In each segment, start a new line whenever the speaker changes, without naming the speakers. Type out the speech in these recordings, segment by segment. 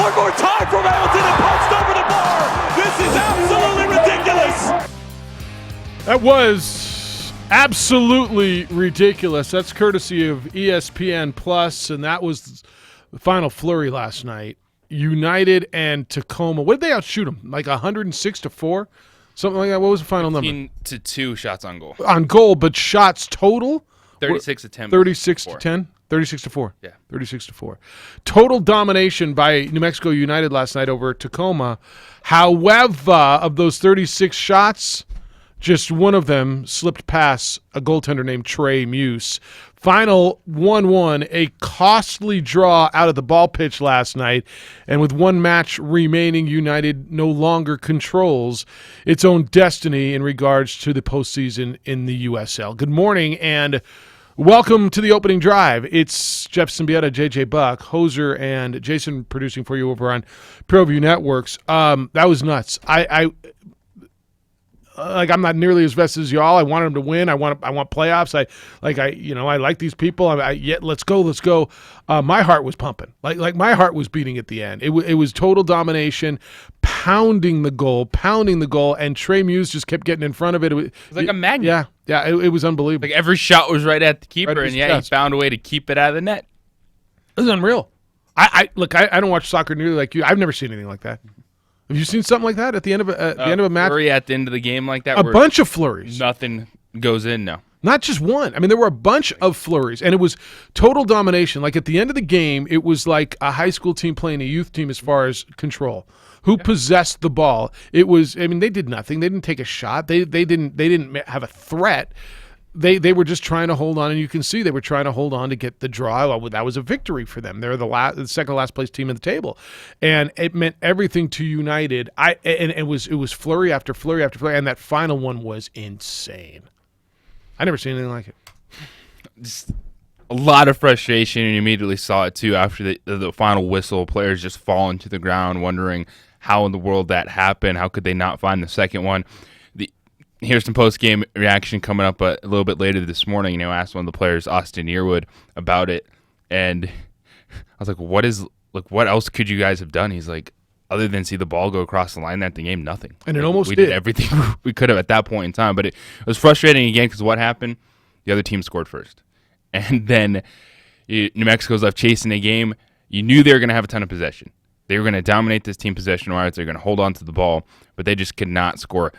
One more time from Hamilton and punched over the bar. This is absolutely ridiculous.
That was absolutely ridiculous. That's courtesy of ESPN Plus, and that was the final flurry last night. United and Tacoma. What did they outshoot them? Like 106-4? Something like that. What was the final number?
15-2 shots on goal.
On goal, but shots total?
36 attempts.
36-10? 36-4.
Yeah.
36-4. Total domination by New Mexico United last night over Tacoma. However, of those 36 shots, just one of them slipped past a goaltender named Trey Muse. Final 1-1, a costly draw out of the ball pitch last night. And with one match remaining, United no longer controls its own destiny in regards to the postseason in the USL. Good morning and welcome to the opening drive. It's Jeff Symbieta, JJ Buck, Hoser, and Jason producing for you over on ProView Networks. That was nuts. I'm not nearly as vested as y'all. I want them to win. I want playoffs. I like these people. Let's go. My heart was pumping. Like my heart was beating at the end. It was total domination, pounding the goal, and Trey Muse just kept getting in front of it. It was
like a magnet.
Yeah. It was unbelievable.
Like every shot was right at the keeper,
Right
and he found a way to keep it out of the net.
It was unreal. I don't watch soccer nearly like you. I've never seen anything like that. Have you seen something like that at the end of a match?
Flurry at the end of the game like that?
A bunch of flurries.
Nothing goes in now.
Not just one. I mean, there were a bunch of flurries, and it was total domination. Like at the end of the game, it was like a high school team playing a youth team as far as control. Who possessed the ball? It was. I mean, they did nothing. They didn't take a shot. They didn't have a threat. They were just trying to hold on, and you can see they were trying to hold on to get the draw. That was a victory for them. They're the second last place team at the table, and it meant everything to United. And it was flurry after flurry after flurry, and that final one was insane. I never seen anything like it.
Just a lot of frustration, and you immediately saw it too after the final whistle. Players just falling to the ground, wondering how in the world that happened. How could they not find the second one? Here's some post-game reaction coming up a little bit later this morning. I asked one of the players, Austin Yearwood, about it, and I was like, what else could you guys have done? He's like, other than see the ball go across the line, that the game, nothing.
And it almost
we
did.
did everything we could have at that point in time, but it was frustrating again because what happened? The other team scored first, and then New Mexico's left chasing a game. You knew they were going to have a ton of possession. They were going to dominate this team possession-wise. They're going to hold on to the ball, but they just could not score.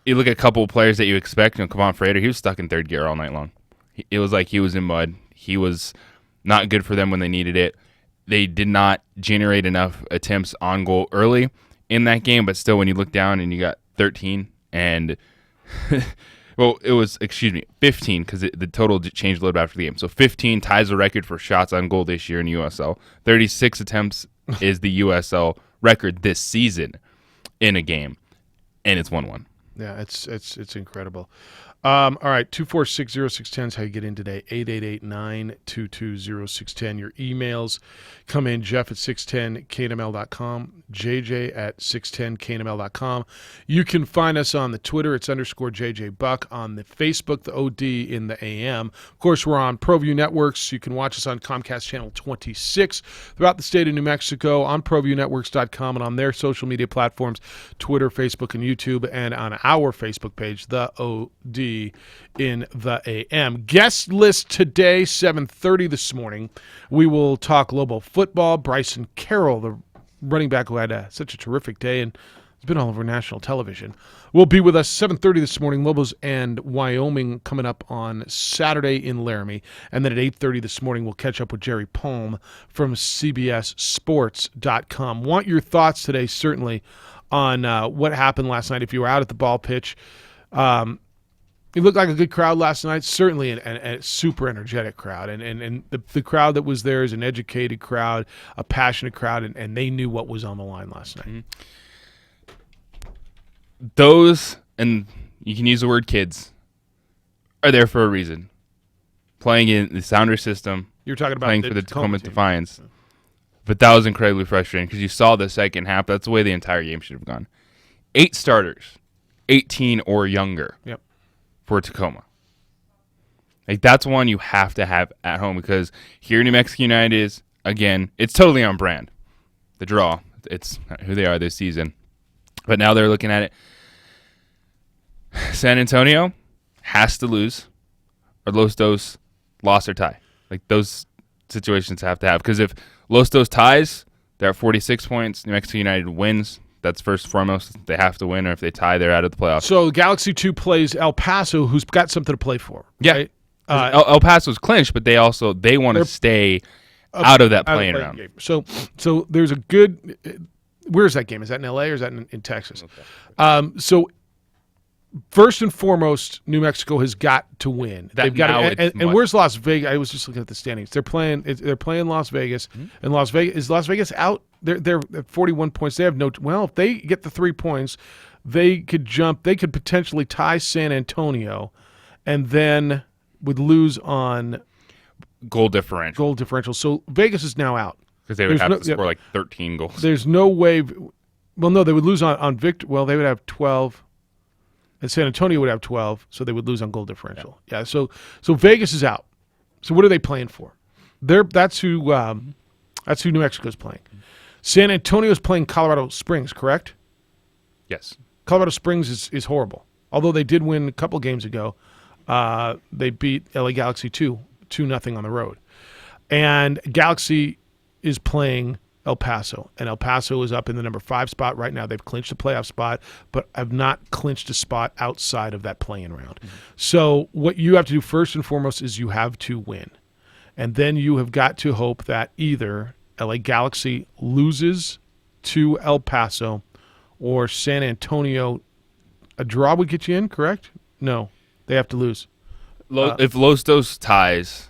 You look at a couple of players that you expect. Kevon Frater, he was stuck in third gear all night long. It was like he was in mud. He was not good for them when they needed it. They did not generate enough attempts on goal early in that game, but still when you look down and you got 13 and well, it was 15 because the total changed a little bit after the game. So 15 ties the record for shots on goal this year in USL. 36 attempts is the USL record this season in a game, and it's 1-1.
Yeah, it's incredible. All right, 2460610 is how you get in today. 888-922-0610. Your emails come in, Jeff at 610knml.com, JJ at 610knml.com. You can find us on the Twitter. It's _JJ Buck. On the Facebook, the OD in the AM. Of course, we're on ProView Networks. You can watch us on Comcast Channel 26 throughout the state of New Mexico, on ProViewNetworks.com, and on their social media platforms, Twitter, Facebook, and YouTube, and on our Facebook page, the OD in the AM. Guest list today, 7:30 this morning. We will talk Lobo football. Bryson Carroll, the running back who had such a terrific day and has been all over national television, will be with us 7:30 this morning. Lobos and Wyoming coming up on Saturday in Laramie. And then at 8:30 this morning, we'll catch up with Jerry Palm from CBSSports.com. Want your thoughts today, certainly, on what happened last night. If you were out at the ball pitch, it looked like a good crowd last night, certainly a super energetic crowd. And the crowd that was there is an educated crowd, a passionate crowd, and they knew what was on the line last night.
Mm-hmm. Those, and you can use the word kids, are there for a reason. Playing in the Sounder system.
You're talking about
playing for the Tacoma Defiance. But that was incredibly frustrating because you saw the second half. That's the way the entire game should have gone. 8 starters, 18 or younger.
Yep.
For Tacoma. Like, that's one you have to have at home because here New Mexico United is, again, it's totally on brand. The draw. It's who they are this season. But now they're looking at it. San Antonio has to lose, or Los Dos loss or tie. Like those situations have to have. Because if Los Dos ties, they're at 46 points. New Mexico United wins. That's first and foremost. They have to win, or if they tie, they're out of the playoffs.
So Galaxy 2 plays El Paso, who's got something to play for.
Yeah.
Right?
El Paso's clinched, but they want to stay out of that playing round.
Game. So there's a good. Where's that game? Is that in L.A. or is that in Texas? Okay. So first and foremost, New Mexico has got to win. They've got to, and where's Las Vegas? I was just looking at the standings. They're playing Las Vegas, and Las Vegas out? They're at 41 points. They have no. Well, if they get the 3 points, they could jump. They could potentially tie San Antonio, and then would lose on
goal differential.
So Vegas is now out
because they would have to score like 13 goals.
There's no way. Well, no, they would lose on victory. Well, they would have 12. And San Antonio would have 12, so they would lose on goal differential. Yeah. So Vegas is out. So what are they playing for? That's who New Mexico's playing. San Antonio's playing Colorado Springs, correct?
Yes.
Colorado Springs is horrible. Although they did win a couple games ago, they beat LA Galaxy 2-0 on the road. And Galaxy is playing El Paso, and El Paso is up in the number 5 spot right now. They've clinched a playoff spot, but have not clinched a spot outside of that play-in round. Mm-hmm. So what you have to do first and foremost is you have to win. And then you have got to hope that either LA Galaxy loses to El Paso or San Antonio. A draw would get you in, correct? No, they have to lose.
If Los Dos ties,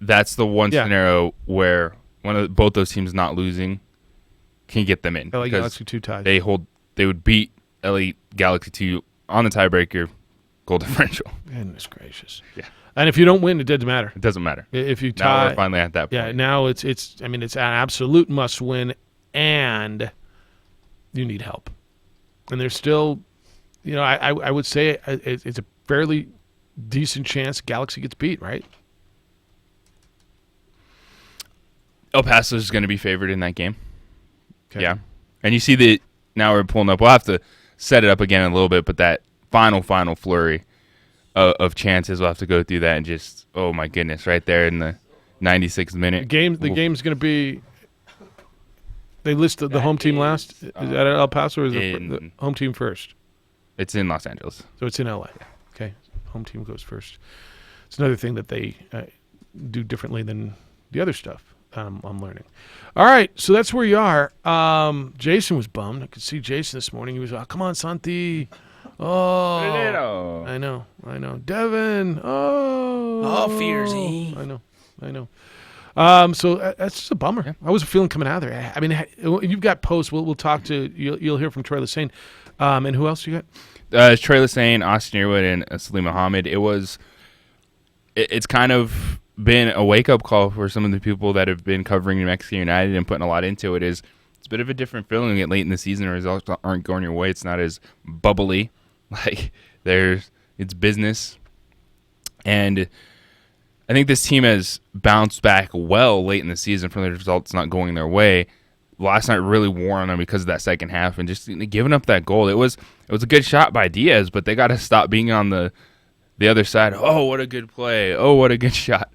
that's the one scenario where both those teams not losing can get them in.
LA Galaxy 2 ties.
They would beat LA Galaxy 2 on the tiebreaker goal differential.
Goodness gracious.
Yeah.
And if you don't win, it doesn't matter.
It doesn't matter.
If you tie,
now we're finally at that point.
Yeah, now it's an absolute must win, and you need help. And there's still, I would say it's a fairly decent chance Galaxy gets beat, right?
El Paso is going to be favored in that game.
Okay.
Yeah. And you see now we're pulling up. We'll have to set it up again in a little bit, but that final flurry of chances, we'll have to go through that and just, oh my goodness, right there in the 96th minute.
The game's going to be, they listed the home team last. Is that El Paso or is the home team first?
It's in Los Angeles.
So it's in L.A. Okay. Home team goes first. It's another thing that they do differently than the other stuff. I'm learning. All right, so that's where you are. Jason was bummed. I could see Jason this morning. He was, come on, Santi. Oh, I know. Devin. Oh,
Fearsy.
I know. So that's just a bummer. Yeah. I was feeling coming out of there. I mean, you've got posts. We'll talk to you'll hear from Troy Lesane. And who else you got?
Troy Lesane, Austin Earwood, and Salim Muhammad. It's kind of been a wake-up call for some of the people that have been covering New Mexico United and putting a lot into it. It's a bit of a different feeling at late in the season. Results aren't going your way. It's not as bubbly. Like it's business. And I think this team has bounced back well late in the season from the results not going their way. Last night really wore on them because of that second half and just giving up that goal. It was a good shot by Diaz, but they got to stop being on the other side. Oh, what a good play. Oh, what a good shot.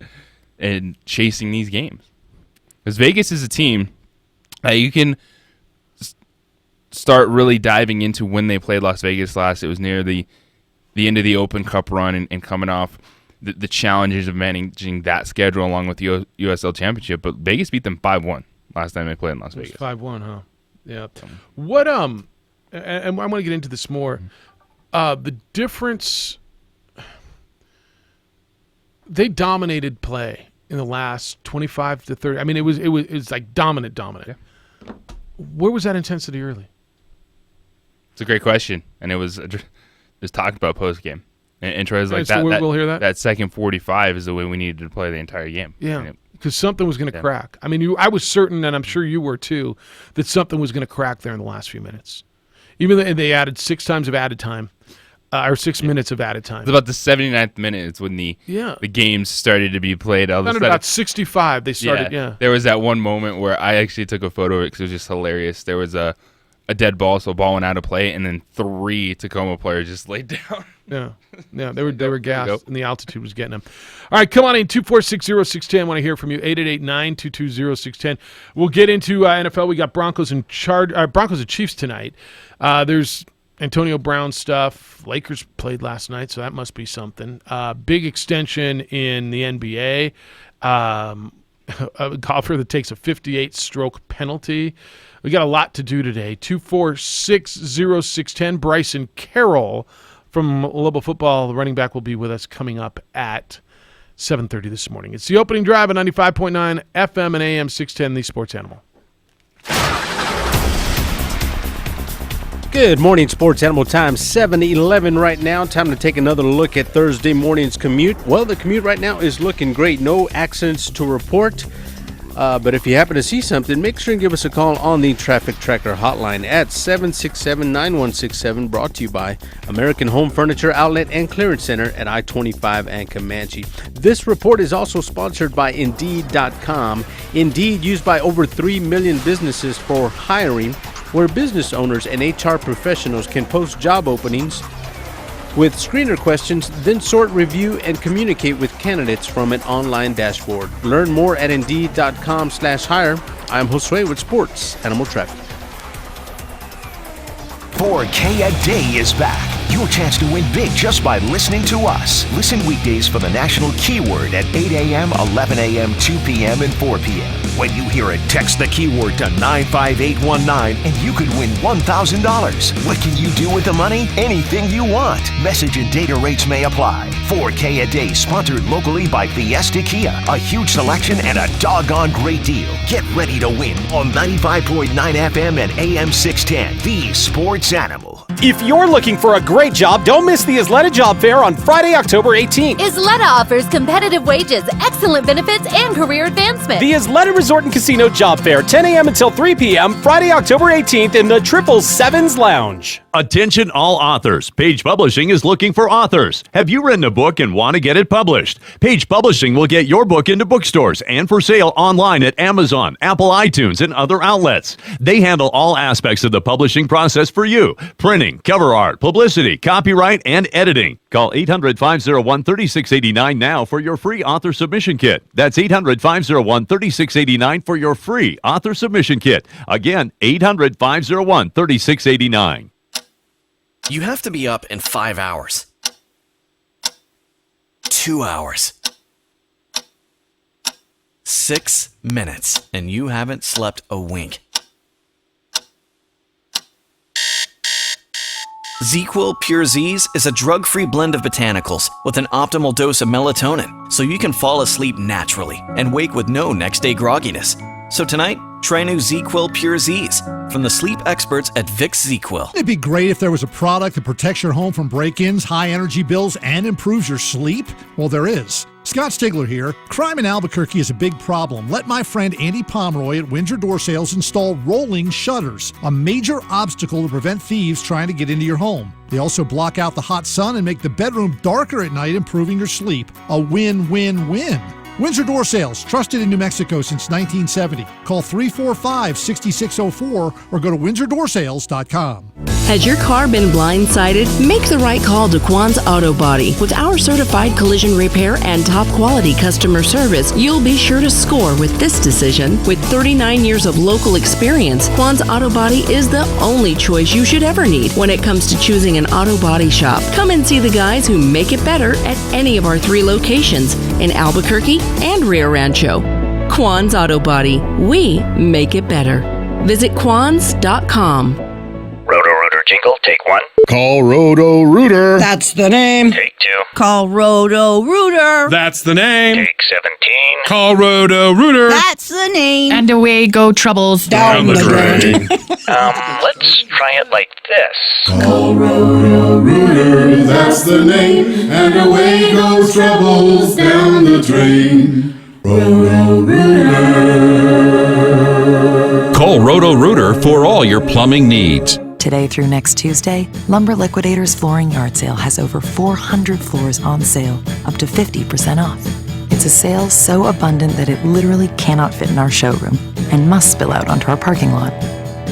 And chasing these games. Because Vegas is a team that you can start really diving into when they played Las Vegas last. It was near the end of the Open Cup run and coming off the challenges of managing that schedule along with the USL Championship. But Vegas beat them 5-1 last time they played in Las Vegas.
5-1, huh? Yeah. What and I want to get into this more. The difference. They dominated play in the last 25 to 30. I mean, it was like dominant. Yeah. Where was that intensity early?
It's a great question, and it was just talked about post game. And Troy's like
we'll hear that.
That second 45 is the way we needed to play the entire game.
Yeah, because something was going to crack. I mean, I was certain, and I'm sure you were too, that something was going to crack there in the last few minutes. Even though they added 6 times of added time, or 6 minutes of added time.
It's about the 79th minute. It's when the games started to be played.
Then about 65, they started. Yeah.
There was that one moment where I actually took a photo of it because it was just hilarious. There was a dead ball, so a ball went out of play, and then 3 Tacoma players just laid down.
Yeah, they were gassed, and the altitude was getting them. All right, come on in, 2460610. Want to hear from you, 888-922-0610. We'll get into NFL. We got Broncos and Chiefs tonight. There's Antonio Brown stuff. Lakers played last night, so that must be something. Big extension in the NBA. A golfer that takes a 58-stroke penalty. We got a lot to do today. 2460610. Bryson Carroll from Louisville football, the running back, will be with us coming up at 7:30 this morning. It's the opening drive at 95.9 FM and AM 610, the Sports Animal.
Good morning, Sports Animal time, 7:11 right now. Time to take another look at Thursday morning's commute. Well, the commute right now is looking great. No accidents to report. But if you happen to see something, make sure and give us a call on the Traffic Tracker hotline at 767-9167, brought to you by American Home Furniture Outlet and Clearance Center at I-25 and Comanche. This report is also sponsored by Indeed.com. Indeed, used by over 3 million businesses for hiring, where business owners and HR professionals can post job openings with screener questions, then sort, review, and communicate with candidates from an online dashboard. Learn more at Indeed.com/hire. I'm Josue with Sports Animal Traffic.
4K a Day is back. Your chance to win big just by listening to us. Listen weekdays for the national keyword at 8 a.m., 11 a.m., 2 p.m., and 4 p.m. When you hear it, text the keyword to 95819 and you could win $1,000. What can you do with the money? Anything you want. Message and data rates may apply. 4K a Day, sponsored locally by Fiesta Kia. A huge selection and a doggone great deal. Get ready to win on 95.9 FM and AM 610, the Sports Animal.
If you're looking for a great job, don't miss the Isleta Job Fair on Friday, October 18th.
Isleta offers competitive wages, excellent benefits, and career advancement.
The Isleta Resort and Casino Job Fair, 10 a.m. until 3 p.m., Friday, October 18th in the 777's Lounge.
Attention all authors. Page Publishing is looking for authors. Have you written a book and want to get it published? Page Publishing will get your book into bookstores and for sale online at Amazon, Apple iTunes, and other outlets. They handle all aspects of the publishing process for you. Printing, cover art, publicity, copyright, and editing. Call 800-501-3689 now for your free author submission kit. That's 800-501-3689 for your free author submission kit. Again, 800-501-3689.
You have to be up in 5 hours. 2 hours. 6 minutes, and you haven't slept a wink. ZzzQuil Pure Z's is a drug-free blend of botanicals with an optimal dose of melatonin, so you can fall asleep naturally and wake with no next-day grogginess. So tonight, try new ZzzQuil Pure Z's from the sleep experts at Vicks ZzzQuil.
It'd be great if there was a product that protects your home from break-ins, high energy bills, and improves your sleep. Well, there is. Scott Stigler here. Crime in Albuquerque is a big problem. Let my friend Andy Pomeroy at Windsor Door Sales install rolling shutters, a major obstacle to prevent thieves trying to get into your home. They also block out the hot sun and make the bedroom darker at night, improving your sleep. A win-win-win. Windsor Door Sales, trusted in New Mexico since 1970. Call 345-6604 or go to windsordorsales.com.
Has your car been blindsided? Make the right call to Quan's Auto Body. With our certified collision repair and top quality customer service, you'll be sure to score with this decision. With 39 years of local experience, Quan's Auto Body is the only choice you should ever need when it comes to choosing an auto body shop. Come and see the guys who make it better at any of our 3 locations in Albuquerque and Rio Rancho. Quan's Auto Body. We make it better. Visit quans.com.
Roto-Rooter jingle, take 1.
Call Roto-Rooter.
That's the name.
Take 2.
Call Roto-Rooter.
That's the name.
Take 17.
Call Roto-Rooter.
That's the name.
And away go troubles
down the drain.
Let's try it like this.
Call Roto-Rooter. That's the name. And away goes troubles down the drain. Roto-Rooter.
Call Roto-Rooter for all your plumbing needs.
Today through next Tuesday, Lumber Liquidators Flooring Yard Sale has over 400 floors on sale, up to 50% off. It's a sale so abundant that it literally cannot fit in our showroom and must spill out onto our parking lot.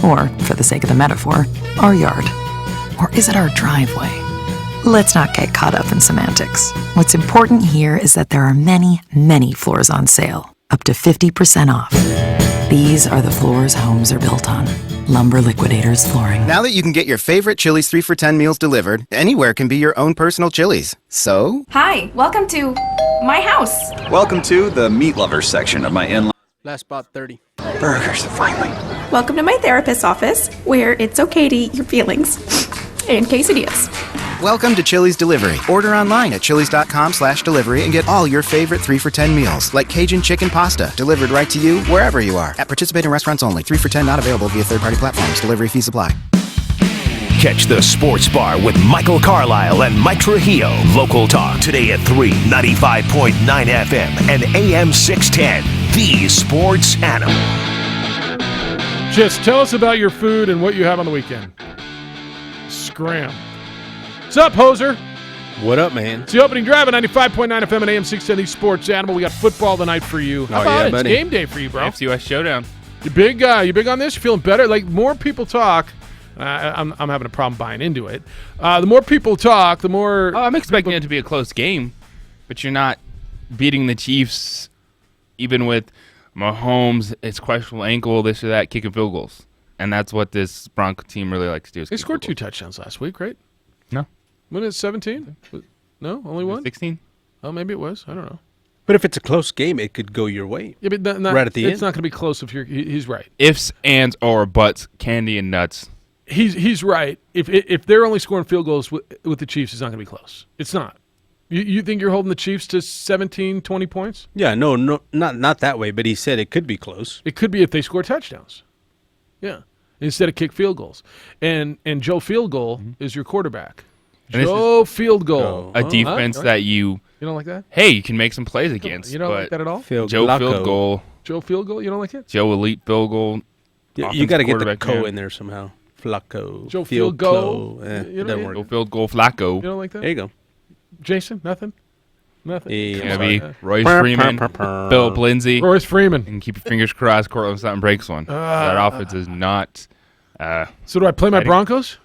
Or, for the sake of the metaphor, our yard. Or is it our driveway? Let's not get caught up in semantics. What's important here is that there are many, many floors on sale, up to 50% off. These are the floors homes are built on. Lumber Liquidators Flooring.
Now that you can get your favorite Chili's 3 for $10 meals delivered, anywhere can be your own personal Chili's. So?
Hi, welcome to my house.
Welcome to the meat lovers section of my in-law.
Last spot 30.
Burgers, finally.
Welcome to my therapist's office, where it's okay to eat your feelings. And quesadillas.
Welcome to Chili's Delivery. Order online at chili's.com/delivery and get all your favorite 3 for $10 meals, like Cajun chicken pasta, delivered right to you wherever you are. At participating restaurants only. 3 for $10 not available via third-party platforms. Delivery fees apply.
Catch the Sports Bar with Michael Carlisle and Mike Trujillo. Local talk today at 3, 95.9 FM and AM 610. The Sports Animal.
Just tell us about your food and what you have on the weekend. Scram. What's up, Hoser?
What up, man?
It's the opening drive at 95.9 FM and AM 610, The Sports Animal. We got football tonight for you. How about it? It's game day for you, bro.
FCUS Showdown.
You big on this? You feeling better? Like, more people talk. I'm having a problem buying into it. The more people talk, the more...
I'm expecting it to be a close game, but you're not beating the Chiefs even with Mahomes, it's questionable ankle, this or that, kicking field goals. And that's what this Bronco team really likes to do.
They scored 2 touchdowns last week, right?
No.
When is it 17? No, only one?
16.
Oh, maybe it was. I don't know.
But if it's a close game, it could go your way.
Yeah, but
right at the end.
It's not going to be close if he's right.
Ifs, ands, or buts, candy and nuts.
He's right. If they're only scoring field goals with the Chiefs, it's not going to be close. It's not. You think you're holding the Chiefs to 17, 20 points?
Yeah, no, not that way. But he said it could be close.
It could be if they score touchdowns. Yeah, instead of kick field goals. And Joe Field Goal is your quarterback.
And
Joe Field Goal.
A defense that you
don't like that?
Hey, you can make some plays against.
You don't like that at all?
Joe Field Goal.
Joe Field Goal? You don't like it?
Joe Elite Field Goal.
You got to get the co in there somehow. Flacco.
Joe Field Goal.
Joe Field Goal Flacco.
You don't like that?
There you go.
Jason, nothing? Nothing.
It's going to be Royce Freeman, Philip Lindsay.
Royce Freeman.
And keep your fingers crossed Cortland Sutton breaks one. That offense is not...
so do I play my Broncos?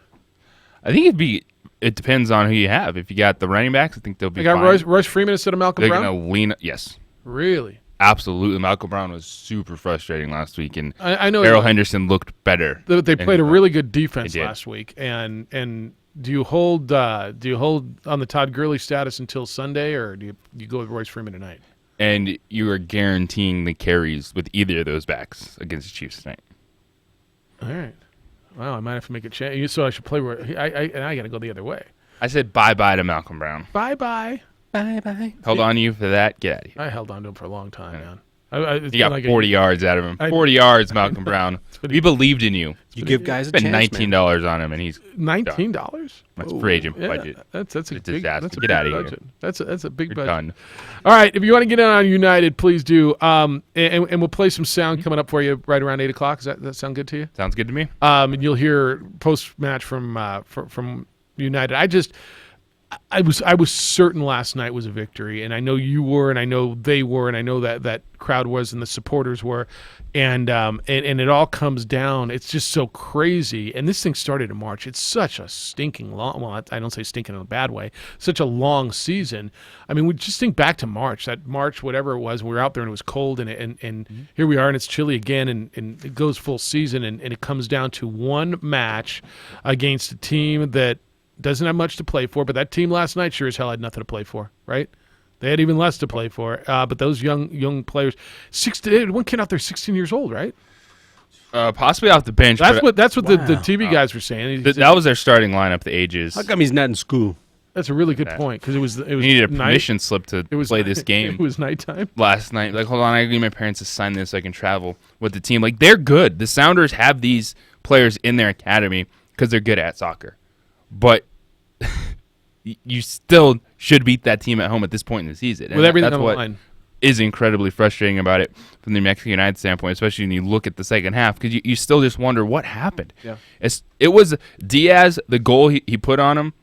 I think it depends on who you have. If you got the running backs, I think they'll be fine.
I got Royce Freeman instead of Malcolm Brown?
They're going to lean... Yes.
Really?
Absolutely. Malcolm Brown was super frustrating last week, and
I know
Darrell Henderson looked better.
They played a really good defense last week, and do you hold on the Todd Gurley status until Sunday, or do you go with Royce Freeman tonight?
And you are guaranteeing the carries with either of those backs against the Chiefs tonight.
All right. Wow, I might have to make a change. So I should play. I got to go the other way.
I said bye-bye to Malcolm Brown.
Bye-bye. Bye-bye.
Held on to you for that. Get out of here.
I held on to him for a long time, man.
You got 40 yards out of him. 40 yards, Malcolm Brown. We believed in you.
You give guys a
chance,
$19
$19 on him, and he's
$19.
That's free agent budget.
That's a big
disaster. Get out of
budget.
here.
That's a big
You're
budget.
done.
All right, if you want to get in on United, please do. And we'll play some sound coming up for you right around 8 o'clock. Does that sound good to you?
Sounds good to me.
And you'll hear post match from United. I was certain last night was a victory, and I know you were, and I know they were, and I know that crowd was, and the supporters were, and it all comes down. It's just so crazy, and this thing started in March. It's such a stinking long. Well, I don't say stinking in a bad way. Such a long season. I mean, we just think back to March. That March, whatever it was, we were out there and it was cold, and here we are, and it's chilly again, and it goes full season, and it comes down to one match against a team that doesn't have much to play for, but that team last night sure as hell had nothing to play for, right? They had even less to play for. But those young players, one kid out there, 16 years old, right?
Possibly off the bench.
That's what the TV guys were saying.
That was their starting lineup. The ages.
How come he's not in school?
That's a really good point, because it was
he needed a permission slip to play this game.
It was nighttime
last night. Like, hold on, I need my parents to sign this so I can travel with the team. Like, they're good. The Sounders have these players in their academy because they're good at soccer, but you still should beat that team at home at this point in the season.
With everything on the line.
is incredibly frustrating about it from the New Mexico United standpoint, especially when you look at the second half, because you still just wonder what happened.
Yeah.
It was Diaz, the goal he put on him,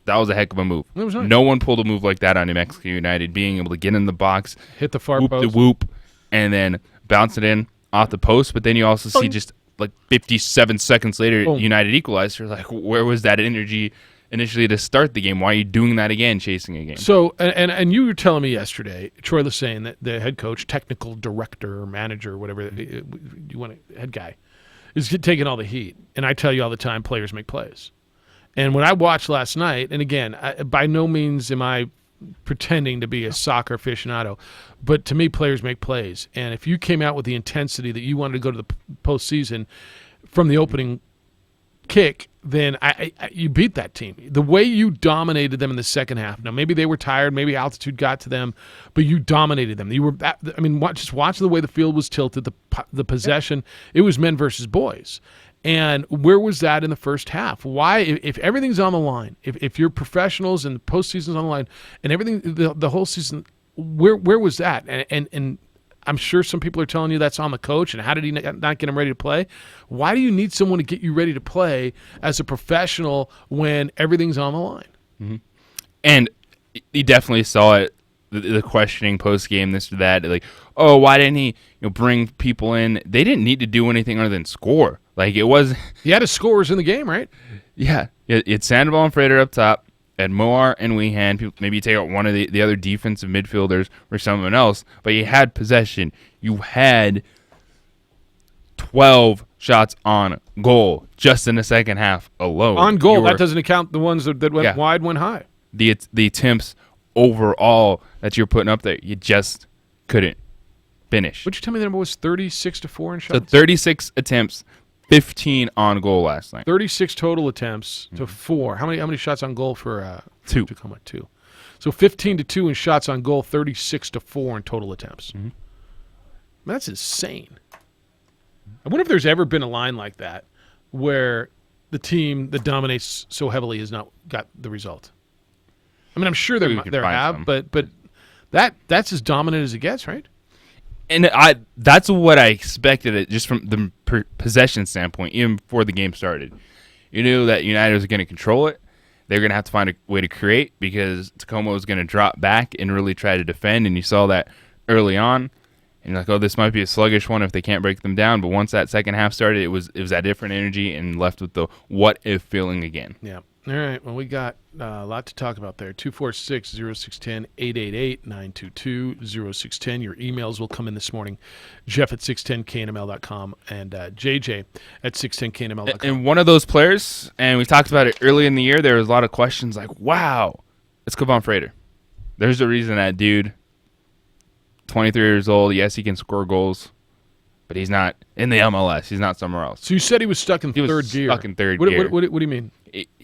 that was a heck of a move.
It was nice.
No one pulled a move like that on New Mexico United, being able to get in the box,
hit the far
whoop
post,
the whoop, and then bounce it in off the post. But then you also see just like 57 seconds later, United equalized. You're like, where was that energy initially to start the game? Why are you doing that again, chasing a game?
So, and you were telling me yesterday, Troy Lesane, that the head coach, technical director or manager, whatever you want, head guy, is taking all the heat. And I tell you all the time, players make plays. And when I watched last night, and again, by no means am I pretending to be a soccer aficionado, but to me, players make plays. And if you came out with the intensity that you wanted to go to the postseason from the opening kick, then you beat that team. The way you dominated them in the second half. Now, maybe they were tired, maybe altitude got to them, but you dominated them. You were, just watch the way the field was tilted, the possession. It was men versus boys. And where was that in the first half? Why, if everything's on the line, if you're professionals and the postseason's on the line, and everything, the whole season, where was that? And I'm sure some people are telling you that's on the coach, and how did he not get him ready to play? Why do you need someone to get you ready to play as a professional when everything's on the line?
Mm-hmm. And you definitely saw it, the questioning post-game, this or that, like, oh, why didn't he bring people in? They didn't need to do anything other than score. Like, it was...
He had his scorers in the game, right?
Yeah. It's Sandoval and Frater up top, and Moar and Weehan. Maybe you take out one of the other defensive midfielders or someone else, but you had possession. You had 12 shots on goal just in the second half alone.
On goal, that doesn't account the ones that went wide, went high.
The attempts overall that you're putting up there, you just couldn't finish.
Would you tell me the number was 36-4 in shots?
So 36 attempts, 15 on goal last night.
36 total attempts to 4. How many shots on goal for
2?
Tacoma? 2. So 15-2 in shots on goal, 36-4 in total attempts.
Mm-hmm.
That's insane. I wonder if there's ever been a line like that where the team that dominates so heavily has not got the result. I mean, I'm sure there have, some. but that's as dominant as it gets, right?
And that's what I expected it just from the possession standpoint, even before the game started. You knew that United was going to control it. They were going to have to find a way to create because Tacoma was going to drop back and really try to defend, and you saw that early on. And you're like, oh, this might be a sluggish one if they can't break them down. But once that second half started, it was that different energy and left with the what-if feeling again.
Yeah. All right. Well, we got a lot to talk about there. 246-0610, 888-922-0610. Your emails will come in this morning. Jeff at 610knml.com and JJ at 610knml.com.
And one of those players, and we talked about it early in the year, there was a lot of questions like, wow, it's Kevon Frater. There's a reason that dude, 23 years old, yes, he can score goals, but he's not in the MLS. He's not somewhere else.
So you said he was stuck in third gear.
Stuck in third gear.
What do you mean?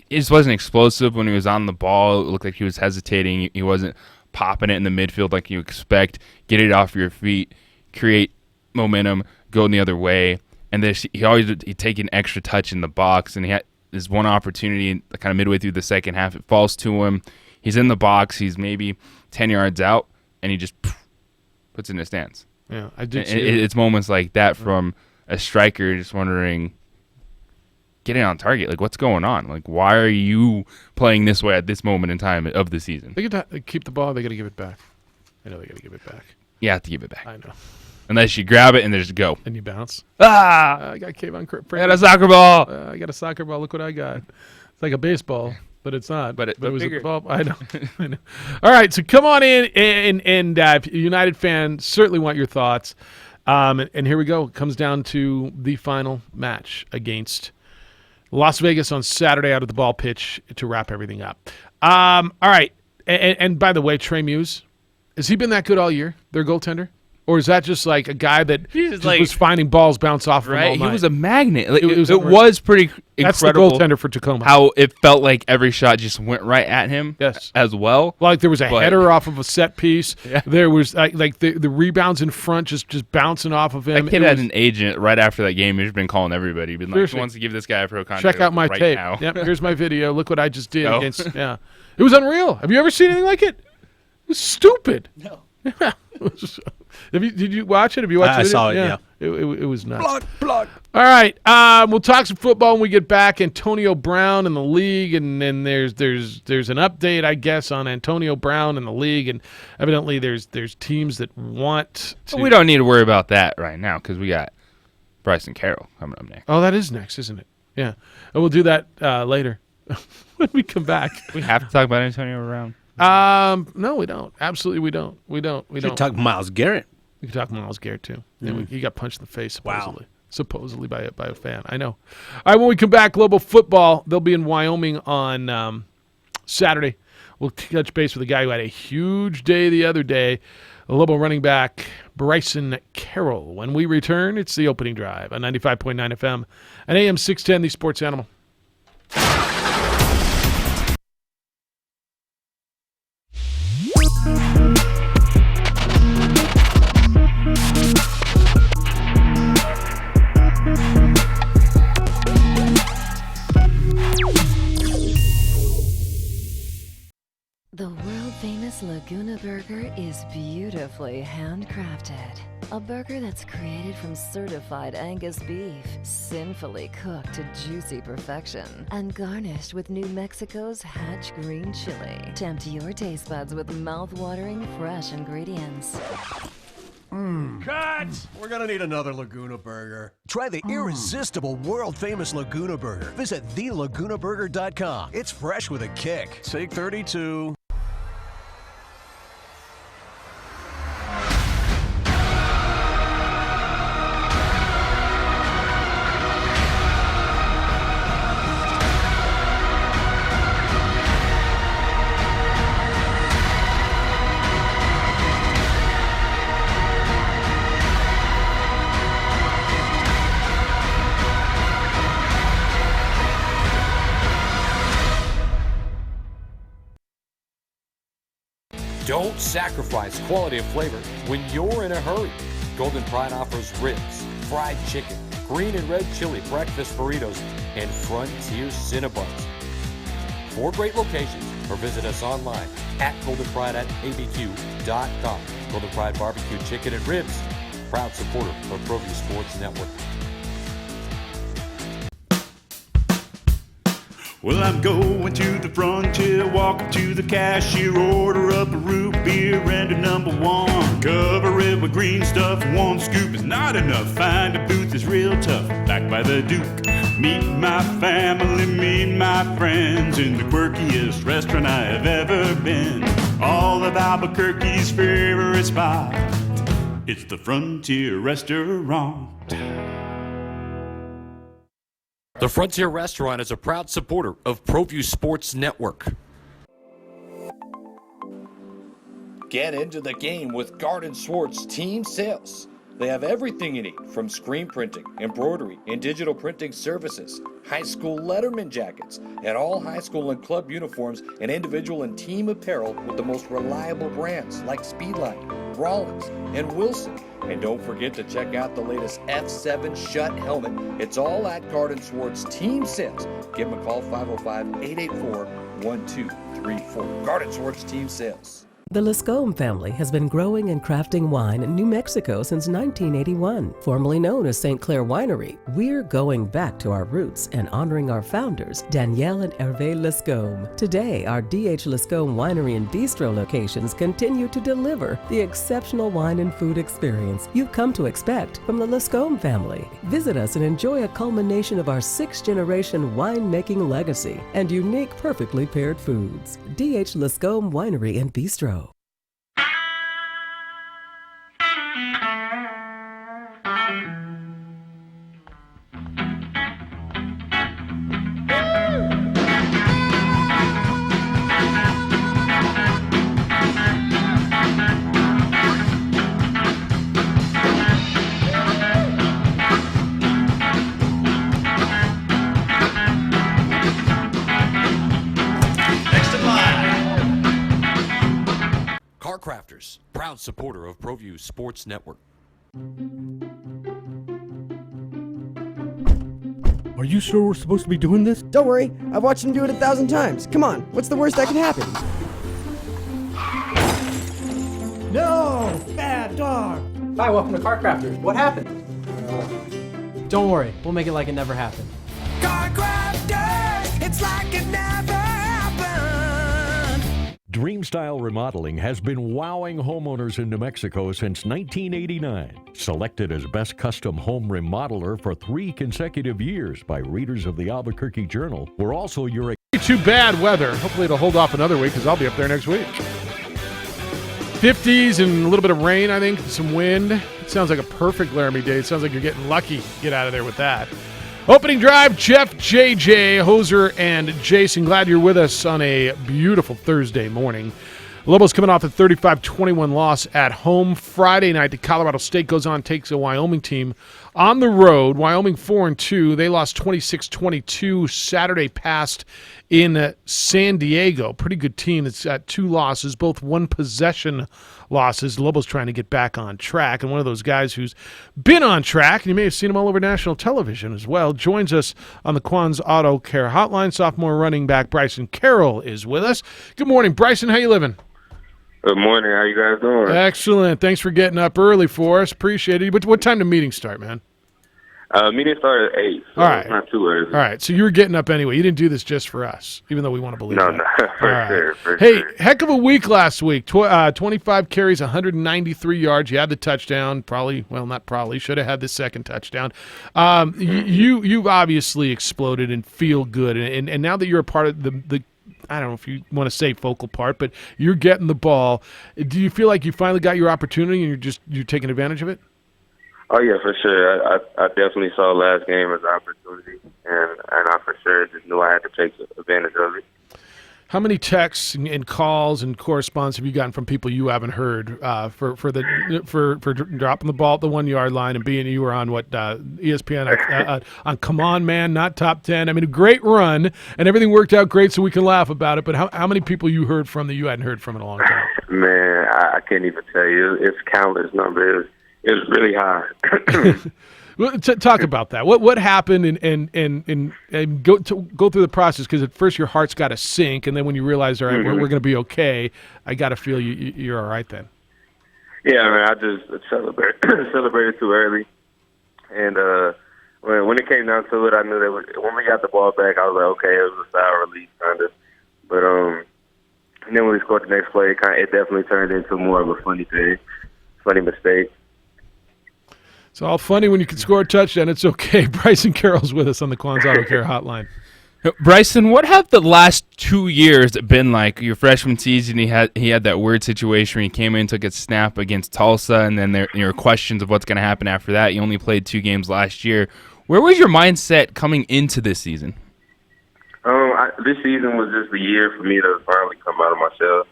It just wasn't explosive when he was on the ball. It looked like he was hesitating. He wasn't popping it in the midfield like you expect. Get it off your feet, create momentum, go in the other way. And he'd take an extra touch in the box, and he had this one opportunity kind of midway through the second half. It falls to him. He's in the box. He's maybe 10 yards out, and he just puts it in his stance.
Yeah, I did see
It's moments like that from a striker just wondering, getting on target. Like, what's going on? Like, why are you playing this way at this moment in time of the season?
They got to keep the ball. They got to give it back. I know they got to give it back.
You have to give it back.
I know.
Unless you grab it and just go.
And you bounce.
Ah!
I got Kevon Frater.
I got a soccer ball.
I got a soccer ball. Look what I got. It's like a baseball, but it's not.
But it
was
bigger.
a ball. I know. I know. All right, so come on in, and United fans certainly want your thoughts. And here we go. It comes down to the final match against Las Vegas on Saturday out at the ball pitch to wrap everything up. All right. And by the way, Trey Muse, has he been that good all year, their goaltender? Or is that just like a guy that just was finding balls bounce off of him all night?
He was a magnet. Like, it
unreal.
was pretty incredible.
That's the goaltender for Tacoma.
How it felt like every shot just went right at him as well.
Like there was a header off of a set piece. Yeah. There was like the rebounds in front just bouncing off of him.
That kid had an agent right after that game. He's been calling everybody. He's been like, who wants to give this guy a pro contract?
Check out my
right
tape.
now.
Yep, here's my video. Look what I just did against. Yeah, it was unreal. Have you ever seen anything like it? It was stupid. No. Did you watch it? Have you watched it?
I saw it, yeah.
It was nuts.
Block.
All right. We'll talk some football when we get back. Antonio Brown and the league, and then there's an update, I guess, on Antonio Brown and the league, and evidently there's teams that want to.
Well, we don't need to worry about that right now because we got Bryson Carroll coming up next.
Oh, that is next, isn't it? Yeah. And we'll do that later when we come back.
We have to talk about Antonio Brown.
No, we don't. Absolutely, we don't. We don't.
Talk Myles Garrett.
We can talk Myles Garrett too. Yeah, he got punched in the face supposedly by a fan. I know. All right, when we come back, Global Football. They'll be in Wyoming on Saturday. We'll touch base with a guy who had a huge day the other day, Lobo running back Bryson Carroll. When we return, it's the opening drive on 95.9 FM and AM 610, the Sports Animal.
The world-famous Laguna Burger is beautifully handcrafted. A burger that's created from certified Angus beef, sinfully cooked to juicy perfection, and garnished with New Mexico's Hatch green chili. Tempt your taste buds with mouth-watering fresh ingredients.
Cut! We're gonna need another Laguna Burger. Try the irresistible, world-famous Laguna Burger. Visit thelagunaburger.com. It's fresh with a kick. Take 32.
Don't sacrifice quality of flavor when you're in a hurry. Golden Pride offers ribs, fried chicken, green and red chili breakfast burritos, and Frontier Cinnabons. 4 great locations, or visit us online at goldenpride@abq.com. Golden Pride Barbecue Chicken and Ribs, proud supporter of ProView Sports Network.
Well, I'm going to the Frontier, walk up to the cashier, order up a root beer and a number 1. Cover it with green stuff, 1 scoop is not enough. Find a booth is real tough, back by the Duke. Meet my family, meet my friends in the quirkiest restaurant I have ever been. All of Albuquerque's favorite spot, it's the Frontier Restaurant.
The Frontier Restaurant is a proud supporter of ProView Sports Network.
Get into the game with Garden Swartz Team Sales. They have everything you need, from screen printing, embroidery, and digital printing services, high school letterman jackets, and all high school and club uniforms and individual and team apparel with the most reliable brands like Speedline, Rawlins, and Wilson. And don't forget to check out the latest F7 Shut helmet. It's all at Garden Swartz Team Sales. Give them a call, 505-884-1234. Garden Swartz Team Sales.
The Lascombe family has been growing and crafting wine in New Mexico since 1981. Formerly known as St. Clair Winery, we're going back to our roots and honoring our founders, Danielle and Hervé Lascombe. Today, our D.H. Lascombe Winery and Bistro locations continue to deliver the exceptional wine and food experience you've come to expect from the Lascombe family. Visit us and enjoy a culmination of our 6th-generation winemaking legacy and unique, perfectly paired foods. D.H. Lascombe Winery and Bistro.
Crafters, proud supporter of ProView Sports Network.
Are you sure we're supposed to be doing this?
Don't worry, I've watched him do it 1,000 times. Come on, what's the worst that can happen?
No! Bad dog! Hi, welcome to Car Crafters. What happened? Don't worry, we'll make it like it never happened.
Car Crafters, it's like it never happened.
Dreamstyle Remodeling has been wowing homeowners in New Mexico since 1989. Selected as Best Custom Home Remodeler for 3 consecutive years by readers of the Albuquerque Journal, we're also your...
Too bad weather. Hopefully it'll hold off another week because I'll be up there next week. 50s and a little bit of rain, I think, some wind. It sounds like a perfect Laramie day. It sounds like you're getting lucky. Get out of there with that. Opening drive, Jeff, JJ, Hoser, and Jason. Glad you're with us on a beautiful Thursday morning. Lobos coming off a 35-21 loss at home. Friday night, the Colorado State goes on, takes a Wyoming team on the road. Wyoming 4-2. They lost 26-22. Saturday passed in San Diego. Pretty good team that's got 2 losses, both one-possession losses. Lobos trying to get back on track. And one of those guys who's been on track, and you may have seen him all over national television as well, joins us on the Quan's Auto Care Hotline. Sophomore running back Bryson Carroll is with us. Good morning, Bryson. How you living?
Good morning. How you guys doing?
Excellent. Thanks for getting up early for us. Appreciate it. But what time did meeting start, man?
Meeting started at 8, so
all right.
It's not too early.
All right, so you were getting up anyway. You didn't do this just for us, even though we want to believe
No,
that.
no, for sure. For
Hey,
sure.
heck of a week last week. 25 carries, 193 yards. You had the touchdown. Should have had the second touchdown. You've obviously exploded and feel good. And now that you're a part of the I don't know if you want to say focal part, but you're getting the ball. Do you feel like you finally got your opportunity and you're taking advantage of it?
Oh, yeah, for sure. I definitely saw last game as an opportunity, and I for sure just knew I had to take advantage of it.
How many texts and calls and correspondence have you gotten from people you haven't heard for dropping the ball at the 1 yard line and being you were on ESPN on Come On Man, not top 10? I mean, a great run and everything worked out great, so we can laugh about it. But how many people you heard from that you hadn't heard from in a long time?
Man, I can't even tell you. It's countless numbers. It was really high.
Well, talk about that. What happened and go through the process, because at first your heart's got to sink, and then when you realize, all right, we're going to be okay, I got to feel you're all right then.
Yeah, man, I just celebrated too early, and when it came down to it, I knew that when we got the ball back, I was like, okay, it was a sour release kind of, but and then when we scored the next play, it definitely turned into more of a funny mistake.
It's all funny when you can score a touchdown. It's okay. Bryson Carroll's with us on the Quan's Auto Care Hotline.
Bryson, what have the last 2 years been like? Your freshman season, he had that weird situation where he came in, took a snap against Tulsa, and then there were questions of what's going to happen after that. You only played 2 games last year. Where was your mindset coming into this season?
This season was just the year for me to finally come out of my shell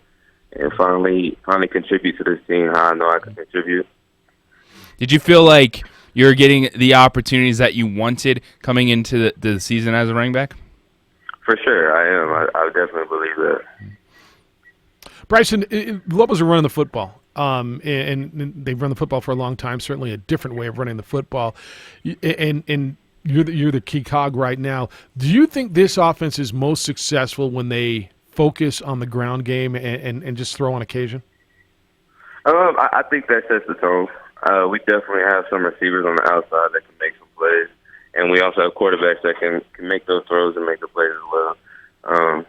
and finally contribute to this team how I know I can contribute.
Did you feel like you're getting the opportunities that you wanted coming into the season as a running back?
For sure, I am. I definitely believe that.
Bryson, Lobos are running the football, and they've run the football for a long time, certainly a different way of running the football, and you're the key cog right now. Do you think this offense is most successful when they focus on the ground game and just throw on occasion?
I think that sets the tone. We definitely have some receivers on the outside that can make some plays, and we also have quarterbacks that can make those throws and make the plays as well.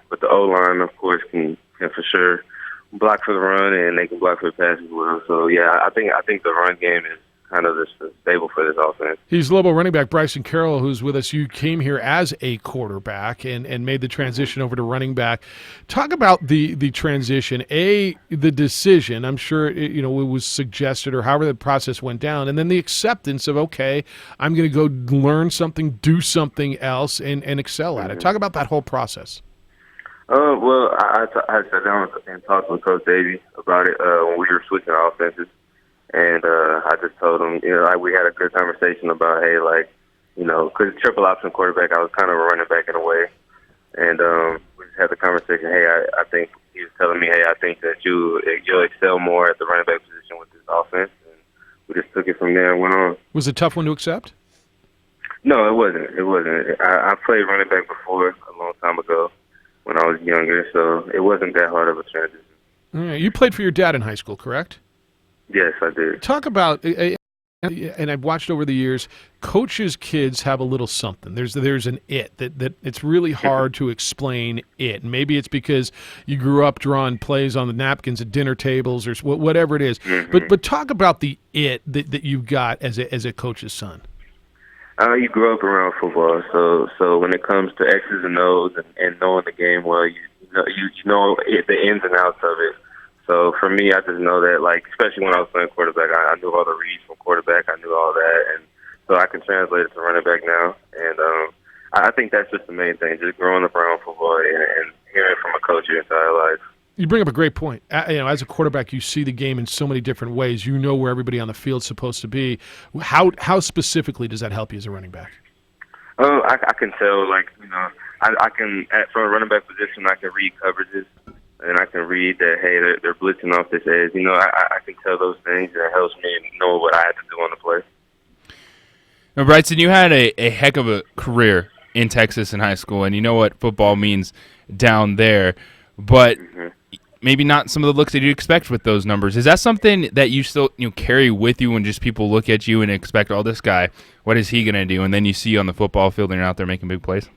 But the O-line, of course, can for sure block for the run, and they can block for the pass as well. So, yeah, I think the run game is kind of the stable for this offense.
He's Lobo running back Bryson Carroll, who's with us. You came here as a quarterback and made the transition over to running back. Talk about the transition, the decision. I'm sure it was suggested or however the process went down, and then the acceptance of, okay, I'm going to go learn something, do something else, and excel at it. Talk about that whole process.
Well, I sat down and talked with Coach Davey about it when we were switching offenses. And I just told him, we had a good conversation about, hey, because triple option quarterback, I was kind of a running back in a way. And we just had the conversation, hey, I think he was telling me, hey, I think that you'll excel more at the running back position with this offense. And we just took it from there and went on.
Was it a tough one to accept?
No, it wasn't. I played running back before a long time ago when I was younger, so it wasn't that hard of a transition.
All right. You played for your dad in high school, correct?
Yes, I did.
Talk about, and I've watched over the years, coaches' kids have a little something. There's an it that it's really hard to explain it. And maybe it's because you grew up drawing plays on the napkins at dinner tables or whatever it is. But talk about the it that you've got as a coach's son.
You grew up around football, so when it comes to X's and O's and knowing the game well, you know the ins and outs of it. So for me, I just know that, like, especially when I was playing quarterback, I knew all the reads from quarterback. I knew all that, and so I can translate it to running back now. And I think that's just the main thing, just growing up around football and hearing it from a coach your entire life.
You bring up a great point. As a quarterback, you see the game in so many different ways. You know where everybody on the field's supposed to be. How specifically does that help you as a running back?
I can tell, like, I can, from a running back position, I can read coverages, and I can read that, hey, they're blitzing off this edge. I can tell those things, and it helps me know what I have to do on the play.
Now, Bryson, you had a heck of a career in Texas in high school, and you know what football means down there, but maybe not some of the looks that you expect with those numbers. Is that something that you still carry with you when just people look at you and expect, oh, this guy, what is he going to do? And then you see you on the football field and you're out there making big plays?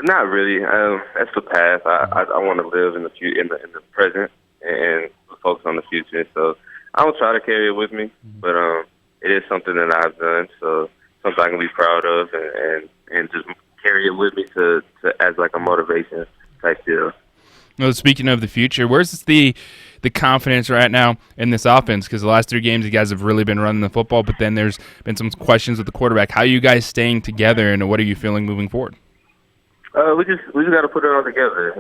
Not really. That's the past. I want to live in the present and focus on the future. So I don't try to carry it with me, but it is something that I've done. So something I can be proud of and just carry it with me to as like a motivation type deal.
Well, speaking of the future, where's the confidence right now in this offense? Because the last 3 games, you guys have really been running the football, but then there's been some questions with the quarterback. How are you guys staying together, and what are you feeling moving forward?
We just got to put it all together.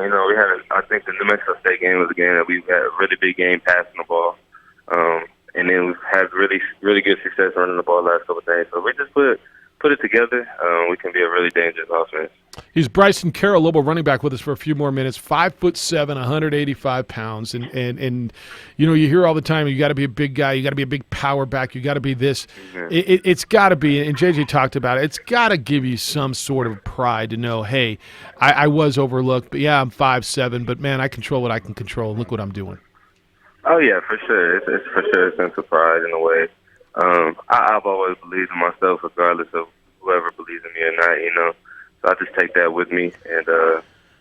I think the New Mexico State game was a game that we had a really big game passing the ball, and then we've had really really good success running the ball the last couple of days. So we just put it together. We can be a really dangerous offense.
He's Bryson Carroll, Lobo running back, with us for a few more minutes. 5'7", 185 pounds, and you hear all the time, you got to be a big guy, you got to be a big power back, you got to be this. It's got to be, and JJ talked about it. It's got to give you some sort of pride to know, hey, I was overlooked, but yeah, I'm 5'7", but man, I control what I can control. Look what I'm doing.
Oh yeah, for sure. It's for sure a sense of pride in a way. I've always believed in myself, regardless of whoever believes in me or not. So I just take that with me, and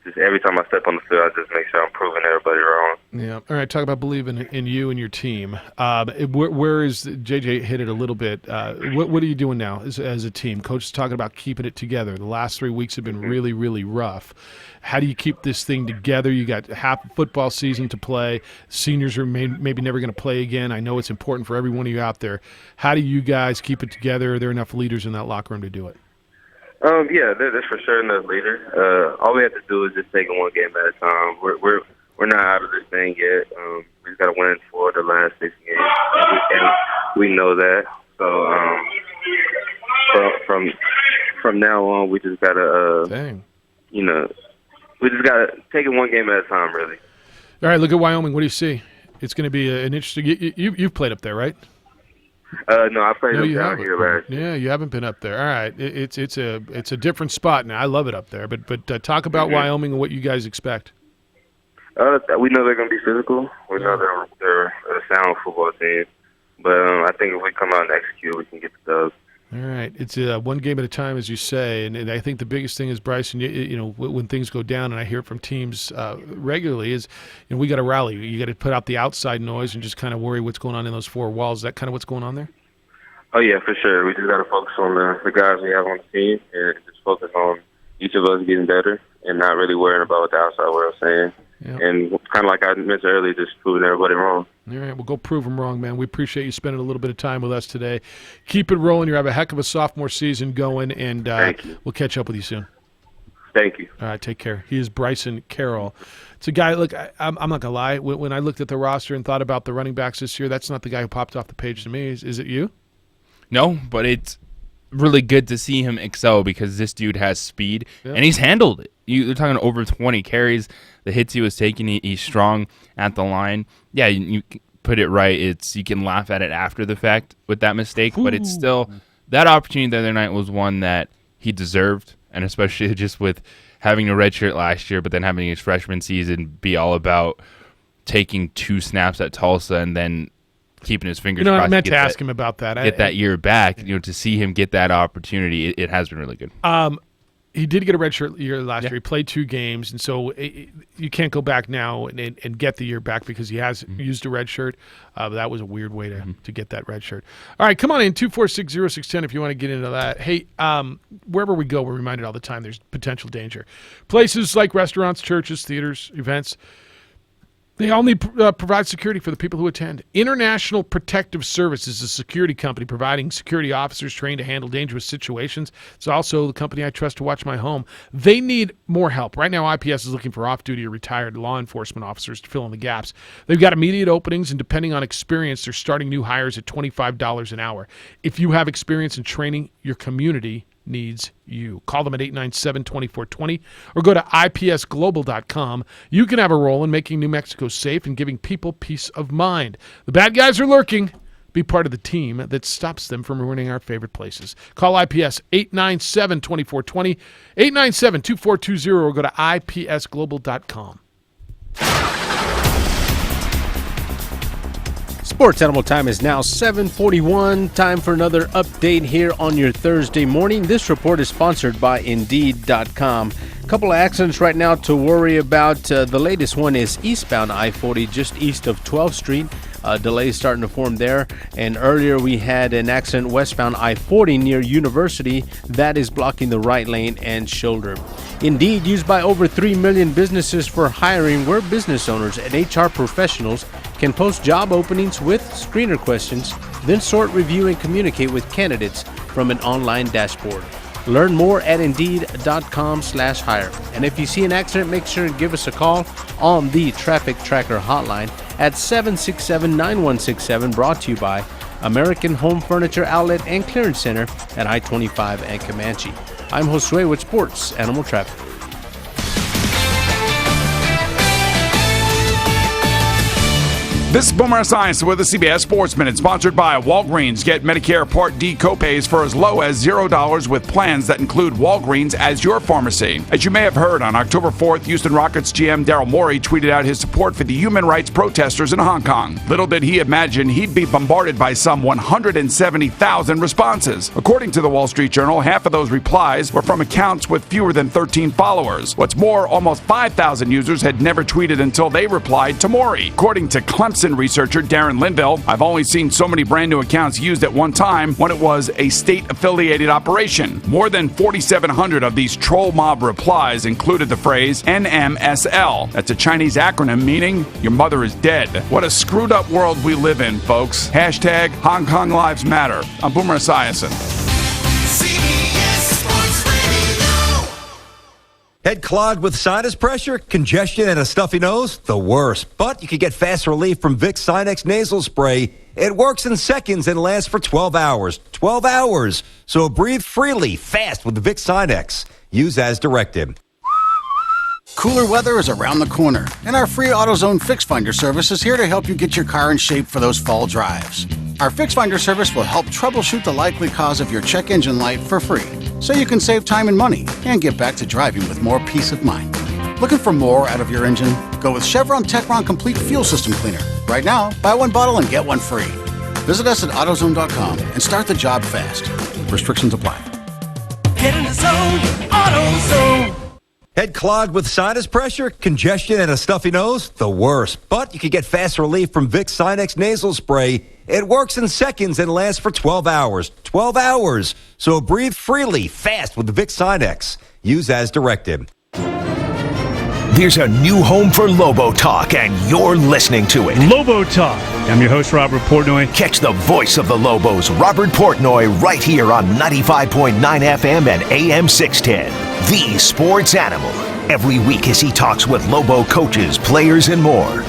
just every time I step on the field, I just make sure I'm proving everybody wrong.
Yeah. All right. Talk about believing in you and your team. Where is JJ hit it a little bit? What are you doing now as a team? Coach is talking about keeping it together. The last 3 weeks have been really, really rough. How do you keep this thing together? You got half a football season to play. Seniors are maybe never going to play again. I know it's important for every one of you out there. How do you guys keep it together? Are there enough leaders in that locker room to do it?
Yeah, there's for sure enough leaders. All we have to do is just take it one game at a time. We're not out of this thing yet. We just got to win 4 of the last 6 games, and we know that. So from now on, we just gotta we just gotta take it one game at a time, really.
All right, look at Wyoming. What do you see? It's going to be an interesting. You've played up there, right?
No, I played down here last year.
Yeah, you haven't been up there. All right, it's a different spot now. I love it up there, but talk about Wyoming and what you guys expect.
We know they're going to be physical. We know they're a sound football team, but I think if we come out and execute, we can get the dubs.
All right, it's one game at a time, as you say, and I think the biggest thing is, Bryson, when things go down, and I hear it from teams regularly, is we got to rally. You got to put out the outside noise and just kind of worry what's going on in those 4 walls. Is that kind of what's going on there?
Oh yeah, for sure. We just got to focus on the guys we have on the team, and just focus on each of us getting better, and not really worrying about what the outside world's saying. Yep. And kind of like I mentioned earlier, just proving everybody wrong.
All right, well, go prove them wrong, man. We appreciate you spending a little bit of time with us today. Keep it rolling. You have a heck of a sophomore season going, and we'll catch up with you soon.
Thank you.
All right, take care. He is Bryson Carroll. It's a guy, look, I'm not going to lie. When I looked at the roster and thought about the running backs this year, that's not the guy who popped off the page to me. Is it you?
No, but it's really good to see him excel because this dude has speed, and he's handled it. You're talking over 20 carries. The hits he was taking, he's strong at the line. Yeah, you put it right. You can laugh at it after the fact with that mistake, but it's still that opportunity the other night was one that he deserved, and especially just with having a red shirt last year, but then having his freshman season be all about taking 2 snaps at Tulsa and then keeping his fingers
You know,
crossed.
I meant to ask him about that.
Get that year back. To see him get that opportunity, it has been really good.
He did get a redshirt year last year. He played 2 games, and so you can't go back now and get the year back because he has used a redshirt. But that was a weird way to get that redshirt. All right, come on in, 246-0610 if you want to get into that. Hey, wherever we go, we're reminded all the time there's potential danger. Places like restaurants, churches, theaters, events, they all need provide security for the people who attend. International Protective Service is a security company providing security officers trained to handle dangerous situations. It's also the company I trust to watch my home. They need more help. Right now, IPS is looking for off-duty or retired law enforcement officers to fill in the gaps. They've got immediate openings, and depending on experience, they're starting new hires at $25 an hour. If you have experience in training, your community needs you. Call them at 897-2420 or go to ipsglobal.com. You can have a role in making New Mexico safe and giving people peace of mind. The bad guys are lurking. Be part of the team that stops them from ruining our favorite places. Call IPS 897-2420, 897-2420, or go to ipsglobal.com.
Sports Animal Time is now 7:41. Time for another update here on your Thursday morning. This report is sponsored by Indeed.com. A couple of accidents right now to worry about. The latest one is eastbound I-40 just east of 12th Street. Delays starting to form there. And earlier we had an accident westbound I-40 near University that is blocking the right lane and shoulder. Indeed, used by over 3 million businesses for hiring, where business owners and HR professionals can post job openings with screener questions, then sort, review, and communicate with candidates from an online dashboard. Learn more at Indeed.com/hire. And if you see an accident, make sure and give us a call on the Traffic Tracker hotline at 767-9167, brought to you by American Home Furniture Outlet and Clearance Center at I-25 and Comanche. I'm Josue with Sports Animal Traffic.
This is Boomer Science with the CBS Sports Minute, sponsored by Walgreens. Get Medicare Part D copays for as low as $0 with plans that include Walgreens as your pharmacy. As you may have heard, on October 4th, Houston Rockets GM Daryl Morey tweeted out his support for the human rights protesters in Hong Kong. Little did he imagine he'd be bombarded by some 170,000 responses. According to the Wall Street Journal, half of those replies were from accounts with fewer than 13 followers. What's more, almost 5,000 users had never tweeted until they replied to Morey. According to Clemson researcher Darren Linville, I've only seen so many brand new accounts used at one time when it was a state-affiliated operation. More than 4,700 of these troll mob replies included the phrase NMSL. That's a Chinese acronym meaning your mother is dead. What a screwed up world we live in, folks. Hashtag Hong Kong Lives Matter. I'm Boomer Esiason.
Head clogged with sinus pressure, congestion, and a stuffy nose? The worst. But you can get fast relief from Vicks Sinex nasal spray. It works in seconds and lasts for 12 hours. 12 hours. So breathe freely, fast with Vicks Sinex. Use as directed.
Cooler weather is around the corner, and our free AutoZone Fix Finder service is here to help you get your car in shape for those fall drives. Our Fix Finder service will help troubleshoot the likely cause of your check engine light for free, so you can save time and money and get back to driving with more peace of mind. Looking for more out of your engine? Go with Chevron Techron Complete Fuel System Cleaner. Right now, buy one bottle and get one free. Visit us at AutoZone.com and start the job fast. Restrictions apply.
Get in the zone, AutoZone.
Head clogged with sinus pressure, congestion, and a stuffy nose? The worst. But you can get fast relief from Vicks Sinex nasal spray. It works in seconds and lasts for 12 hours. 12 hours. So breathe freely, fast with Vicks Sinex. Use as directed.
There's a new home for Lobo Talk, and you're listening to it.
Lobo Talk. I'm your host, Robert Portnoy.
Catch the voice of the Lobos, Robert Portnoy, right here on 95.9 FM and AM 610. The Sports Animal. Every week as he talks with Lobo coaches, players, and more.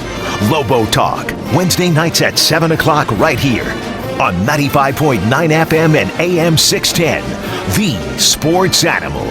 Lobo Talk, Wednesday nights at 7 o'clock right here on 95.9 FM and AM 610. The Sports Animal.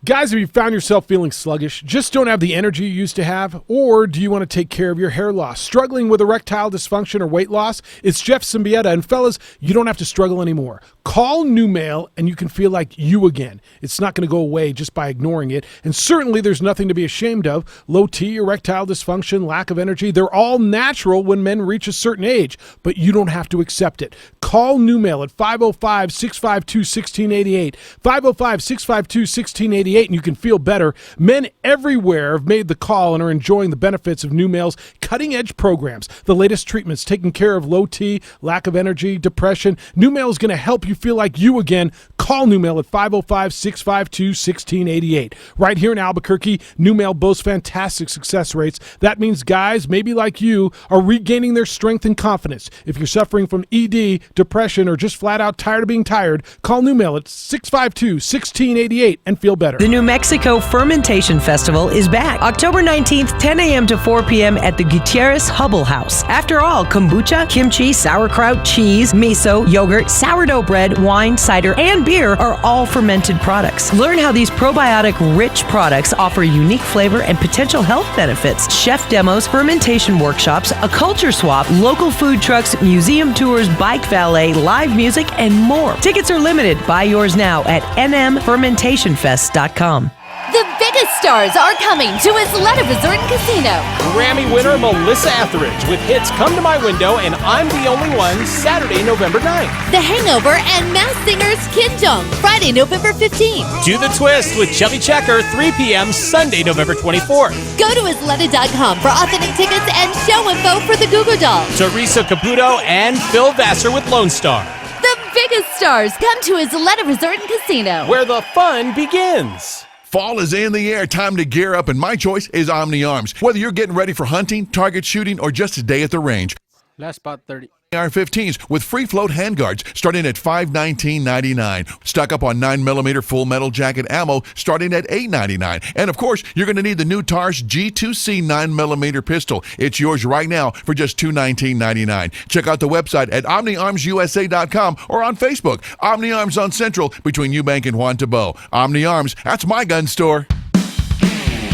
Guys, have you found yourself feeling sluggish, just don't have the energy you used to have? Or do you want to take care of your hair loss? Struggling with erectile dysfunction or weight loss? It's Jeff Symbieta, and fellas, you don't have to struggle anymore. Call NuMale and you can feel like you again. It's not going to go away just by ignoring it, and certainly there's nothing to be ashamed of. Low T, erectile dysfunction, lack of energy, they're all natural when men reach a certain age, but you don't have to accept it. Call NuMale at 505-652-1688, 505-652-1688, and you can feel better. Men everywhere have made the call and are enjoying the benefits of NuMale's cutting-edge programs, the latest treatments taking care of low T, lack of energy, depression. NuMale is going to help you feel like you again. Call NuMale at 505-652-1688. Right here in Albuquerque, NuMale boasts fantastic success rates. That means guys, maybe like you, are regaining their strength and confidence. If you're suffering from ED, depression, or just flat out tired of being tired, call NuMale at 652-1688 and feel better.
The New Mexico Fermentation Festival is back. October 19th, 10 a.m. to 4 p.m. at the Gutierrez Hubble House. After all, kombucha, kimchi, sauerkraut, cheese, miso, yogurt, sourdough bread, wine, cider, and beer are all fermented products. Learn how these probiotic-rich products offer unique flavor and potential health benefits. Chef demos, fermentation workshops, a culture swap, local food trucks, museum tours, bike valet, live music, and more. Tickets are limited. Buy yours now at nmfermentationfest.com.
The biggest stars are coming to Isleta Resort and Casino.
Grammy winner Melissa Etheridge with hits Come to My Window and I'm the Only One, Saturday, November 9th.
The Hangover and Masked Singers Kim Jong, Friday, November 15th.
Do the Twist with Chubby Checker, 3 p.m. Sunday, November 24th.
Go to Isleta.com for authentic tickets and show info for the Goo Goo Dolls.
Teresa Caputo and Phil Vassar with Lone Star.
The biggest stars come to Isleta Resort and Casino,
where the fun begins.
Fall is in the air. Time to gear up, and my choice is Omni Arms. Whether you're getting ready for hunting, target shooting, or just a day at the range.
Last spot 30.
AR-15s with free float handguards starting at $519.99. Stock up on 9mm full metal jacket ammo starting at $899. And of course, you're going to need the new TARS G2C 9mm pistol. It's yours right now for just $219.99. Check out the website at OmniArmsUSA.com or on Facebook. Omni Arms on Central between Eubank and Juan Tabo. Omni Arms, that's my gun store.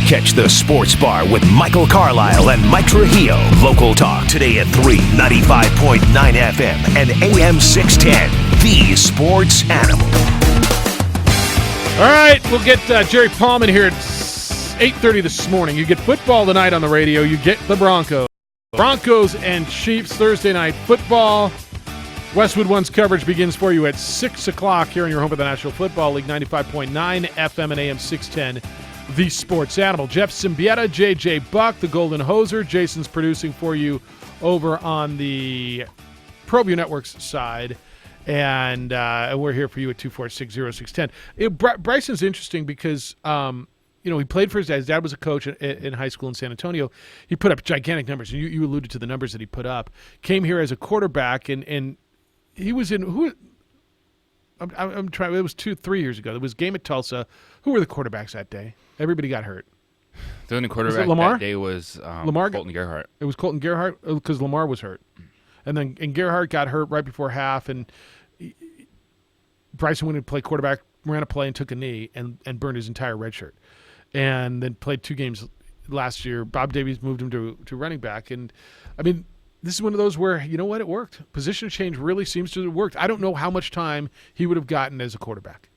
Catch the Sports Bar with Michael Carlisle and Mike Trujillo. Local talk today at 3, 95.9 FM and AM 610. The Sports Animal.
All right, we'll get Jerry Palm in here at 8:30 this morning. You get football tonight on the radio. You get the Broncos. Broncos and Chiefs Thursday night football. Westwood One's coverage begins for you at 6 o'clock here on your home of the National Football League, 95.9 FM and AM 610. The Sports Animal. Jeff Symbieta, JJ Buck, the Golden Hoser. Jason's producing for you over on the ProView Networks side. And we're here for you at 246-0610. Bryson's interesting because, he played for his dad. His dad was a coach in high school in San Antonio. He put up gigantic numbers. You alluded to the numbers that he put up. Came here as a quarterback, and he was in I'm trying. It was 2-3 years ago. There was a game at Tulsa. Who were the quarterbacks that day? Everybody got hurt.
The only quarterback that day was Colton Gerhart.
It was Colton Gerhart because Lamar was hurt, and Gerhart got hurt right before half, and Bryson went to play quarterback, ran a play, and took a knee, and burned his entire red shirt, and then played 2 games last year. Bob Davies moved him to running back, and I mean. This is one of those where, you know what, it worked. Position change really seems to have worked. I don't know how much time he would have gotten as a quarterback.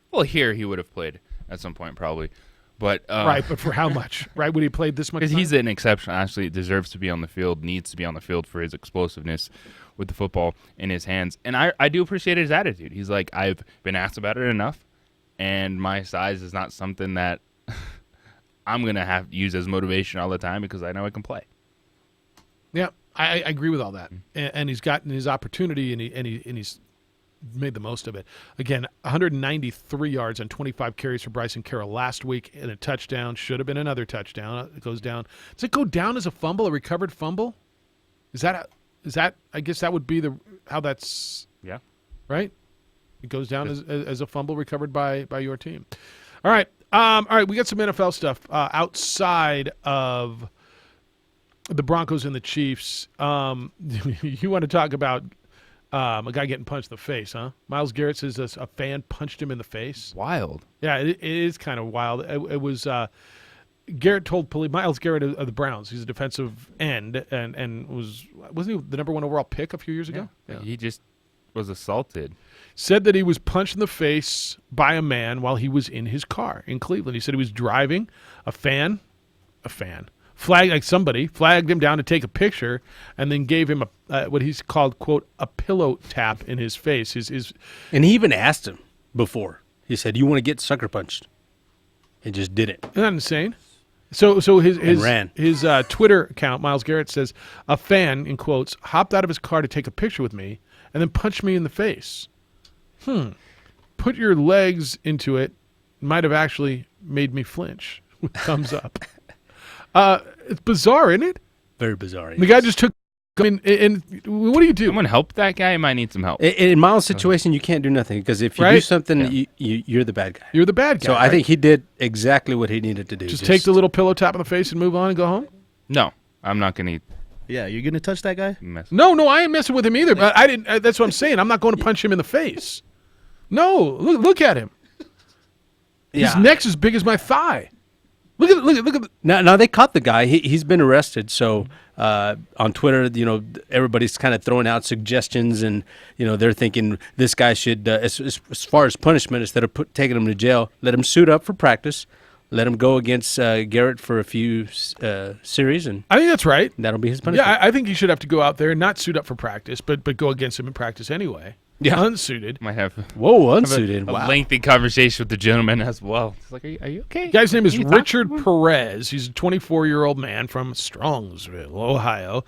Well, here he would have played at some point probably. But
right, but for how much? Right, would he played this much time?
He's an exception. Actually, deserves to be on the field, needs to be on the field for his explosiveness with the football in his hands. And I do appreciate his attitude. He's like, I've been asked about it enough, and my size is not something that I'm going to have to use as motivation all the time because I know I can play.
Yeah, I agree with all that, and he's gotten his opportunity, and he's made the most of it. Again, 193 yards on 25 carries for Bryson Carroll last week, and a touchdown. Should have been another touchdown. It goes down. Does it go down as a fumble, a recovered fumble? Is that? I guess that would be how that's.
Yeah.
Right. It goes down as a fumble recovered by your team. All right. All right. We got some NFL stuff outside of the Broncos and the Chiefs. You want to talk about A guy getting punched in the face, huh? Myles Garrett says a fan punched him in the face.
Wild.
Yeah, it is kind of wild. It was Garrett told police. Myles Garrett of the Browns. He's a defensive end, and wasn't he the number 1 overall pick a few years ago?
Yeah. He just was assaulted.
Said that he was punched in the face by a man while he was in his car in Cleveland. He said he was driving. A fan, somebody flagged him down to take a picture, and then gave him what he's called, quote, a pillow tap in his face.
And he even asked him before. He said, "You want to get sucker punched?" And just did it.
Isn't that insane? So
ran.
his Twitter account, Myles Garrett, says a fan, in quotes, hopped out of his car to take a picture with me and then punched me in the face. Put your legs into it. Might have actually made me flinch. Thumbs up. It's bizarre, isn't it?
Very bizarre.
The guy just took. I mean, and what do you do?
Someone help that guy. He might need some help.
In Myles' situation, you can't do nothing because if you do something, you're the bad guy.
You're the bad guy.
So I think he did exactly what he needed to do.
Just take the little pillow tap in the face and move on and go home?
No, I'm not going to.
Yeah, you're going to touch that guy?
No, I ain't messing with him either. But I didn't. That's what I'm saying. I'm not going to punch him in the face. No, look at him. His neck's as big as my thigh. Look at.
Now they caught the guy. He's been arrested. So on Twitter, everybody's kind of throwing out suggestions, and they're thinking this guy should, as far as punishment, instead of taking him to jail, let him suit up for practice, let him go against Garrett for a few series, and
I think that's right.
That'll be his punishment.
Yeah, I think he should have to go out there and not suit up for practice, but go against him in practice anyway.
Yeah,
unsuited.
Might have
unsuited.
A lengthy conversation with the gentleman as well. It's like, are you okay?
The guy's name is Richard Perez. He's a 24-year-old man from Strongsville, Ohio.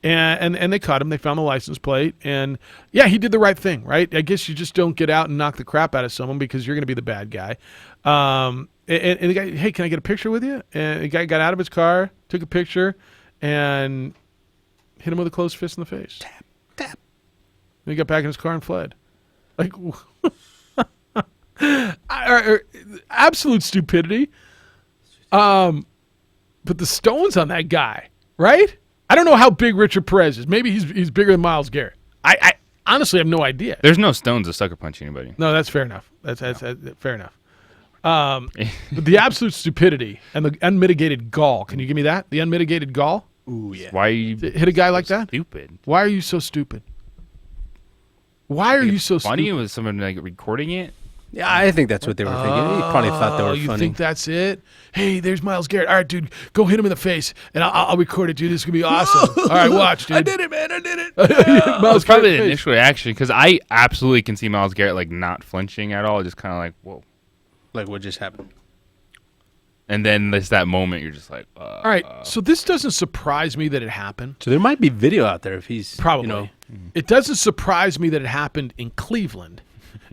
And they caught him. They found the license plate. And, yeah, he did the right thing, right? I guess you just don't get out and knock the crap out of someone because you're going to be the bad guy. And the guy, hey, can I get a picture with you? And the guy got out of his car, took a picture, and hit him with a closed fist in the face. Tap. Then he got back in his car and fled. Like, absolute stupidity. But the stones on that guy, right? I don't know how big Richard Perez is. Maybe he's bigger than Myles Garrett. I honestly have no idea.
There's no stones to sucker punch anybody.
No, that's fair enough. That's fair enough. But the absolute stupidity and the unmitigated gall. Can you give me that? The unmitigated gall?
Ooh, yeah.
Why are you
hit a guy like that?
Stupid.
Why are you so stupid? Why are you so
funny?
stupid?
Was someone recording it?
Yeah, I think that's what they were thinking. He probably thought they were
you
funny.
think that's it? Hey, there's Myles Garrett. All right, dude, go hit him in the face, and I'll record it, dude. This is gonna be awesome. All right, watch, dude.
I did it, man. I did it.
Myles
It's probably
Garrett
the
face.
initial reaction because I absolutely can see Myles Garrett not flinching at all, just kind of like, whoa.
Like what just happened?
And then there's that moment you're just like,
All right, so this doesn't surprise me that it happened.
So there might be video out there if he's
Probably. It doesn't surprise me that it happened in Cleveland.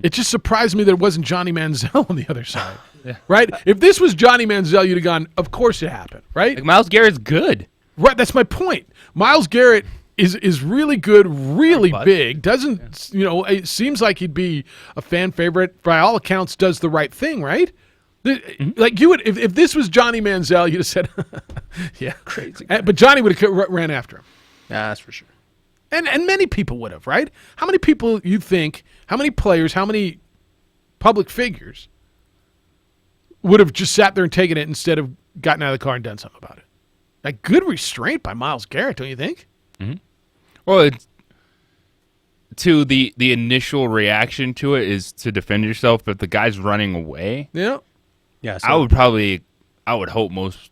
It just surprised me that it wasn't Johnny Manziel on the other side.
Yeah.
Right? If this was Johnny Manziel, you'd have gone, of course it happened, right?
Like Myles Garrett's good.
Right, that's my point. Myles Garrett is really good, really big. Doesn't, it seems like he'd be a fan favorite. By all accounts, does the right thing, right? Like you would, if this was Johnny Manziel, you'd have said, yeah, crazy. But Johnny would have ran after him.
Yeah, that's for sure.
And many people would have, right? How many people you think, how many players, how many public figures would have just sat there and taken it instead of gotten out of the car and done something about it? Like, good restraint by Myles Garrett, don't you think?
Mm-hmm. Well, it's to the initial reaction to it is to defend yourself, but the guy's running away.
Yeah.
Yeah. So
I would hope most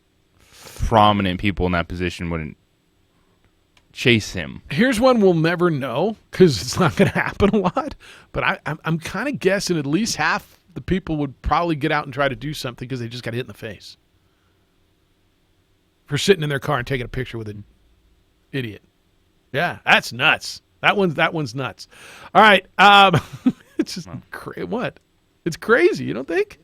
prominent people in that position wouldn't chase him.
Here's one we'll never know because it's not going to happen a lot. But I'm kind of guessing at least half the people would probably get out and try to do something because they just got hit in the face for sitting in their car and taking a picture with an idiot. Yeah, that's nuts. That one's nuts. All right, it's just what? It's crazy. You don't think?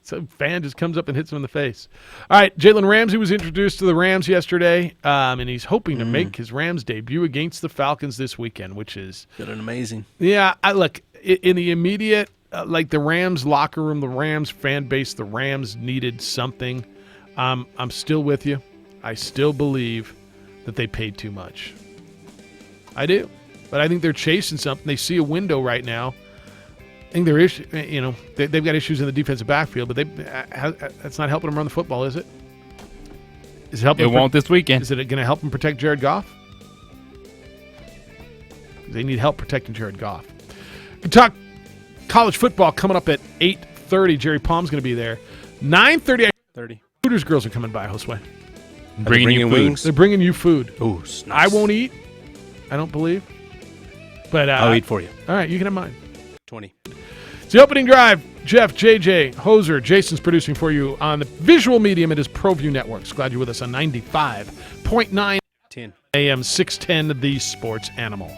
Some fan just comes up and hits him in the face. All right, Jalen Ramsey was introduced to the Rams yesterday, and he's hoping to make his Rams debut against the Falcons this weekend, which is
good and amazing.
Yeah, look, in the immediate, like the Rams locker room, the Rams fan base, the Rams needed something. I'm still with you. I still believe that they paid too much. I do. But I think they're chasing something. They see a window right now. I think they've got issues in the defensive backfield, but that's not helping them run the football, is it? Is it helping?
It won't this weekend.
Is it going to help them protect Jared Goff? They need help protecting Jared Goff. We talk college football coming up at 8:30. Jerry Palm's going to be there. 9:30. Hooters girls are coming by, Josue.
Bringing you wings.
They're bringing you food.
Ooh, nice.
I won't eat. I don't believe. But
I'll eat for you.
All right, you can have mine.
20.
It's the opening drive. Jeff, JJ, Hoser, Jason's producing for you on the visual medium. It is ProView Networks. Glad you're with us on 95.9
10
AM 610, the sports animal.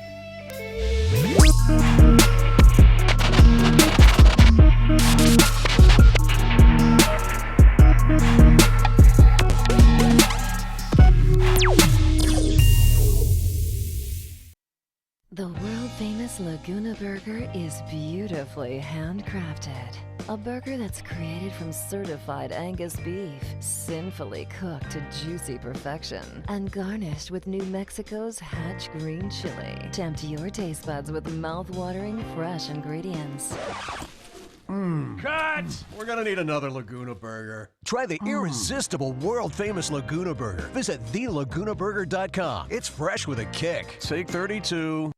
The world-famous Laguna Burger is beautifully handcrafted. A burger that's created from certified Angus beef, sinfully cooked to juicy perfection, and garnished with New Mexico's Hatch green chili. Tempt your taste buds with mouth-watering fresh ingredients.
Cut! We're gonna need another Laguna Burger. Try the irresistible, world-famous Laguna Burger. Visit thelagunaburger.com. It's fresh with a kick. Take 32.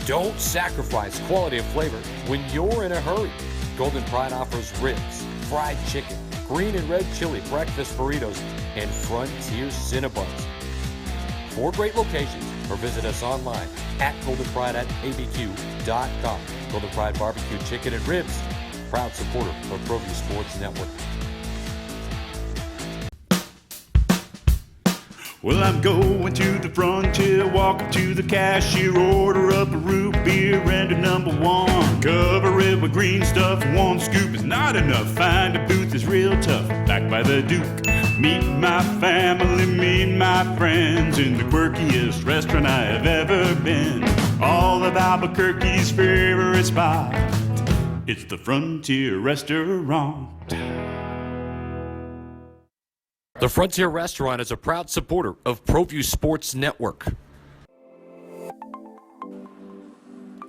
Don't sacrifice quality of flavor when you're in a hurry. Golden Pride offers ribs, fried chicken, green and red chili breakfast burritos, and Frontier Cinnabons. 4 great locations, or visit us online at goldenpride@abq.com. Golden Pride Barbecue Chicken and Ribs, proud supporter of ProView Sports Network.
Well, I'm going to the frontier, walk up to the cashier, order up a root beer and a number 1. Cover it with green stuff, 1 scoop is not enough. Find a booth is real tough, back by the Duke. Meet my family, meet my friends in the quirkiest restaurant I have ever been. All of Albuquerque's favorite spot, it's the Frontier Restaurant.
The Frontier Restaurant is a proud supporter of ProView Sports Network.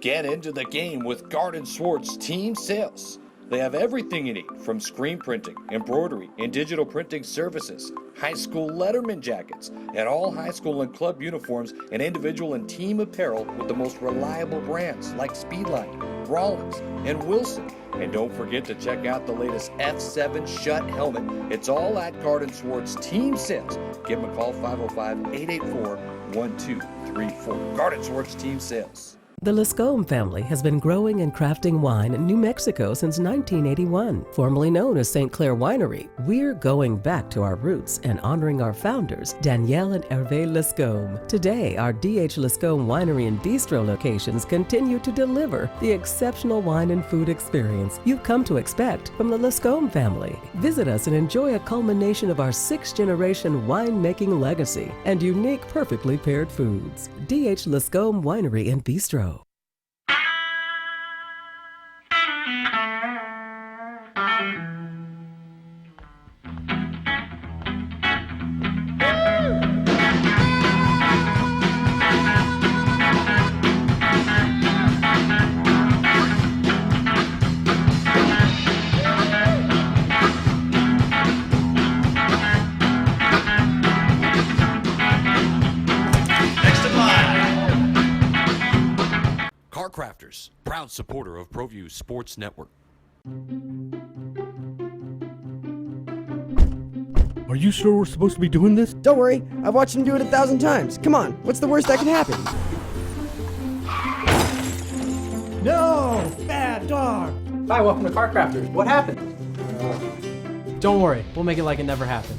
Get into the game with Garden Swartz Team Sales. They have everything you need, from screen printing, embroidery, and digital printing services, high school letterman jackets, and all high school and club uniforms, and individual and team apparel with the most reliable brands like Speedline, Rawlins, and Wilson. And don't forget to check out the latest F7 Shut helmet. It's all at Garden Swartz Team Sales. Give them a call, 505-884-1234. Garden Swartz Team Sales.
The Lascombe family has been growing and crafting wine in New Mexico since 1981. Formerly known as St. Clair Winery, we're going back to our roots and honoring our founders, Danielle and Hervé Lascombe. Today, our D.H. Lascombe Winery and Bistro locations continue to deliver the exceptional wine and food experience you've come to expect from the Lascombe family. Visit us and enjoy a culmination of our 6th-generation winemaking legacy and unique, perfectly paired foods. D.H. Lascombe Winery and Bistro.
Crafters, proud supporter of ProView Sports Network.
Are you sure we're supposed to be doing this?
Don't worry, I've watched him do it 1,000 times. Come on, what's the worst that can happen? No! Bad dog! Hi, welcome to Car Crafters. What happened? Don't worry, we'll make it like it never happened.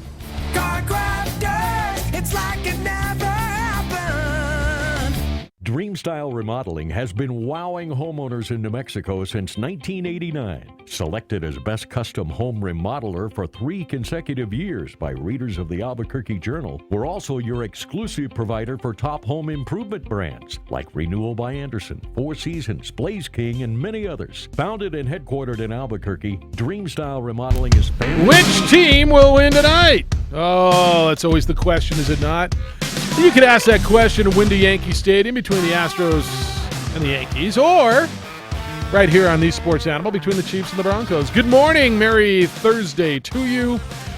Car Crafters, it's like it never happened.
Dreamstyle Remodeling has been wowing homeowners in New Mexico since 1989. Selected as Best Custom Home Remodeler for 3 consecutive years by readers of the Albuquerque Journal, we're also your exclusive provider for top home improvement brands like Renewal by Anderson, Four Seasons, Blaze King, and many others. Founded and headquartered in Albuquerque, Dreamstyle Remodeling is
Which team will win tonight? Oh, that's always the question, is it not? You could ask that question at Windy Yankee Stadium between the Astros and the Yankees, or right here on the Sports Animal between the Chiefs and the Broncos. Good morning, merry Thursday to you.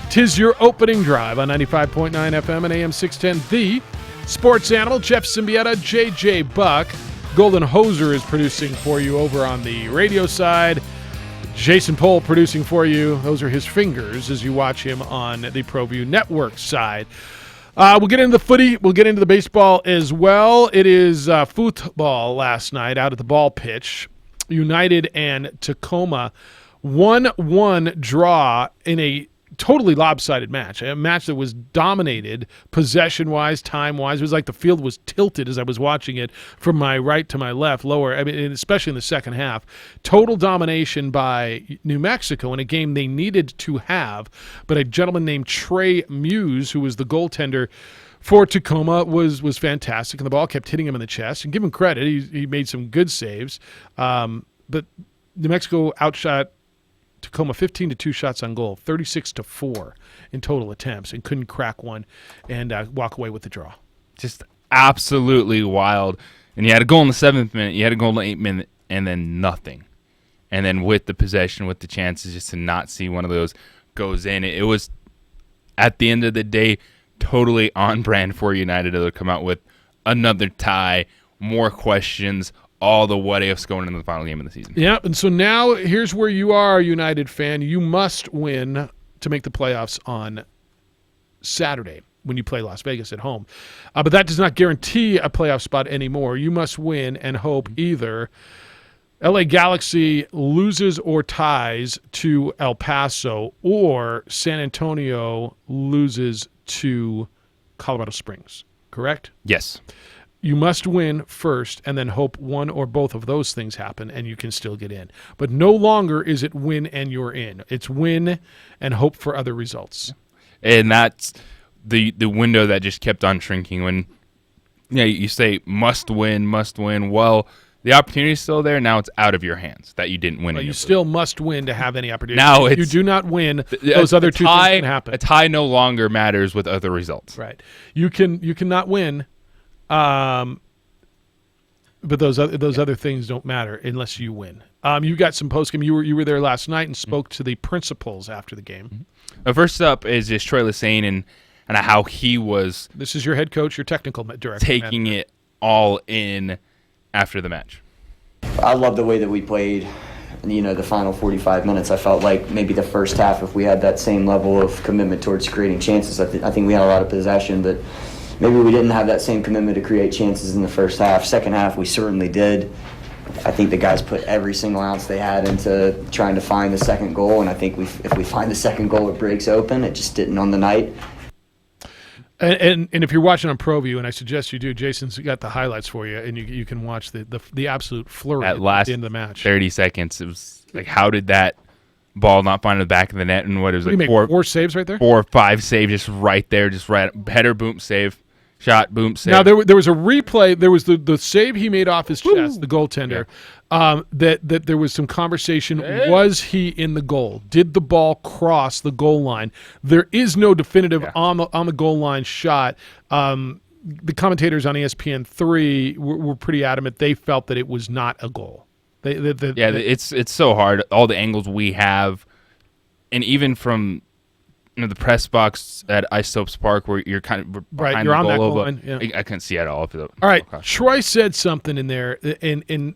'Tis your opening drive on 95.9 FM and AM 610, the Sports Animal. Jeff Symbieta, JJ Buck. Golden Hoser is producing for you over on the radio side. Jason Pohl producing for you. Those are his fingers as you watch him on the ProView Network side. We'll get into the footy. We'll get into the baseball as well. It is football last night out at the ball pitch. United and Tacoma 1-1 draw in a totally lopsided match, a match that was dominated possession-wise, time-wise. It was like the field was tilted as I was watching it from my right to my left, lower, I mean, especially in the second half. Total domination by New Mexico in a game they needed to have, but a gentleman named Trey Muse, who was the goaltender for Tacoma, was fantastic, and the ball kept hitting him in the chest. And give him credit, he made some good saves, but New Mexico outshot Tacoma 15-2 shots on goal, 36-4 in total attempts, and couldn't crack one and walk away with the draw.
Just absolutely wild. And you had a goal in the 7th minute, you had a goal in the 8th minute, and then nothing. And then with the possession, with the chances, just to not see one of those goes in. It was, at the end of the day, totally on brand for United to come out with another tie, more questions, all the what-ifs going into the final game of the season.
Yeah, and so now here's where you are, a United fan. You must win to make the playoffs on Saturday when you play Las Vegas at home. But that does not guarantee a playoff spot anymore. You must win and hope either LA Galaxy loses or ties to El Paso, or San Antonio loses to Colorado Springs. Correct?
Yes.
You must win first and then hope one or both of those things happen and you can still get in. But no longer is it win and you're in. It's win and hope for other results.
And that's the window that just kept on shrinking when you say must win. Well, the opportunity is still there. Now it's out of your hands that you didn't win.
Well, you still must win to have any opportunity.
Now
if you do not win, those other two things can happen.
A tie no longer matters with other results.
Right. You cannot win. But those other things don't matter unless you win. You got some postgame. You were there last night and spoke to the principals after the game.
First up is just Troy Lesane and how he was.
This is your head coach, your technical director,
taking it all in after the match.
I love the way that we played. The final 45 minutes. I felt like maybe the first half, if we had that same level of commitment towards creating chances, I think we had a lot of possession, but maybe we didn't have that same commitment to create chances in the first half. Second half, we certainly did. I think the guys put every single ounce they had into trying to find the second goal, and I think if we find the second goal, it breaks open. It just didn't on the night.
And if you're watching on ProView, and I suggest you do, Jason's got the highlights for you, and you can watch the absolute flurry
at the end of the match. 30 seconds, it was like, how did that ball not find the back of the net? And what is it?
Four saves right there?
4 or 5 saves, just right there, just right header, boom, save. Shot, boom, save.
Now, there was a replay. There was the save he made off his chest, the goaltender, that there was some conversation. Was he in the goal? Did the ball cross the goal line? There is no definitive on the goal line shot. The commentators on ESPN3 were pretty adamant. They felt that it was not a goal.
It's so hard. All the angles we have, and even from the press box at Isotopes Park, where you're kind of behind
you're
the
on that goal
goal
line. Yeah.
I couldn't see it at all.
All right, Troy said something in there, and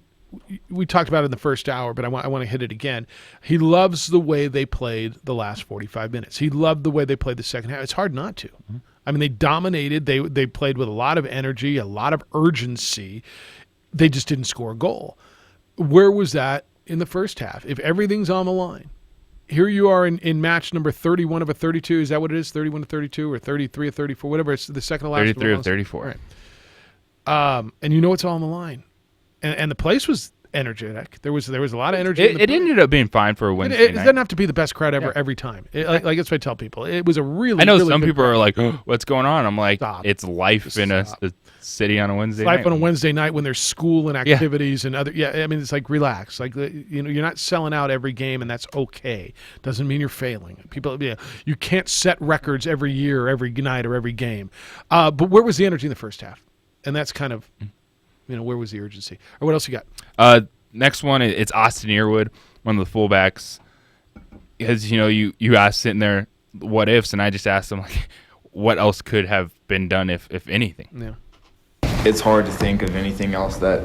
we talked about it in the first hour, but I want to hit it again. He loves the way they played the last 45 minutes. He loved the way they played the second half. It's hard not to. Mm-hmm. I mean, they dominated. They played with a lot of energy, a lot of urgency. They just didn't score a goal. Where was that in the first half? If everything's on the line. Here you are in match number 31 of a 32. Is that what it is? 31 of 32 or 33 of 34, whatever. It's the second to last.
33 of 34.
Right. And you know it's all on the line. And the place was energetic. There was a lot of energy.
It ended up being fine for a Wednesday
It
night.
doesn't have to be the best crowd ever every time. Like that's what I tell people. It was a really.
I know
really
some
good
people
crowd.
are like, "What's going on?" I'm like, "It's life in a city on a Wednesday
Life
night."
on a Wednesday night when there's school and activities and other. Yeah, I mean it's like relax. Like you're not selling out every game, and that's okay. Doesn't mean you're failing. People, you can't set records every year, or every night, or every game. But where was the energy in the first half? And that's kind of, where was the urgency? Or what else you got?
Next one, it's Austin Earwood, one of the fullbacks. Because, you asked sitting there, what ifs, and I just asked him, like, what else could have been done if anything?
Yeah.
It's hard to think of anything else that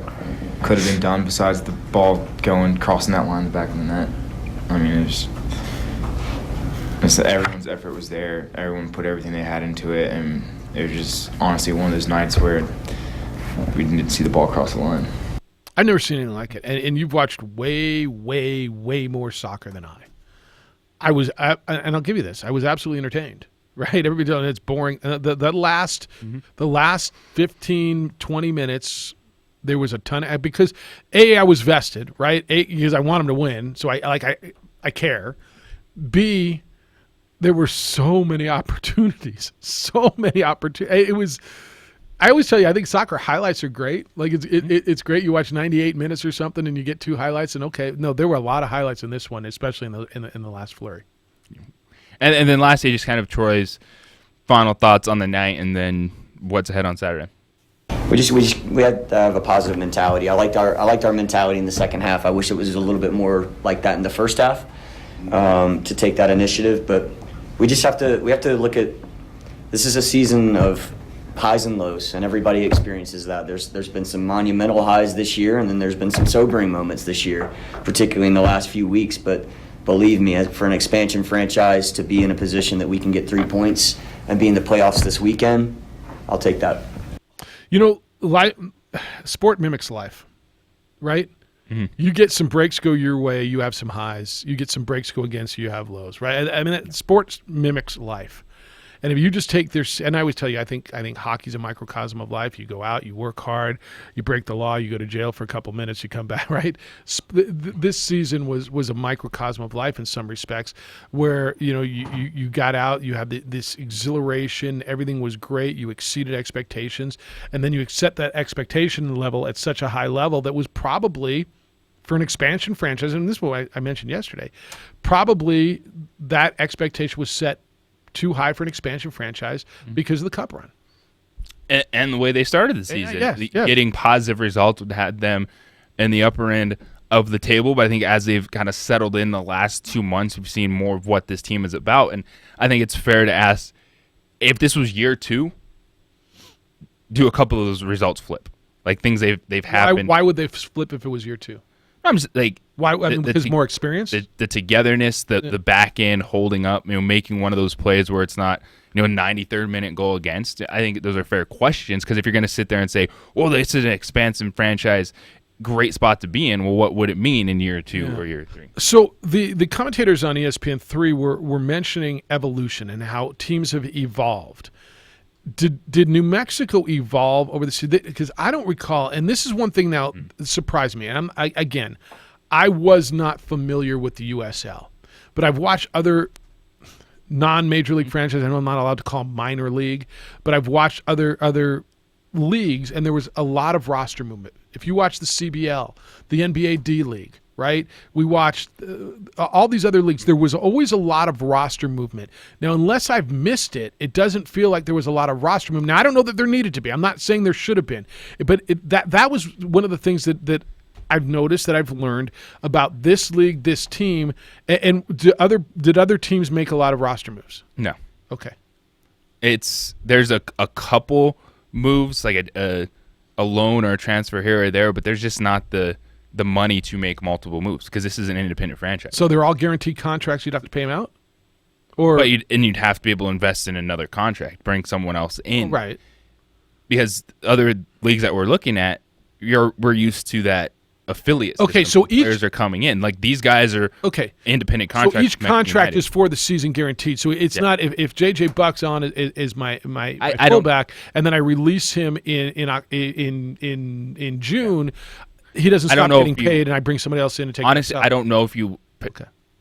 could have been done besides the ball crossing that line in the back of the net. I mean, everyone's effort was there. Everyone put everything they had into it, and it was just honestly one of those nights where we didn't see the ball cross the line.
I've never seen anything like it, and you've watched way, way, way more soccer than I. And I'll give you this: I was absolutely entertained. Right? Everybody knows it's boring. The last 15, 20 minutes, there was a ton of, because I was vested, right? Because I want them to win, so I care. B, there were so many opportunities, It was. I always tell you, I think soccer highlights are great. Like it's great. You watch 98 minutes or something, and you get 2 highlights. And there were a lot of highlights in this one, especially in the last flurry.
And then lastly, just kind of Troy's final thoughts on the night, and then what's ahead on Saturday.
We had to have a positive mentality. I liked our mentality in the second half. I wish it was a little bit more like that in the first half, to take that initiative. But we have to look at, this is a season of highs and lows, and everybody experiences that. There's been some monumental highs this year, and then there's been some sobering moments this year, particularly in the last few weeks. But believe me, for an expansion franchise to be in a position that we can get 3 points and be in the playoffs this weekend, I'll take that.
Sport mimics life, right?
Mm-hmm.
You get some breaks go your way, you have some highs. You get some breaks go against you, you have lows, right? I mean, sports mimics life. And if you just take and I always tell you, I think hockey's a microcosm of life. You go out, you work hard, you break the law, you go to jail for a couple minutes, you come back, right? This season was a microcosm of life in some respects, where you got out, you had this exhilaration, everything was great, you exceeded expectations, and then you set that expectation level at such a high level that was probably, for an expansion franchise, and this is what I mentioned yesterday, probably that expectation was set too high for an expansion franchise because of the cup run.
And the way they started the season.
Yes.
Getting positive results had them in the upper end of the table. But I think as they've kind of settled in the last 2 months, we've seen more of what this team is about. And I think it's fair to ask, if this was year 2, do a couple of those results flip? Like things they've happened.
Why would they flip if it was year 2?
I'm just like,
why? I mean, because more experience,
the togetherness, the back end holding up, making one of those plays where it's not, 93rd minute goal against. I think those are fair questions, because if you're going to sit there and say, well, this is an expansive franchise, great spot to be in. Well, what would it mean in year 2 or year 3?
So the commentators on ESPN3 were mentioning evolution and how teams have evolved. Did New Mexico evolve over the season? Because I don't recall, and this is one thing now that surprised me. And I was not familiar with the USL, but I've watched other non-major league franchises. I know I'm not allowed to call them minor league, but I've watched other leagues, and there was a lot of roster movement. If you watch the CBL, the NBA D League, right? We watched all these other leagues. There was always a lot of roster movement. Now, unless I've missed it, it doesn't feel like there was a lot of roster movement. Now, I don't know that there needed to be. I'm not saying there should have been. But that was one of the things that I've noticed, that I've learned about this league, this team. And did other teams make a lot of roster moves?
No.
Okay.
There's a couple moves, like a loan or a transfer here or there, but there's just not the money to make multiple moves, because this is an independent franchise.
So they're all guaranteed contracts. You'd have to pay them out, or
you'd have to be able to invest in another contract, bring someone else in,
right?
Because other leagues that we're looking at, we're used to that affiliate
Okay,
system.
so each
players are coming in. Like these guys are independent
So
contracts.
each contract is for the season guaranteed. So it's not if J.J. Buck's on is my fullback, and then I release him in June, he doesn't stop getting paid, and I bring somebody else in and take.
Honestly, I don't know if you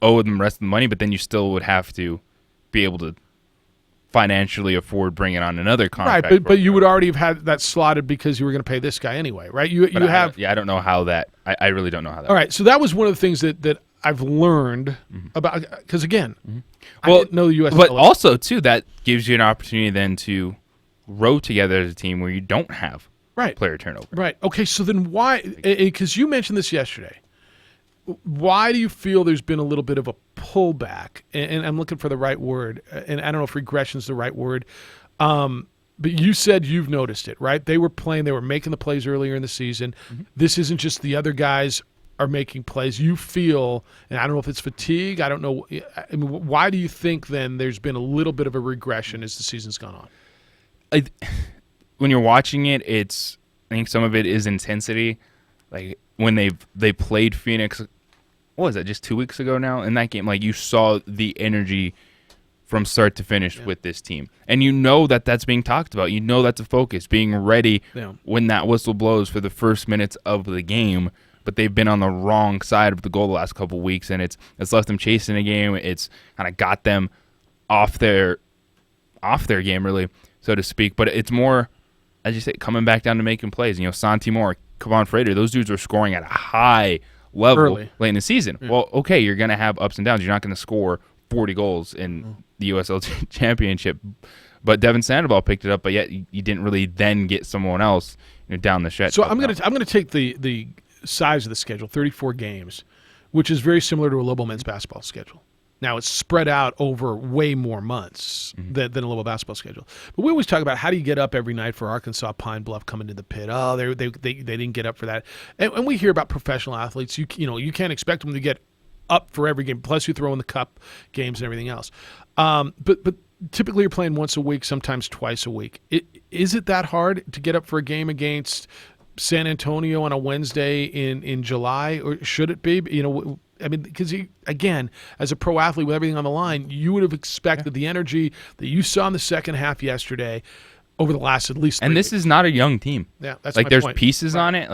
owe them the rest of the money, but then you still would have to be able to financially afford bringing on another contract.
Right, but you would already have had that slotted because you were going to pay this guy anyway, right?
I don't know how that. I really don't know how that.
All right, so that was one of the things that I've learned about, because again, I didn't know the U.S.
But also too, that gives you an opportunity then to row together as a team where you don't have player turnover.
Right. Okay. So then why? Because you mentioned this yesterday. Why do you feel there's been a little bit of a pullback? And I'm looking for the right word, and I don't know if regression is the right word. But you said you've noticed it, right? They were making the plays earlier in the season. This isn't just the other guys are making plays. You feel, and I don't know if it's fatigue. I don't know. I mean, why do you think then there's been a little bit of a regression as the season's gone on?
When you're watching it, I think some of it is intensity. Like when they played Phoenix, what was that, just 2 weeks ago now? In that game, like you saw the energy from start to finish with this team. And you know that's being talked about. You know that's a focus, being ready when that whistle blows for the first minutes of the game. But they've been on the wrong side of the goal the last couple of weeks, and it's left them chasing a game. It's kind of got them off their game, really, so to speak. But it's more, as you say, coming back down to making plays. You know, Santi Moore, Kevon Frater, those dudes are scoring at a high level late in the season. Well, okay, you're going to have ups and downs. You're not going to score 40 goals in the USL Championship. But Devin Sandoval picked it up, but yet you didn't really then get someone else down the stretch.
So I'm going to take the size of the schedule, 34 games, which is very similar to a Lobo men's basketball schedule. Now, it's spread out over way more months than a Lobo basketball schedule. But we always talk about how do you get up every night for Arkansas Pine Bluff coming to the pit. Oh, they didn't get up for that. And we hear about professional athletes. You can't expect them to get up for every game. Plus, you throw in the cup games and everything else. But typically you're playing once a week, sometimes twice a week. Is it that hard to get up for a game against San Antonio on a Wednesday in July, or should it be? I mean, because again, as a pro athlete with everything on the line, you would have expected the energy that you saw in the second half yesterday over the last at least 3
And this
weeks.
is not a young team.
Yeah, that's
like
my
there's
point.
pieces on it.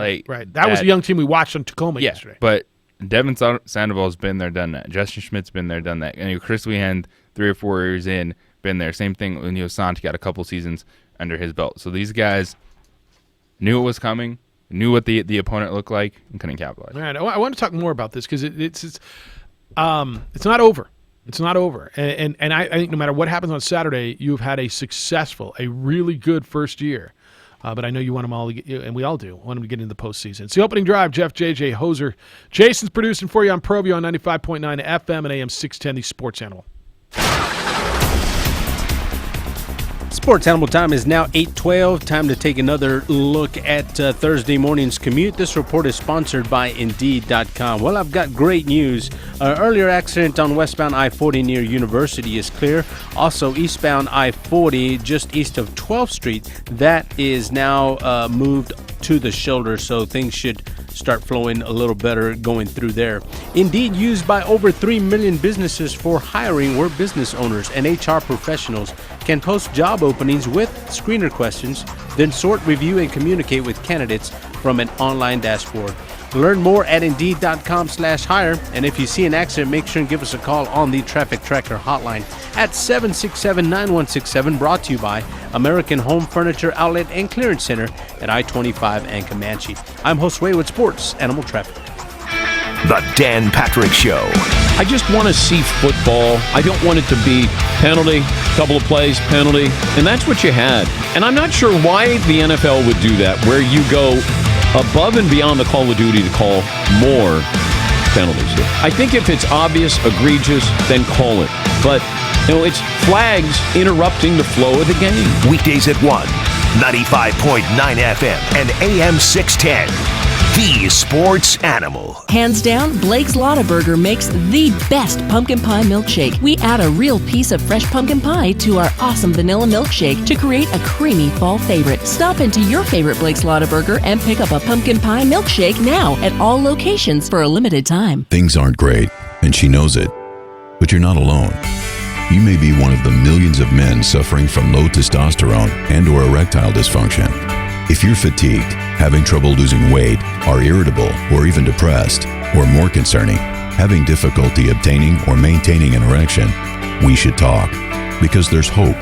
That was a young team we watched on Tacoma yesterday.
But Devin Sandoval's been there, done that. Justin Schmidt's been there, done that. And Chris Weekend, 3 or 4 years in, been there. Same thing when Santi got a couple seasons under his belt. So these guys knew it was coming, knew what the opponent looked like, and couldn't capitalize.
All right, I want to talk more about this because it's not over. It's not over. And I think no matter what happens on Saturday, you've had a really good first year. But I know you want them all, and we all do, want them to get into the postseason. It's the opening drive. Jeff, JJ, Hoser. Jason's producing for you on ProView on 95.9 FM and AM 610, the Sports Animal.
Sports Animal time is now 8:12. Time to take another look at Thursday morning's commute. This report is sponsored by Indeed.com. Well, I've got great news. Earlier accident on westbound I-40 near University is clear. Also, eastbound I-40 just east of 12th Street, that is now moved to the shoulder, so things should start flowing a little better going through there. Indeed, used by over 3 million businesses for hiring where business owners and HR professionals can post job openings with screener questions, then sort, review, and communicate with candidates from an online dashboard. Learn more at Indeed.com/hire, and if you see an accident, make sure and give us a call on the Traffic Tracker hotline at 767-9167, brought to you by American Home Furniture Outlet and Clearance Center at I-25 and Comanche. I'm Josue with Sports Animal Traffic.
The Dan Patrick Show.
I just want to see football. I don't want it to be penalty, couple of plays, penalty, and that's what you had. And I'm not sure why the NFL would do that, where you go above and beyond the Call of Duty to call more penalties. I think if it's obvious, egregious, then call it. But, it's flags interrupting the flow of the game.
Weekdays at 1, 95.9 FM and AM 610. the sports animal.
Hands down, Blake's Lottaburger makes the best pumpkin pie milkshake. We add a real piece of fresh pumpkin pie to our awesome vanilla milkshake to create a creamy fall favorite. Stop into your favorite Blake's Lottaburger and pick up a pumpkin pie milkshake now at all locations for a limited time.
Things aren't great, and she knows it. But you're not alone. You may be one of the millions of men suffering from low testosterone and/or erectile dysfunction. If you're fatigued, having trouble losing weight, are irritable, or even depressed, or more concerning, having difficulty obtaining or maintaining an erection, we should talk, because there's hope.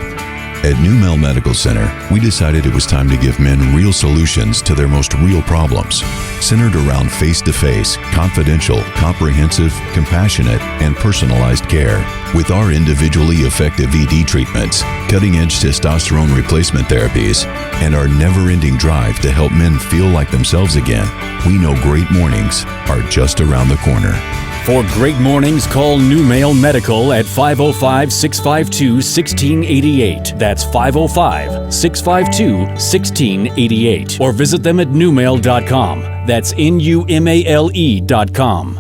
At New Mel Medical Center, we decided it was time to give men real solutions to their most real problems, centered around face-to-face, confidential, comprehensive, compassionate, and personalized care. With our individually effective ED treatments, cutting-edge testosterone replacement therapies, and our never-ending drive to help men feel like themselves again, we know great mornings are just around the corner.
For great mornings, call New Male Medical at 505-652-1688. That's 505-652-1688. Or visit them at newmail.com. That's NUMALE.com.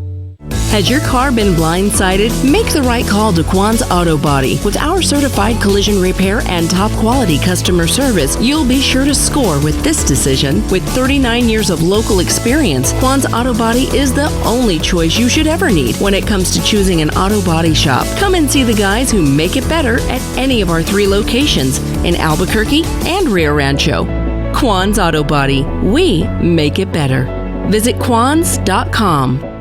Has your car been blindsided? Make the right call to Quan's Auto Body. With our certified collision repair and top quality customer service, you'll be sure to score with this decision. With 39 years of local experience, Quan's Auto Body is the only choice you should ever need when it comes to choosing an auto body shop. Come and see the guys who make it better at any of our 3 locations in Albuquerque and Rio Rancho. Quan's Auto Body. We make it better. Visit quans.com.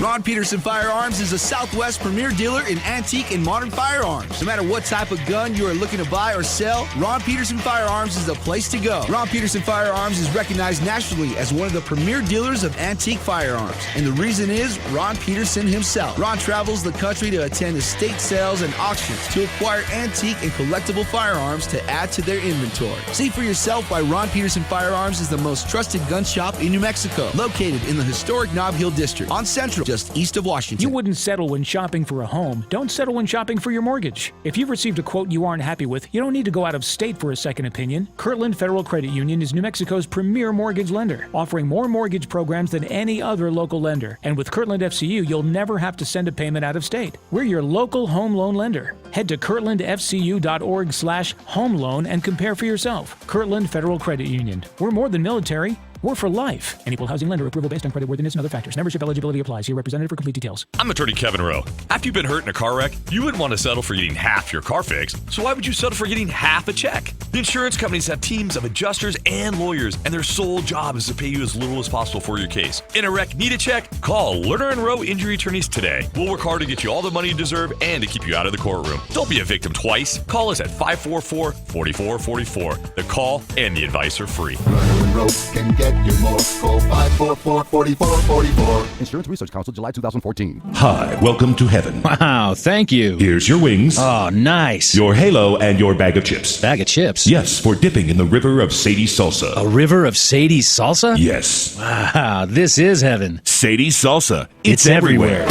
Ron Peterson Firearms is a Southwest premier dealer in antique and modern firearms. No matter what type of gun you are looking to buy or sell, Ron Peterson Firearms is the place to go. Ron Peterson Firearms is recognized nationally as one of the premier dealers of antique firearms. And the reason is Ron Peterson himself. Ron travels the country to attend estate sales and auctions to acquire antique and collectible firearms to add to their inventory. See for yourself why Ron Peterson Firearms is the most trusted gun shop in New Mexico, located in the historic Nob Hill District on Central, just east of Washington.
You wouldn't settle when shopping for a home. Don't settle when shopping for your mortgage. If you've received a quote you aren't happy with, you don't need to go out of state for a second opinion. Kirtland Federal Credit Union is New Mexico's premier mortgage lender, offering more mortgage programs than any other local lender. And with Kirtland FCU, you'll never have to send a payment out of state. We're your local home loan lender. Head to kirtlandfcu.org/home loan and compare for yourself. Kirtland Federal Credit Union. We're more than military. We're for life. An equal housing lender. Approval based on creditworthiness and other factors. Membership eligibility applies. See your representative for complete details.
I'm attorney Kevin Rowe. After you've been hurt in a car wreck, you wouldn't want to settle for getting half your car fixed. So why would you settle for getting half a check? The insurance companies have teams of adjusters and lawyers, and their sole job is to pay you as little as possible for your case. In a wreck, need a check? Call Lerner & Rowe Injury Attorneys today. We'll work hard to get you all the money you deserve and to keep you out of the courtroom. Don't be a victim twice. Call us at 544-4444. The call and the advice are free.
Lerner & Rowe can get you more. Call 544-4444.
Insurance Research Council, July 2014.
Hi, welcome to heaven.
Wow, thank you.
Here's your wings.
Oh, nice.
Your halo and your bag of chips.
Bag of chips?
Yes, for dipping in the river of Sadie's salsa.
A river of Sadie's salsa?
Yes.
Wow, this is heaven.
Sadie's salsa. It's everywhere.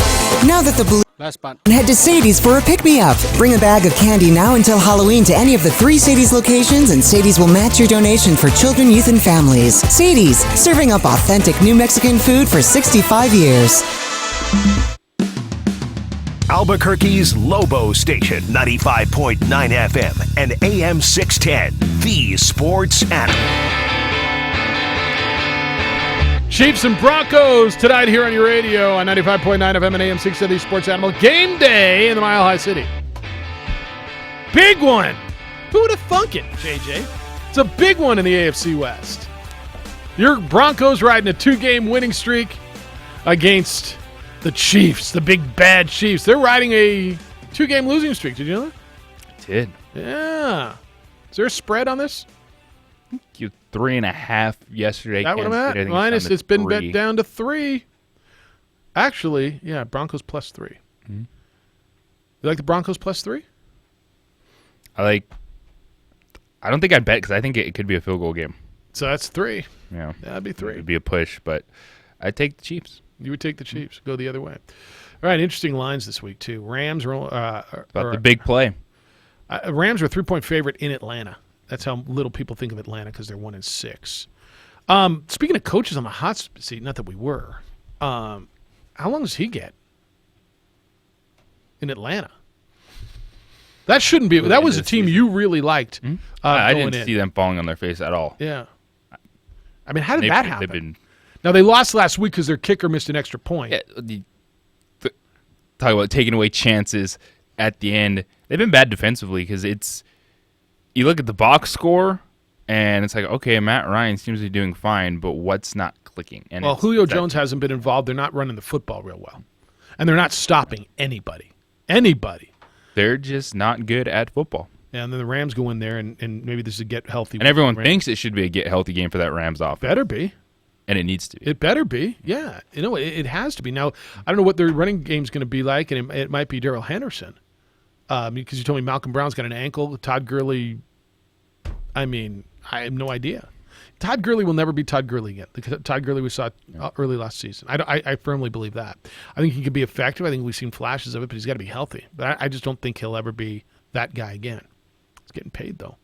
Now that the blue... Head to Sadie's for a pick-me-up. Bring a bag of candy now until Halloween to any of the 3 Sadie's locations, and Sadie's will match your donation for children, youth, and families. Sadie's, serving up authentic New Mexican food for 65 years.
Albuquerque's Lobo Station, 95.9 FM and AM 610, the sports animal.
Chiefs and Broncos tonight here on your radio on 95.9 FM and AM 670 Sports Animal. Game day in the Mile High City. Big one. Who would have thunk it, JJ? It's a big one in the AFC West. Your Broncos riding a 2-game winning streak against the Chiefs, the big bad Chiefs. They're riding a 2-game losing streak. Did you know that?
I did.
Yeah. Is there a spread on this?
You 3.5 yesterday.
That what I'm at? Minus, it's been bet down to 3. Actually, yeah, Broncos plus 3. Mm-hmm. You like the Broncos plus 3?
I don't think I'd bet because I think it could be a field goal game.
So that's 3.
Yeah.
That'd be 3.
It'd be a push, but I'd take the Chiefs.
You would take the Chiefs. Go the other way. All right, interesting lines this week, too. Rams
about the big play.
Rams are a 3-point favorite in Atlanta. That's how little people think of Atlanta because they're 1-6. Speaking of coaches on the hot seat, not that we were, how long does he get in Atlanta? That shouldn't be. That was a team you really liked.
I didn't see them falling on their face at all.
Yeah. I mean, how did that happen? Now, they lost last week because their kicker missed an extra point.
Yeah, talk about taking away chances at the end. They've been bad defensively because you look at the box score, and it's like, okay, Matt Ryan seems to be doing fine, but what's not clicking? And
Julio Jones hasn't been involved. They're not running the football real well. And they're not stopping anybody. Anybody.
They're just not good at football.
Yeah, and then the Rams go in there, and maybe this is a get healthy.
And everyone thinks it should be a get healthy game for that Rams offense.
Better be.
And it needs to be.
It better be. Yeah. It has to be. Now, I don't know what their running game's going to be like, and it might be Darrell Henderson. Because you told me Malcolm Brown's got an ankle. Todd Gurley, I have no idea. Todd Gurley will never be Todd Gurley again. The Todd Gurley we saw early last season. I firmly believe that. I think he can be effective. I think we've seen flashes of it, but he's got to be healthy. But I just don't think he'll ever be that guy again. He's getting paid, though.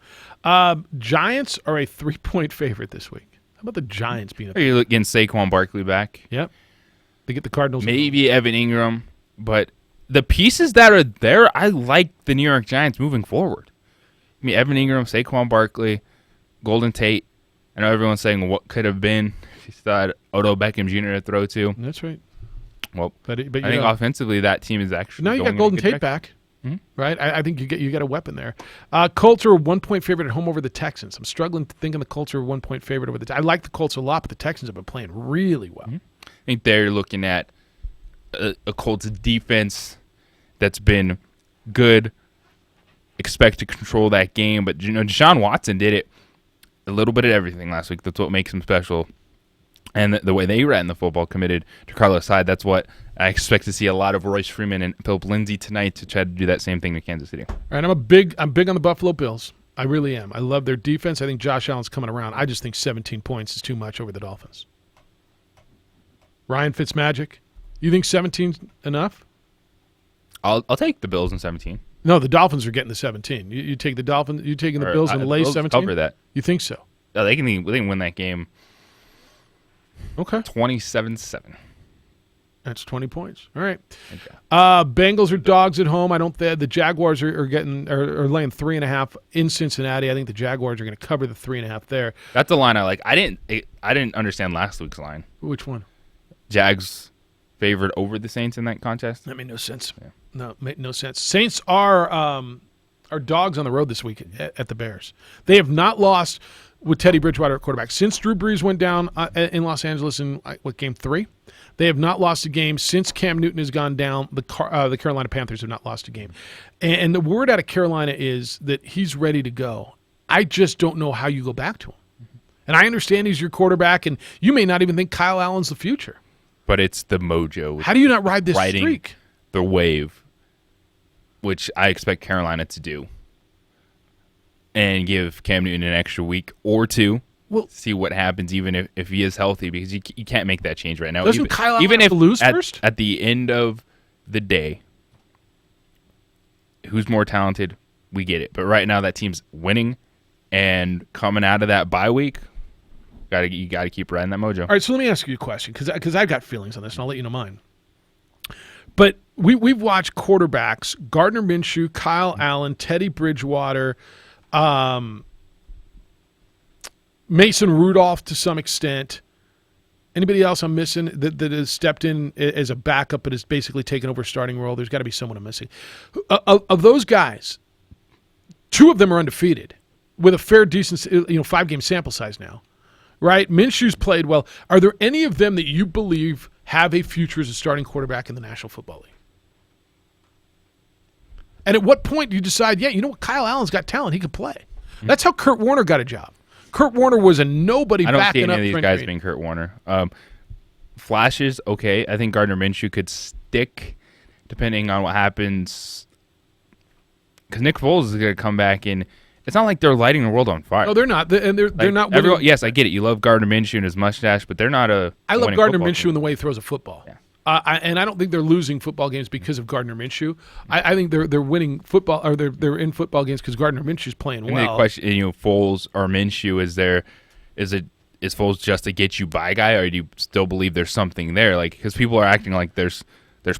Giants are a 3-point favorite this week. How about the Giants being
Are you getting Saquon Barkley back?
Yep. They get the Cardinals.
Maybe Evan Ingram. But the pieces that are there, I like the New York Giants moving forward. I mean, Evan Ingram, Saquon Barkley, Golden Tate. I know everyone's saying what could have been if you thought Odell Beckham Jr. to throw to.
That's right.
Well,
but
I think offensively that team is actually
now you
going
got Golden
in a good
Tate
direction.
back, right? I think you got a weapon there. Colts are a 1-point favorite at home over the Texans. I'm struggling to think of the Colts are a 1-point favorite over the. I like the Colts a lot, but the Texans have been playing really well.
I think they're looking at a Colts defense that's been good. Expect to control that game, but Deshaun Watson did it. A little bit of everything last week. That's what makes him special. And the way they ran the football, committed to Carlos Hyde, that's what I expect to see a lot of Royce Freeman and Philip Lindsay tonight to try to do that same thing to Kansas City.
All right, I'm big on the Buffalo Bills. I really am. I love their defense. I think Josh Allen's coming around. I just think 17 points is too much over the Dolphins. Ryan Fitzmagic, you think 17's enough?
I'll take the Bills in 17.
No, the Dolphins are getting the 17. You take the Dolphins. You taking the Bills and lay 17?
Cover that.
You think so?
No, they can win that game.
Okay.
27-7.
That's 20 points. All right. Okay. Bengals are dogs at home. I don't. The Jaguars are laying 3.5 in Cincinnati. I think the Jaguars are going to cover the 3.5 there.
That's a line I like. I didn't understand last week's line.
Which one?
Jags favored over the Saints in that contest.
That made no sense. Yeah. No, made no sense. Saints are dogs on the road this week at the Bears. They have not lost with Teddy Bridgewater at quarterback since Drew Brees went down in Los Angeles in game 3. They have not lost a game since Cam Newton has gone down. The Carolina Panthers have not lost a game, and the word out of Carolina is that he's ready to go. I just don't know how you go back to him. And I understand he's your quarterback, and you may not even think Kyle Allen's the future.
But it's the mojo.
How do you not ride this streak?
The wave, which I expect Carolina to do, and give Cam Newton an extra week or two. We'll see what happens, even if he is healthy, because you can't make that change right now.
Doesn't Kyle Allen have to lose first?
At the end of the day, who's more talented, we get it. But right now, that team's winning, and coming out of that bye week, you got to keep riding that mojo.
All right, so let me ask you a question, because I've got feelings on this, and I'll let you know mine. But we've watched quarterbacks, Gardner Minshew, Kyle Allen, Teddy Bridgewater, Mason Rudolph to some extent. Anybody else I'm missing that has stepped in as a backup but has basically taken over a starting role? There's got to be someone I'm missing. Of those guys, 2 of them are undefeated with a fair, decent, 5-game sample size now. Right? Minshew's played well. Are there any of them that you believe have a future as a starting quarterback in the National Football League? And at what point do you decide, you know what, Kyle Allen's got talent, he could play? That's how Kurt Warner got a job. Kurt Warner was a nobody backing up.
I don't see any of these
Trent
guys
Green.
being Kurt Warner. Flashes, okay. I think Gardner Minshew could stick depending on what happens. Because Nick Foles is going to come back and it's not like they're lighting the world on fire.
No, they're not. They're not.
Yes, I get it. You love Gardner Minshew and his mustache, but they're not a.
I love Gardner Minshew
team.
in the way he throws a football.
Yeah.
And I don't think they're losing football games because of Gardner Minshew. I think they're winning football, or they're in football games because Gardner Minshew's playing well.
The question, Foles or Minshew, is is Foles just a get you by guy, or do you still believe there's something there? Like, because people are acting like there's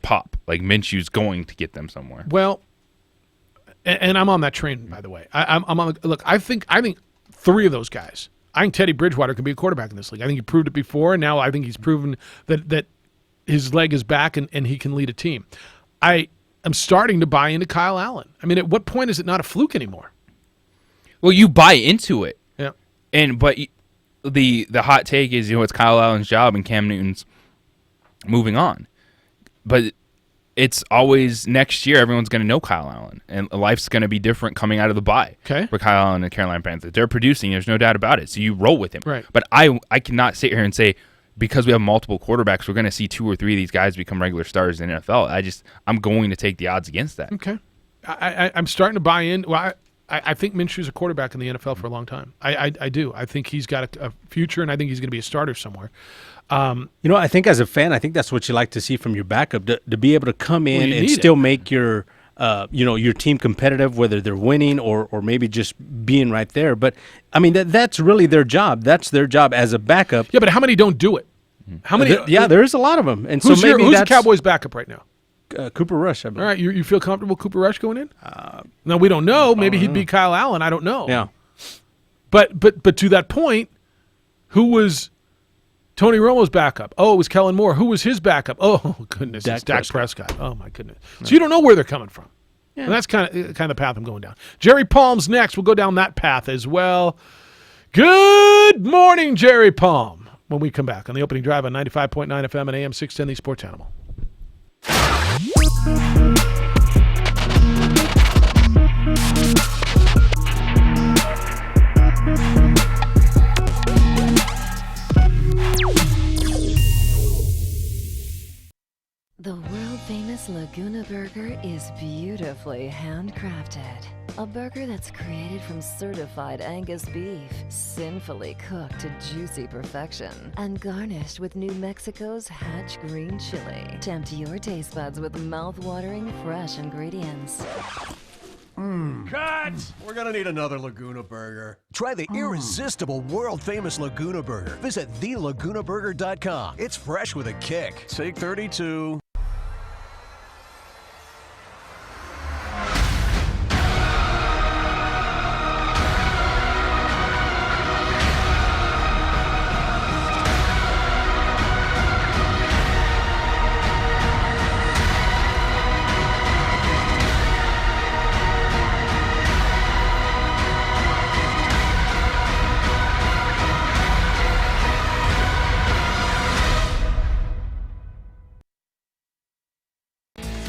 pop, like Minshew's going to get them somewhere.
Well, and I'm on that train, by the way. I'm on. Look, I think 3 of those guys. I think Teddy Bridgewater can be a quarterback in this league. I think he proved it before, and now I think he's proven that his leg is back and he can lead a team. I am starting to buy into Kyle Allen. I mean, at what point is it not a fluke anymore?
Well, you buy into it.
Yeah.
But the hot take is, it's Kyle Allen's job and Cam Newton's moving on. But it's always next year everyone's going to know Kyle Allen, and life's going to be different coming out of the bye for Kyle Allen and the Carolina Panthers. They're producing, there's no doubt about it, so you roll with him.
Right.
But I cannot sit here and say, because we have multiple quarterbacks, we're going to see 2 or 3 of these guys become regular stars in the NFL. I'm going to take the odds against that.
Okay. I'm starting to buy in. Well, I think Minshew's a quarterback in the NFL for a long time. I do. I think he's got a future, and I think he's going to be a starter somewhere.
I think as a fan, I think that's what you like to see from your backup, to be able to come in and still make your team competitive, whether they're winning or maybe just being right there. But I mean, that's really their job. That's their job as a backup.
Yeah, but how many don't do it? How many?
There is a lot of them. And
who's
so maybe
who's the Cowboys' backup right now?
Cooper Rush. I believe.
All right, you feel comfortable Cooper Rush going in? No, we don't know. Maybe he'd be Kyle Allen. I don't know.
Yeah.
But to that point, who was Tony Romo's backup? Oh, it was Kellen Moore. Who was his backup? Oh, goodness, it's Dak Prescott. Oh, my goodness. So you don't know where they're coming from. Yeah. And that's kind of the path I'm going down. Jerry Palm's next. We'll go down that path as well. Good morning, Jerry Palm, when we come back on the opening drive on 95.9 FM and AM 610, the Sports Animal.
The world-famous Laguna Burger is beautifully handcrafted. A burger that's created from certified Angus beef, sinfully cooked to juicy perfection, and garnished with New Mexico's Hatch green chili. Tempt your taste buds with mouth-watering fresh ingredients.
Cut! We're gonna need another Laguna Burger. Try the irresistible, world-famous Laguna Burger. Visit thelagunaburger.com. It's fresh with a kick. Take 32.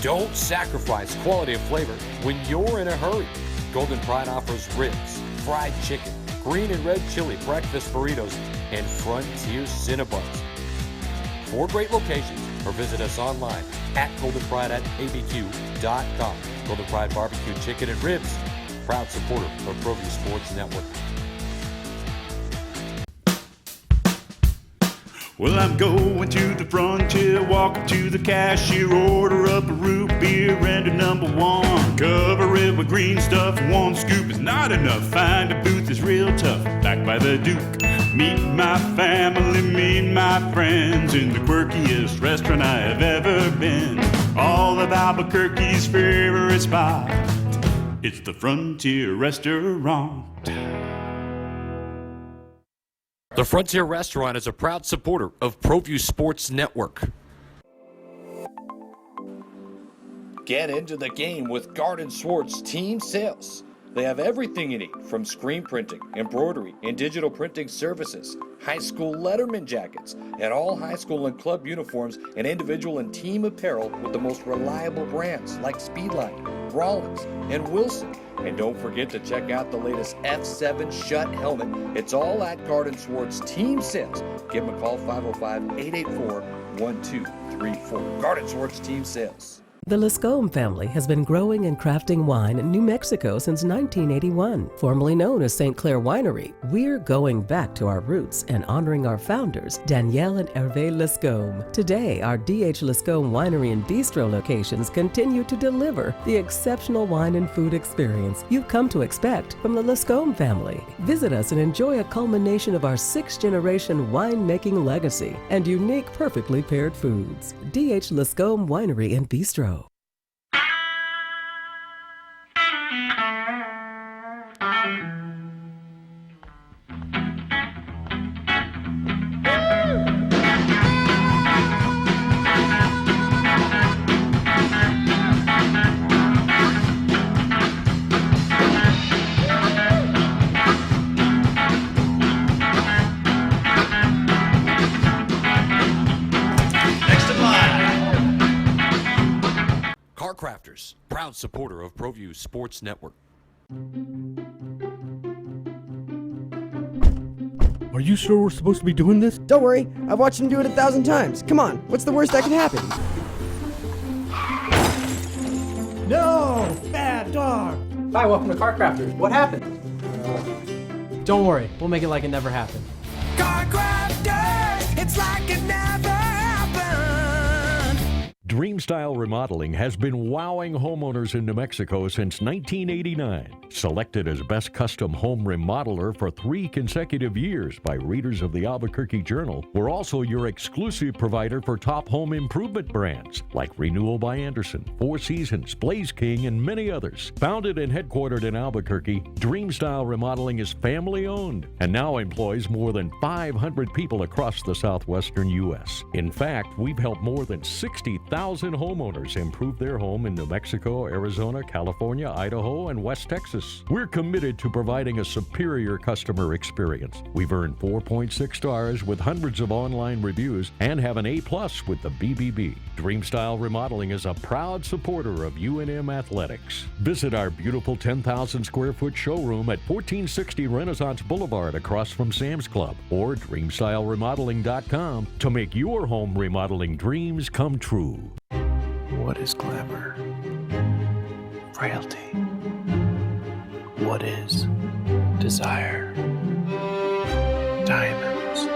Don't sacrifice quality of flavor when you're in a hurry. Golden Pride offers ribs, fried chicken, green and red chili breakfast burritos, and Frontier Cinnabons. 4 great locations, or visit us online at goldenpride@abq.com. Golden Pride Barbecue Chicken and Ribs, proud supporter of ProView Sports Network.
Well, I'm going to the Frontier, walk up to the cashier, order up a root beer and a number 1. Cover it with green stuff, 1 scoop is not enough. Find a booth is real tough, back by the Duke. Meet my family, meet my friends in the quirkiest restaurant I have ever been. All of Albuquerque's favorite spot, it's the Frontier Restaurant.
The Frontier Restaurant is a proud supporter of ProView Sports Network.
Get into the game with Garden Swartz Team Sales. They have everything you need, from screen printing, embroidery, and digital printing services, high school letterman jackets, and all high school and club uniforms, and individual and team apparel with the most reliable brands like Speedline, Rollins, and Wilson. And don't forget to check out the latest F7 Shut helmet. It's all at Garden Swartz Team Sales. Give them a call, 505-884-1234. Garden Swartz Team Sales.
The Lascombe family has been growing and crafting wine in New Mexico since 1981. Formerly known as St. Clair Winery, we're going back to our roots and honoring our founders, Danielle and Hervé Lascombe. Today, our D.H. Lascombe Winery and Bistro locations continue to deliver the exceptional wine and food experience you've come to expect from the Lascombe family. Visit us and enjoy a culmination of our 6th-generation winemaking legacy and unique, perfectly paired foods. D.H. Lascombe Winery and Bistro.
Crafters, proud supporter of ProView Sports Network.
Are you sure we're supposed to be doing this?
Don't worry, I've watched him do it 1,000 times. Come on, what's the worst that can happen?
No! Bad dog!
Hi, welcome to Car Crafters. What happened? Don't worry, we'll make it like it never happened.
Car Crafters, it's like it never happened.
Dreamstyle Remodeling has been wowing homeowners in New Mexico since 1989. Selected as Best Custom Home Remodeler for 3 consecutive years by readers of the Albuquerque Journal, we're also your exclusive provider for top home improvement brands like Renewal by Anderson, Four Seasons, Blaze King, and many others. Founded and headquartered in Albuquerque, Dreamstyle Remodeling is family-owned and now employs more than 500 people across the southwestern U.S. In fact, we've helped more than 60,000 homeowners improve their home in New Mexico, Arizona, California, Idaho, and West Texas. We're committed to providing a superior customer experience. We've earned 4.6 stars with hundreds of online reviews and have an A+ with the BBB. Dreamstyle Remodeling is a proud supporter of UNM Athletics. Visit our beautiful 10,000 square foot showroom at 1460 Renaissance Boulevard across from Sam's Club or DreamstyleRemodeling.com to make your home remodeling dreams come true.
What is glamour? Frailty. What is desire? Diamonds.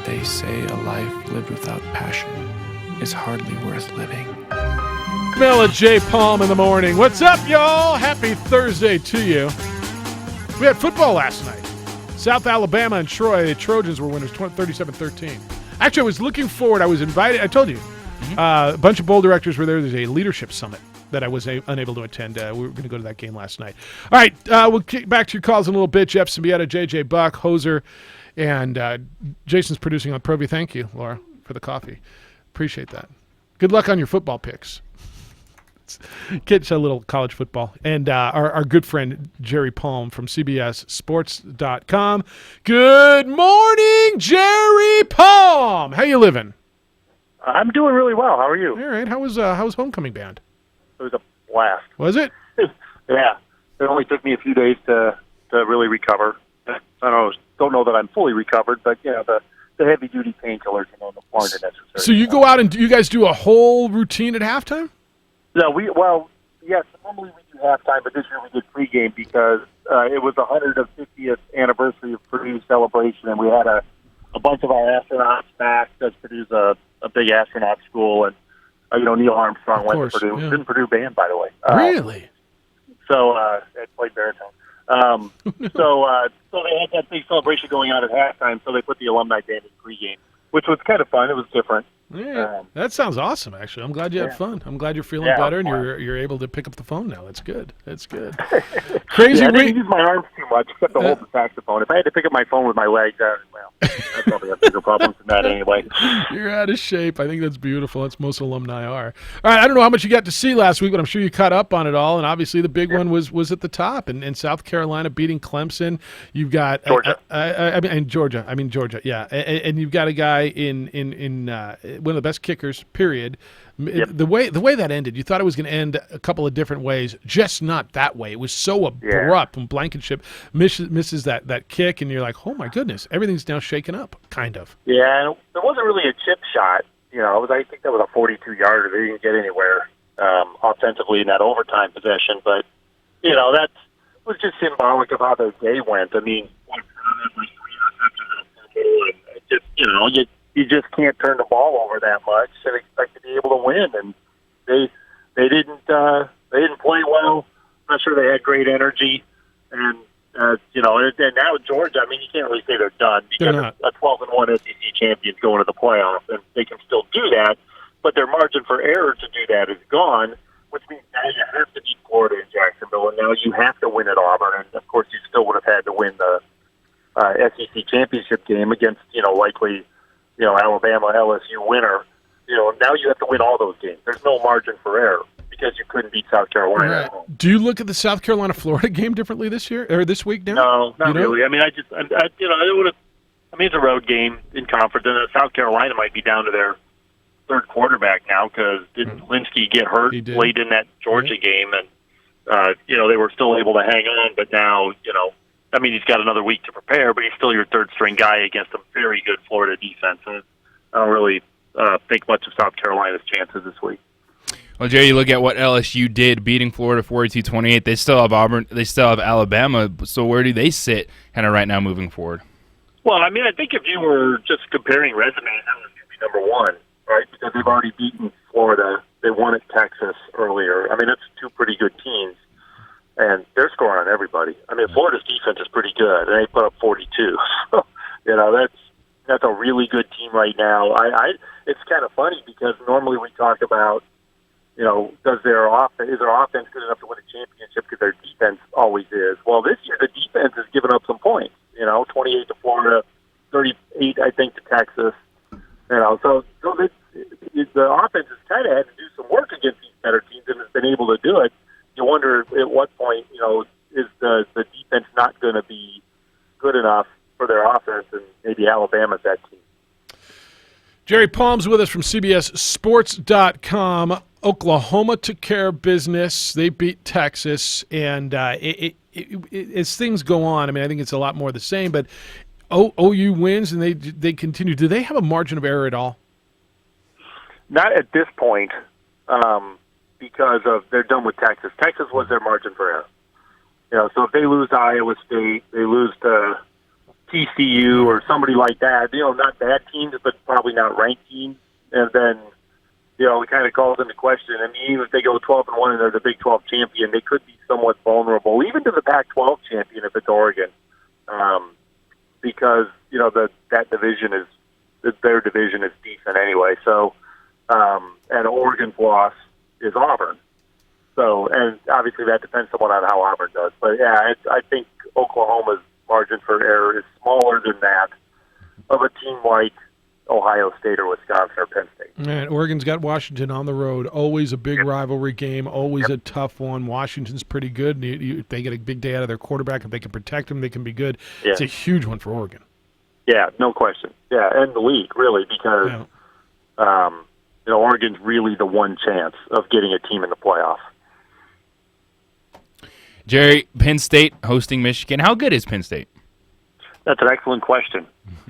They say a life lived without passion is hardly worth living.
Mel and J. Palm in the morning. What's up, y'all? Happy Thursday to you. We had football last night. South Alabama and Troy. The Trojans were winners 37-13. Actually, I was looking forward. I was invited. I told you. A bunch of bowl directors were there. There's a leadership summit that I was unable to attend. We were going to go to that game last night. All right, we'll kick back to your calls in a little bit. Jeff Symbieta, JJ Buck, Hoser, and Jason's producing on ProView. Thank you, Laura, for the coffee. Appreciate that. Good luck on your football picks. Get a little college football. And our good friend Jerry Palm from CBSSports.com. Good morning, Jerry Palm. How you living?
I'm doing really well. How are you?
All right. How was homecoming band?
It was a blast.
Was it?
Yeah. It only took me a few days to really recover. I don't know that I'm fully recovered, but the heavy duty painkillers aren't necessary.
So you go out and you guys do a whole routine at halftime?
No, yes, normally we do halftime, but this year we did pregame because it was the 150th anniversary of Purdue's celebration, and we had a bunch of our astronauts back. That's Purdue's a big astronaut school, and Neil Armstrong went to Purdue.
Yeah.
It was in Purdue band, by the way.
Really?
So it played baritone. So they had that big celebration going on at halftime, so they put the alumni band in pregame, which was kind of fun. It was different.
Yeah, that sounds awesome. Actually, I'm glad you had fun. I'm glad you're feeling better and you're able to pick up the phone now. That's good. That's good. Crazy.
I didn't use my arms too much, except to hold the saxophone. If I had to pick up my phone with my legs, I probably have bigger problems than that anyway.
You're out of shape. I think that's beautiful. That's most alumni are. All right. I don't know how much you got to see last week, but I'm sure you caught up on it all. And obviously, the big one was at the top, and South Carolina beating Clemson. You've got
Georgia.
Georgia. Georgia. Yeah, and you've got a guy in one of the best kickers. Period.
Yep.
The way that ended, you thought it was going to end a couple of different ways, just not that way. It was so abrupt when Blankenship misses that kick, and you're like, oh my goodness, everything's now shaken up, kind of.
Yeah, and there wasn't really a chip shot. I think that was a 42-yarder. They didn't get anywhere offensively in that overtime possession, but that was just symbolic of how their day went. I mean, you just can't turn the ball over that much and expect to be able to win. And they didn't play well. I'm not sure they had great energy, and and now Georgia. I mean, you can't really say they're done because a 12-1 SEC champion's going to the playoffs, and they can still do that. But their margin for error to do that is gone, which means now you have to beat Florida and Jacksonville, and now you have to win at Auburn. And of course, you still would have had to win the SEC championship game against likely Alabama, LSU winner. Now you have to win all those games. There's no margin for error because you couldn't beat South Carolina at home.
Do you look at the South Carolina-Florida game differently this year or this week now?
No, not really. I mean, I would have. I mean, it's a road game in conference, and South Carolina might be down to their third quarterback now because didn't Linsky get hurt late in that Georgia game, and they were still able to hang on, but now I mean, he's got another week to prepare, but he's still your third-string guy against a very good Florida defense. And I don't really think much of South Carolina's chances this week.
Well, Jerry, you look at what LSU did, beating Florida 42-28. They still have Auburn. They still have Alabama. So where do they sit kind of right now moving forward?
Well, I mean, I think if you were just comparing resumes, LSU would be number one, right? Because they've already beaten Florida. They won at Texas earlier. I mean, it's two pretty good teams. And they're scoring on everybody. I mean, Florida's defense is pretty good, and they put up 42. So, that's a really good team right now. It's kind of funny because normally we talk about, is their offense good enough to win a championship because their defense always is. Well, this year the defense has given up some points. 28 to Florida, 38 I think to Texas. So the offense has kind of had to do some work against these better teams and has been able to do it. You wonder at what point, is the defense not going to be good enough for their offense, and maybe Alabama's that team.
Jerry Palm's with us from CBSSports.com. Oklahoma took care of business. They beat Texas, and as things go on, I mean, I think it's a lot more the same, but OU wins, and they continue. Do they have a margin of error at all?
Not at this point. Because they're done with Texas. Texas was their margin for error. So if they lose to Iowa State, they lose to TCU or somebody like that, not bad teams, but probably not ranked teams. And then, it kind of calls into question. I mean, even if they go 12-1 and they're the Big 12 champion, they could be somewhat vulnerable, even to the Pac-12 champion if it's Oregon, because that division their division is decent anyway. So, and Oregon's loss is Auburn. So, and obviously that depends somewhat on how Auburn does. But, yeah, I think Oklahoma's margin for error is smaller than that of a team like Ohio State or Wisconsin or Penn State.
And Oregon's got Washington on the road. Always a big rivalry game, always a tough one. Washington's pretty good. If they get a big day out of their quarterback, if they can protect him, they can be good. Yeah. It's a huge one for Oregon.
Yeah, no question. Yeah, and the league, really, because Oregon's really the one chance of getting a team in the playoff.
Jerry, Penn State hosting Michigan. How good is Penn State?
That's an excellent question.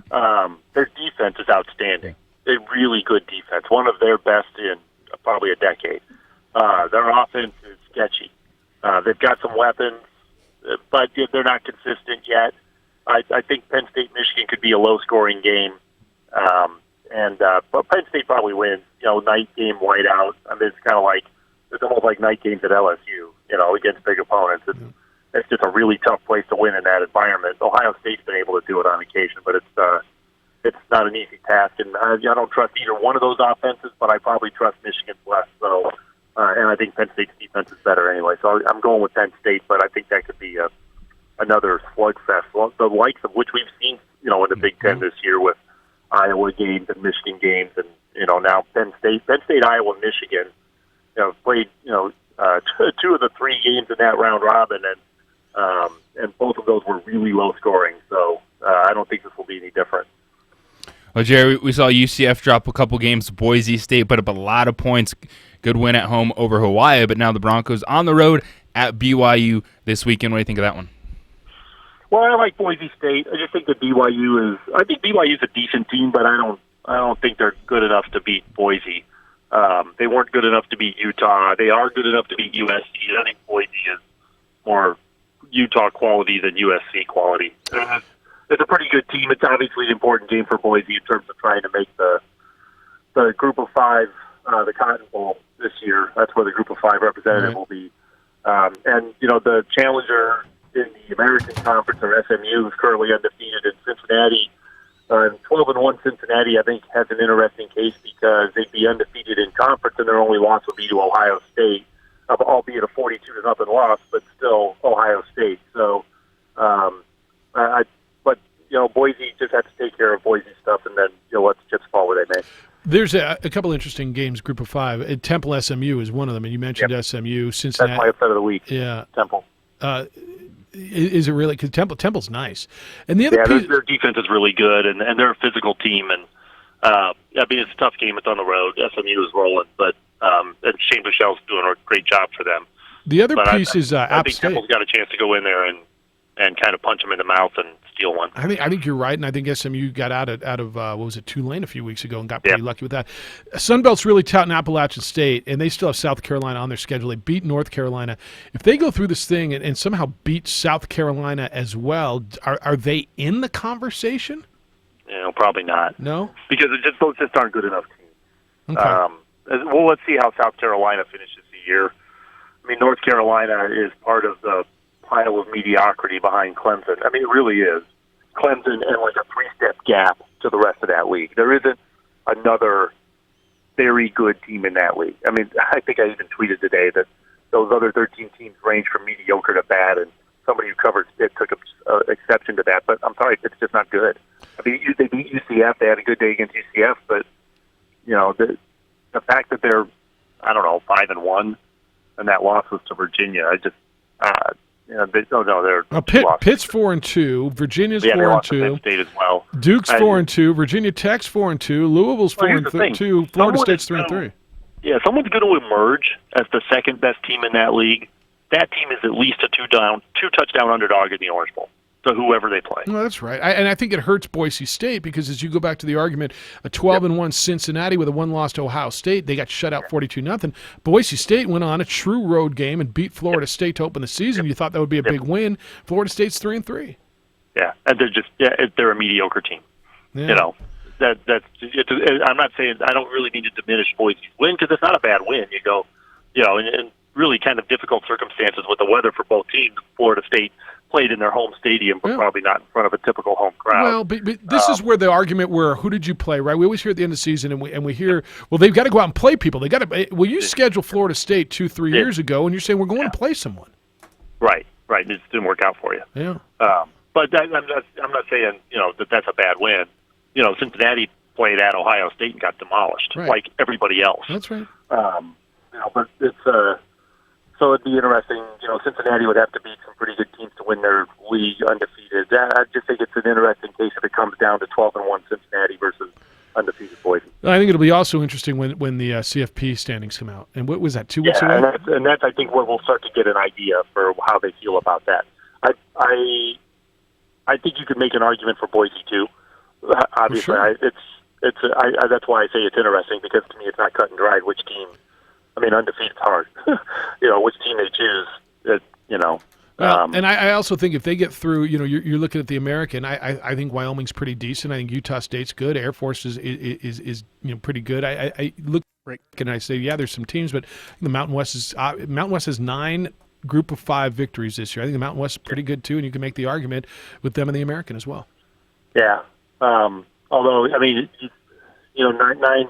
Their defense is outstanding. They're really good defense, one of their best in probably a decade. Their offense is sketchy. They've got some weapons, but they're not consistent yet. I think Penn State-Michigan could be a low-scoring game. But Penn State probably wins. Night game whiteout. I mean, it's almost like night games at LSU. Against big opponents. It's just a really tough place to win in that environment. Ohio State's been able to do it on occasion, but it's not an easy task. And I don't trust either one of those offenses, but I probably trust Michigan less. So, and I think Penn State's defense is better anyway. So I'm going with Penn State, but I think that could be another slugfest, the likes of which we've seen, in the Big Ten this year with Iowa games and Michigan games, and now Penn State, Iowa, Michigan, played two of the three games in that round robin, and both of those were really low scoring. So I don't think this will be any different.
Well, Jerry, we saw UCF drop a couple games. Boise State put up a lot of points. Good win at home over Hawaii, but now the Broncos on the road at BYU this weekend. What do you think of that one?
Well, I like Boise State. I just think that BYU is a decent team, but I don't I don't think they're good enough to beat Boise. They weren't good enough to beat Utah. They are good enough to beat USC. I think Boise is more Utah quality than USC quality. It's a pretty good team. It's obviously an important game for Boise in terms of trying to make the Group of Five, the Cotton Bowl this year. That's where the Group of Five representative will be. And, the challenger in the American Conference, or SMU, is currently undefeated in Cincinnati. 12-1 Cincinnati, I think, has an interesting case because they'd be undefeated in conference, and their only loss would be to Ohio State, albeit a 42-0 loss, but still Ohio State. So, Boise just has to take care of Boise stuff, and then let the chips fall where they may.
There's a couple interesting games, Group of Five. Temple SMU is one of them, and you mentioned SMU, Cincinnati.
That's my upset of the week.
Yeah,
Temple.
Is it really? Because Temple's nice, and the other
their defense is really good, and they're a physical team. And it's a tough game. It's on the road. SMU is rolling, but Shane Buechele's doing a great job for them.
The other piece is
I
App
think
State.
Temple's got a chance to go in there and kind of punch them in the mouth and steal one.
I think you're right, and I think SMU got out of Tulane a few weeks ago and got pretty lucky with that. Sunbelt's really touting Appalachian State, and they still have South Carolina on their schedule. They beat North Carolina. If they go through this thing and somehow beat South Carolina as well, are they in the conversation?
Probably not.
No,
because those just aren't good enough teams.
Okay.
Let's see how South Carolina finishes the year. I mean, North Carolina is part of the pile of mediocrity behind Clemson. I mean, it really is. Clemson and like a three-step gap to the rest of that league. There isn't another very good team in that league. I mean, I think I even tweeted today that those other 13 teams range from mediocre to bad, and somebody who covered it took exception to that. But I'm sorry, it's just not good. I mean, they beat UCF. They had a good day against UCF, but the fact that they're 5-1, and that loss was to Virginia, I just they're
Pitt's 4-2, Virginia's 4-2,
they lost to Penn State as well.
Duke's 4-2, Virginia Tech's 4-2, Louisville's 4-2, Florida State's 3-3.
Yeah, someone's going to emerge as the second best team in that league. That team is at least a two-touchdown underdog in the Orange Bowl. So whoever they play.
No, that's right. And I think it hurts Boise State because as you go back to the argument, a 12-1 Cincinnati with a one-loss to Ohio State, they got shut out 42-0. Boise State went on a true road game and beat Florida State to open the season. You thought that would be a big win. Florida State's 3-3.
Yeah, and they're a mediocre team.
Yeah.
I'm not saying I don't really need to diminish Boise's win because it's not a bad win. You go, in really kind of difficult circumstances with the weather for both teams. Florida State played in their home stadium, but probably not in front of a typical home crowd.
Well, but this is where the argument who did you play, right? We always hear at the end of the season, and we hear, well, they've got to go out and play people. They got to. Well, you scheduled Florida State 2-3 years ago, and you're saying we're going to play someone.
Right. It just didn't work out for you.
Yeah.
But I'm not saying that's a bad win. Cincinnati played at Ohio State and got demolished, like everybody else.
That's right.
But it's so it'd be interesting. Cincinnati would have to beat some pretty good teams to win their league undefeated. I just think it's an interesting case if it comes down to 12-1 Cincinnati versus undefeated Boise.
I think it'll be also interesting when the CFP standings come out. And what was that, 2 weeks away?
And that's I think where we'll start to get an idea for how they feel about that. I think you could make an argument for Boise too. Obviously,
sure.
That's why I say it's interesting because to me it's not cut and dried which team. I mean, undefeated's hard. Which team they choose.
And I also think if they get through, you're looking at the American. I think Wyoming's pretty decent. I think Utah State's good. Air Force is pretty good. I look and I say, yeah, there's some teams, but the Mountain West has 9 Group of 5 victories this year. I think the Mountain West is pretty good too, and you can make the argument with them and the American as well.
Yeah. Although, I mean, 9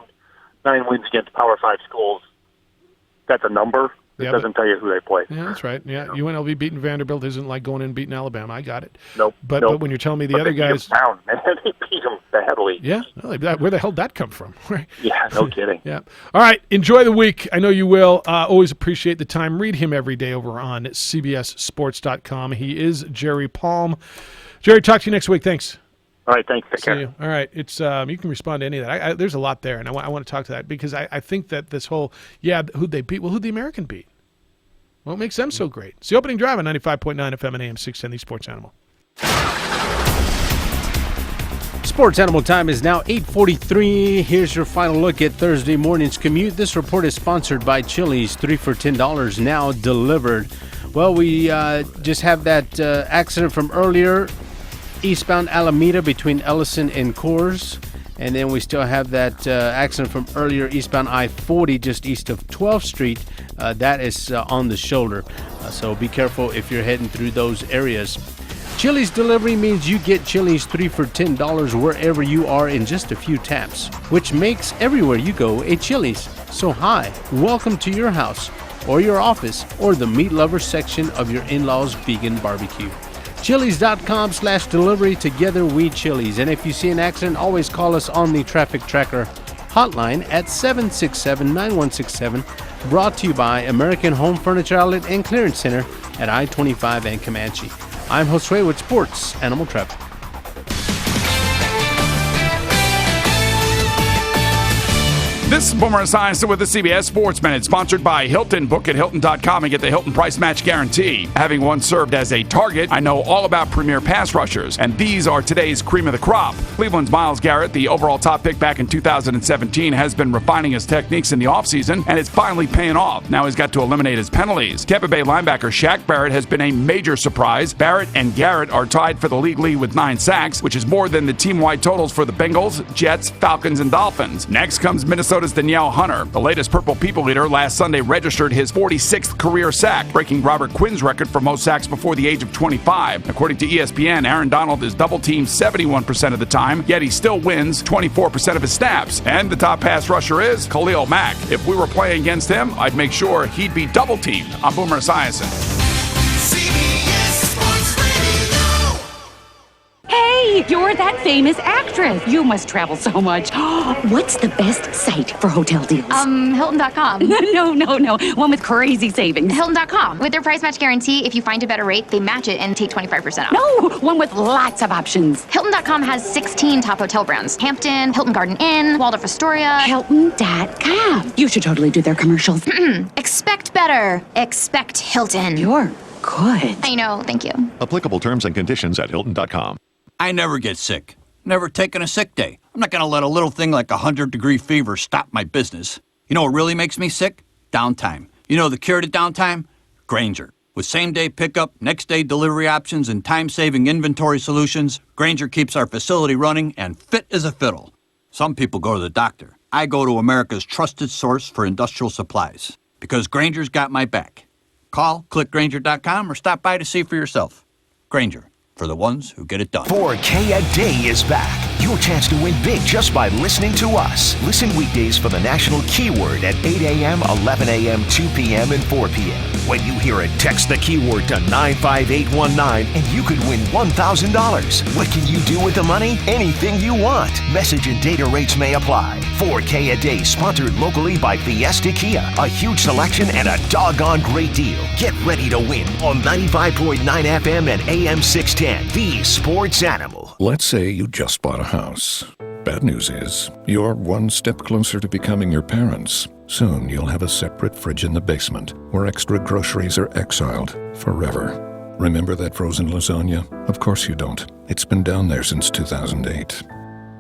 wins against Power 5 schools. That's a number. It doesn't tell you who they play.
Yeah, that's right. Yeah, UNLV beating Vanderbilt isn't like going in and beating Alabama. I got it.
Nope.
But when you're telling me the other guys,
they beat them badly.
Yeah. Where the hell did that come from?
Yeah, no kidding.
Yeah. All right. Enjoy the week. I know you will. Always appreciate the time. Read him every day over on CBSSports.com. He is Jerry Palm. Jerry, talk to you next week. Thanks.
All right, thanks. Take care.
You. All right, it's you can respond to any of that. There's a lot there, and I want to talk to that because I think that this whole who'd they beat? Well, who'd the American beat? What makes them so great? It's the opening drive on 95.9 FM and AM 610, the Sports Animal.
Sports Animal time is now 8:43. Here's your final look at Thursday morning's commute. This report is sponsored by Chili's. 3 for $10 now delivered. Well, we just have that accident from earlier, eastbound Alameda between Ellison and Coors. And then we still have that accident from earlier, eastbound I-40 just east of 12th Street. That is on the shoulder. So be careful if you're heading through those areas. Chili's delivery means you get Chili's 3 for $10 wherever you are in just a few taps, which makes everywhere you go a Chili's. So hi, welcome to your house or your office or the meat lover section of your in-laws vegan barbecue. Chili's.com/delivery. Together we Chili's. And if you see an accident, always call us on the Traffic Tracker hotline at 767-9167. Brought to you by American Home Furniture Outlet and Clearance Center at I-25 and Comanche. I'm Josue with Sports Animal Traffic.
This is Boomer Esiason with the CBS Sports Minute, sponsored by Hilton. Book at Hilton.com and get the Hilton Price Match Guarantee. Having once served as a target, I know all about premier pass rushers, and these are today's cream of the crop. Cleveland's Myles Garrett, the overall top pick back in 2017, has been refining his techniques in the offseason, and it's finally paying off. Now he's got to eliminate his penalties. Tampa Bay linebacker Shaq Barrett has been a major surprise. Barrett and Garrett are tied for the league lead with 9 sacks, which is more than the team-wide totals for the Bengals, Jets, Falcons, and Dolphins. Next comes Minnesota's Danielle Hunter. The latest Purple People leader last Sunday registered his 46th career sack, breaking Robert Quinn's record for most sacks before the age of 25. According to ESPN, Aaron Donald is double-teamed 71% of the time, yet he still wins 24% of his snaps. And the top pass rusher is Khalil Mack. If we were playing against him, I'd make sure he'd be double-teamed. I'm Boomer Esiason.
Hey, you're that famous actress. You must travel so much. What's the best site for hotel deals?
Hilton.com.
No. One with crazy savings.
Hilton.com. With their price match guarantee, if you find a better rate, they match it and take 25% off.
No, one with lots of options.
Hilton.com has 16 top hotel brands. Hampton, Hilton Garden Inn, Waldorf Astoria.
Hilton.com. You should totally do their commercials.
Expect better. Expect Hilton.
You're good.
I know, thank you.
Applicable terms and conditions at Hilton.com.
I never get sick. Never taken a sick day. I'm not going to let a little thing like 100-degree fever stop my business. You know what really makes me sick? Downtime. You know the cure to downtime? Grainger. With same-day pickup, next-day delivery options, and time-saving inventory solutions, Grainger keeps our facility running and fit as a fiddle. Some people go to the doctor. I go to America's trusted source for industrial supplies. Because Grainger's got my back. Call, click Grainger.com, or stop by to see for yourself. Grainger. For the ones who get it done.
4K a Day is back. Your chance to win big just by listening to us. Listen weekdays for the national keyword at 8 a.m., 11 a.m., 2 p.m., and 4 p.m. When you hear it, text the keyword to 95819 and you could win $1,000. What can you do with the money? Anything you want. Message and data rates may apply. 4K a Day, sponsored locally by Fiesta Kia. A huge selection and a doggone great deal. Get ready to win on 95.9 FM and AM 610. The Sports Animal.
Let's say you just bought a house. Bad news is, you're one step closer to becoming your parents. Soon you'll have a separate fridge in the basement, where extra groceries are exiled forever. Remember that frozen lasagna? Of course you don't. It's been down there since 2008.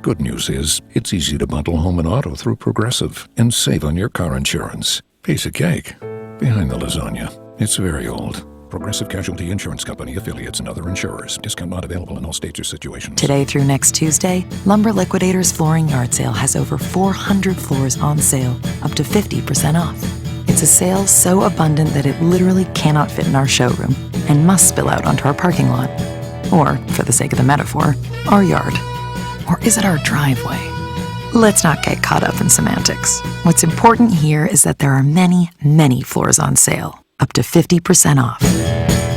Good news is, it's easy to bundle home and auto through Progressive and save on your car insurance. Piece of cake. Behind the lasagna. It's very old. Progressive Casualty Insurance Company, affiliates, and other insurers. Discount not available in all states or situations.
Today through next Tuesday, Lumber Liquidators Flooring Yard Sale has over 400 floors on sale, up to 50% off. It's a sale so abundant that it literally cannot fit in our showroom and must spill out onto our parking lot. Or, for the sake of the metaphor, our yard. Or is it our driveway? Let's not get caught up in semantics. What's important here is that there are many, many floors on sale, up to 50% off.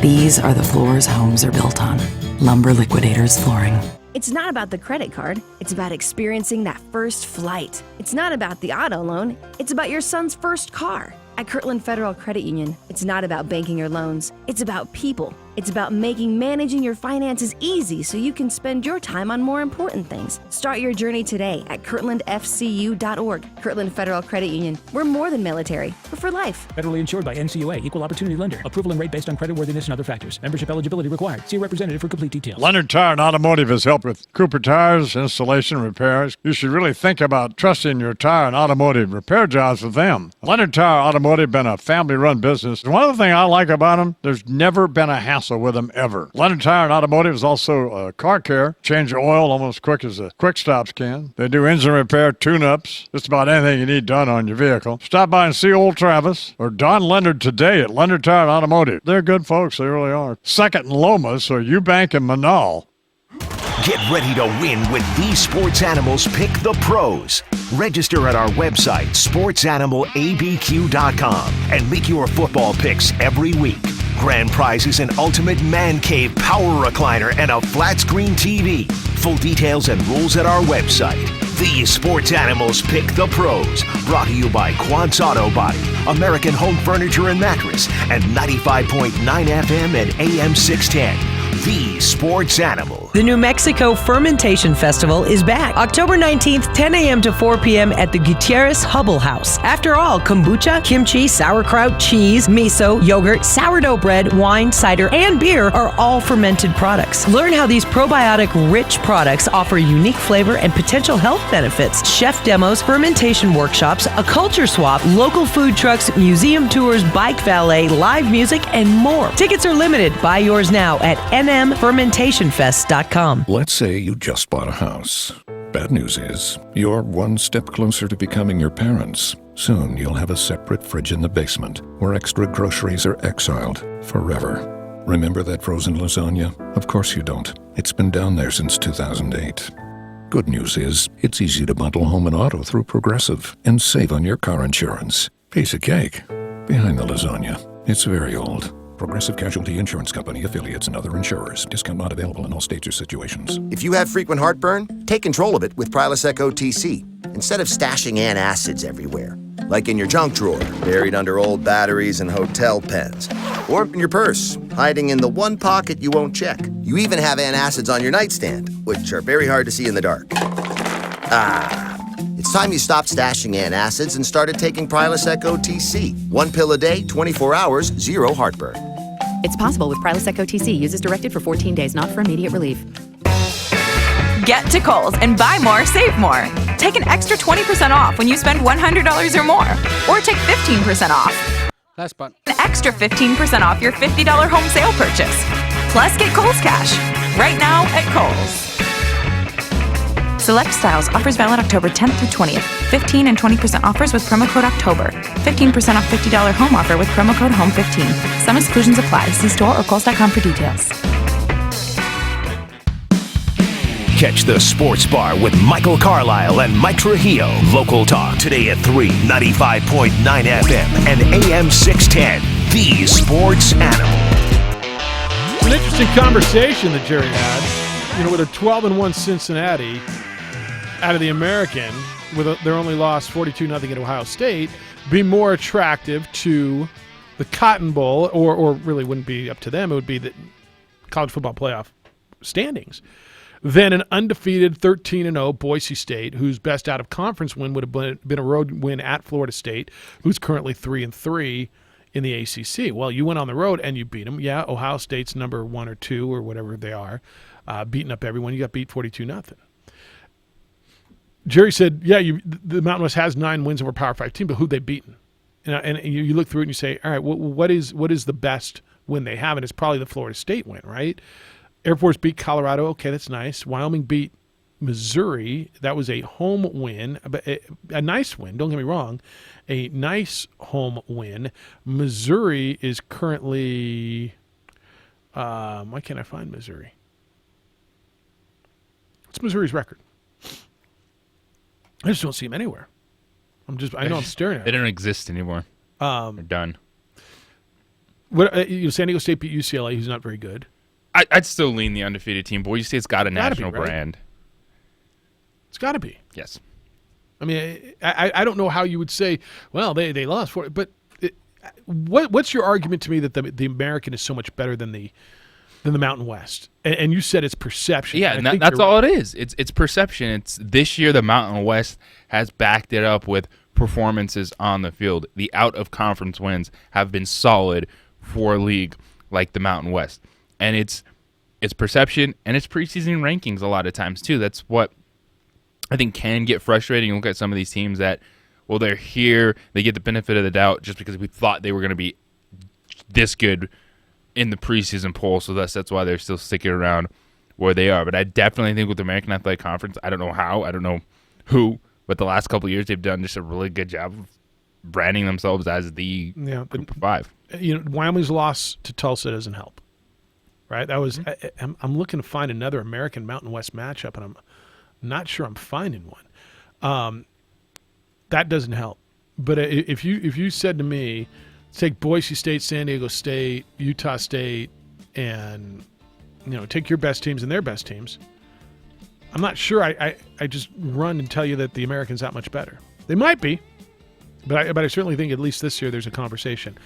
These are the floors homes are built on. Lumber Liquidators Flooring.
It's not about the credit card. It's about experiencing that first flight. It's not about the auto loan. It's about your son's first car. At Kirtland Federal Credit Union, it's not about banking or loans. It's about people. It's about making managing your finances easy so you can spend your time on more important things. Start your journey today at KirtlandFCU.org. Kirtland Federal Credit Union. We're more than military. We're for life.
Federally insured by NCUA, Equal Opportunity Lender. Approval and rate based on creditworthiness and other factors. Membership eligibility required. See a representative for complete details.
Leonard Tire and Automotive has helped with Cooper tires, installation, repairs. You should really think about trusting your tire and automotive repair jobs with them. Leonard Tire Automotive been a family-run business. One of the things I like about them, there's never been a hassle with them ever. Leonard Tire and Automotive is also car care. Change your oil almost quick as the quick stops can. They do engine repair, tune-ups, just about anything you need done on your vehicle. Stop by and see old Travis or Don Leonard today at Leonard Tire and Automotive. They're good folks, they really are. Second in Lomas or Eubank and Manal.
Get ready to win with these sports animals pick the pros. Register at our website, sportsanimalabq.com, and make your football picks every week. Grand prizes, an ultimate man cave power recliner, and a flat screen TV. Full details and rules at our website. These sports animals pick the pros. Brought to you by Quant's Auto Body, American Home Furniture and Mattress, and 95.9 FM and AM 610. The Sports Animal.
The New Mexico Fermentation Festival is back October 19th, 10 a.m. to 4 p.m. at the Gutierrez Hubble House. After all, kombucha, kimchi, sauerkraut, cheese, miso, yogurt, sourdough bread, wine, cider, and beer are all fermented products. Learn how these probiotic-rich products offer unique flavor and potential health benefits. Chef demos, fermentation workshops, a culture swap, local food trucks, museum tours, bike valet, live music, and more. Tickets are limited. Buy yours now at nmfermentationfest.com.
Let's say you just bought a house. Bad news is, you're one step closer to becoming your parents. Soon you'll have a separate fridge in the basement where extra groceries are exiled forever. Remember that frozen lasagna? Of course you don't. It's been down there since 2008. Good news is, it's easy to bundle home and auto through Progressive and save on your car insurance. Piece of cake. Behind the lasagna, it's very old. Progressive Casualty Insurance Company, affiliates, and other insurers. Discount not available in all states or situations.
If you have frequent heartburn, take control of it with Prilosec OTC. Instead of stashing antacids everywhere, like in your junk drawer, buried under old batteries and hotel pens, or in your purse, hiding in the one pocket you won't check. You even have antacids on your nightstand, which are very hard to see in the dark. It's time you stopped stashing antacids and started taking Prilosec OTC. 1 pill a day, 24 hours, zero heartburn.
It's possible with Prilosec OTC. Use as directed for 14 days, not for immediate relief.
Get to Kohl's and buy more, save more. Take an extra 20% off when you spend $100 or more. Or take 15% off.
Last button.
An extra 15% off your $50 home sale purchase. Plus, get Kohl's Cash right now at Kohl's. Select styles. Offers valid October 10th through 20th. 15 and 20% offers with promo code October. 15% off $50 home offer with promo code HOME15. Some exclusions apply. See store or Kohl's.com for details.
Catch the Sports Bar with Michael Carlisle and Mike Trujillo. Local talk today at 3, 95.9 FM and AM 610. The Sports Animal.
An interesting conversation that Jerry had. You know, with a 12-1 Cincinnati out of the American, with their only loss 42-0 at Ohio State, be more attractive to the Cotton Bowl, or really wouldn't be up to them. It would be the college football playoff standings, than an undefeated 13-0 Boise State, whose best out-of-conference win would have been a road win at Florida State, who's currently 3-3 in the ACC. Well, you went on the road and you beat them. Yeah, Ohio State's number 1 or 2 or whatever they are, beating up everyone. You got beat 42-0. Jerry said, yeah, the Mountain West has 9 wins over a Power 5 team, but who'd they beaten? And you look through it and you say, all right, what is the best win they have? And it's probably the Florida State win, right? Air Force beat Colorado. Okay, that's nice. Wyoming beat Missouri. That was a home win, but a nice win. Don't get me wrong. A nice home win. Missouri is currently why can't I find Missouri? What's Missouri's record? I just don't see them anywhere. I know I'm staring at
They
them.
don't exist anymore. They're done.
What San Diego State beat UCLA, who's not very good.
I'd still lean the undefeated team. Boise State's got a national brand.
It's got to be.
Yes.
I mean, I don't know how you would say, well, they lost for it, but what's your argument to me that the American is so much better than the than the Mountain West. And you said it's perception.
Yeah, and that's all it is. It's perception. It's this year the Mountain West has backed it up with performances on the field. The out-of-conference wins have been solid for a league like the Mountain West. And it's perception, and it's preseason rankings a lot of times too. That's what I think can get frustrating. You look at some of these teams that, well, they're here, they get the benefit of the doubt just because we thought they were going to be this good in the preseason poll, so that's why they're still sticking around where they are. But I definitely think with the American Athletic Conference, I don't know how, I don't know who, but the last couple of years they've done just a really good job of branding themselves as the Group of 5.
Wyoming's loss to Tulsa doesn't help, right? That was I'm looking to find another American Mountain West matchup, and I'm not sure I'm finding one. That doesn't help. But if you said to me, take Boise State, San Diego State, Utah State, and take your best teams and their best teams, I'm not sure I just run and tell you that the American's that much better. They might be, but I certainly think at least this year there's a conversation.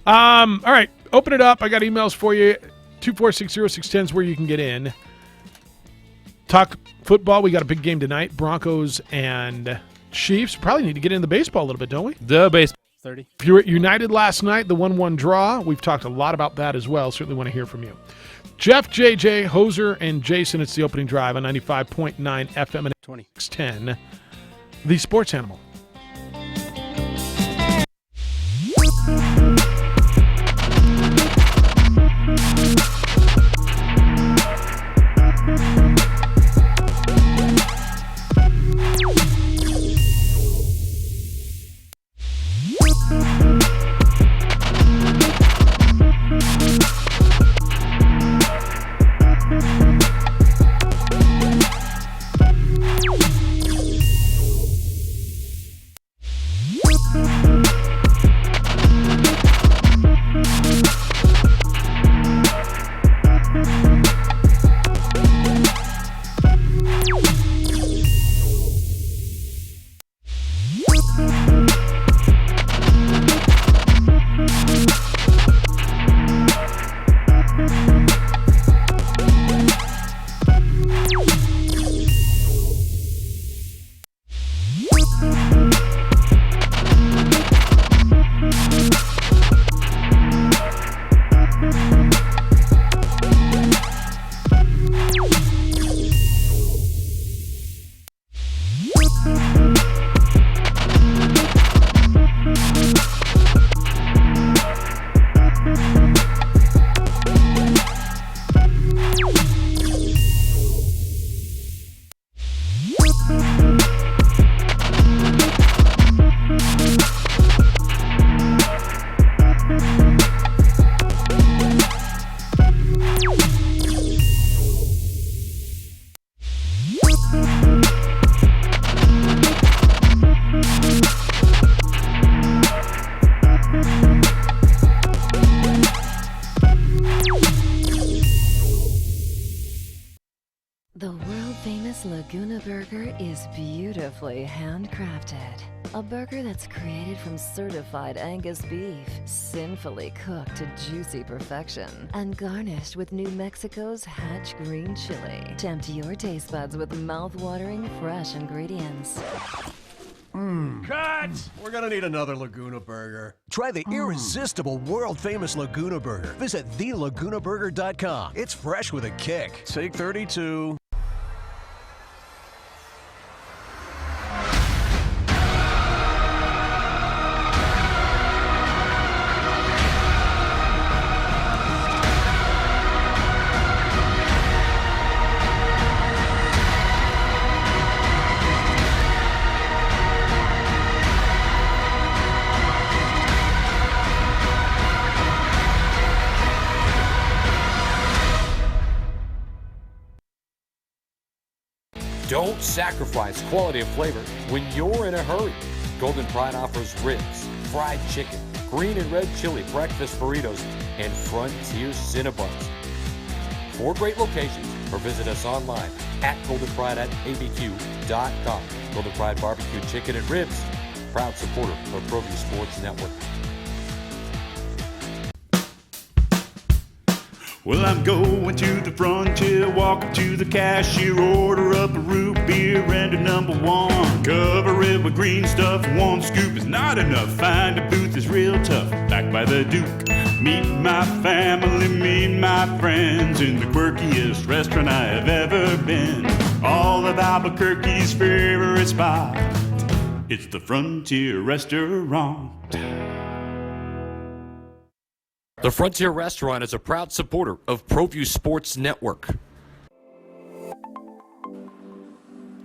All right, open it up. I got emails for you. 2460610 is where you can get in. Talk football. We got a big game tonight. Broncos and Chiefs. Probably need to get into baseball a little bit, don't we?
The baseball.
30.
If you were at United last night, the 1-1 draw, we've talked a lot about that as well. Certainly want to hear from you. Jeff, JJ, Hoser, and Jason, it's the opening drive on 95.9 FM and 610, the Sports Animal.
The world-famous Laguna Burger is beautifully handcrafted. A burger that's created from certified Angus beef, sinfully cooked to juicy perfection, and garnished with New Mexico's Hatch green chili. Tempt your taste buds with mouth-watering fresh ingredients.
Cut! We're gonna need another Laguna Burger. Try the irresistible, world-famous Laguna Burger. Visit thelagunaburger.com. It's fresh with a kick. Take 32.
Don't sacrifice quality of flavor when you're in a hurry. Golden Pride offers ribs, fried chicken, green and red chili breakfast burritos, and Frontier Cinnabons. 4 great locations, or visit us online at goldenpride@abq.com. Golden Pride Barbecue Chicken and Ribs, proud supporter of ProView Sports Network.
Well, I'm going to the frontier, walk up to the cashier, order up a root beer and a number one. Cover it with green stuff, one scoop is not enough. Find a booth is real tough, back by the Duke. Meet my family, meet my friends in the quirkiest restaurant I have ever been. All of Albuquerque's favorite spot, it's the Frontier Restaurant.
The Frontier Restaurant is a proud supporter of ProView Sports Network.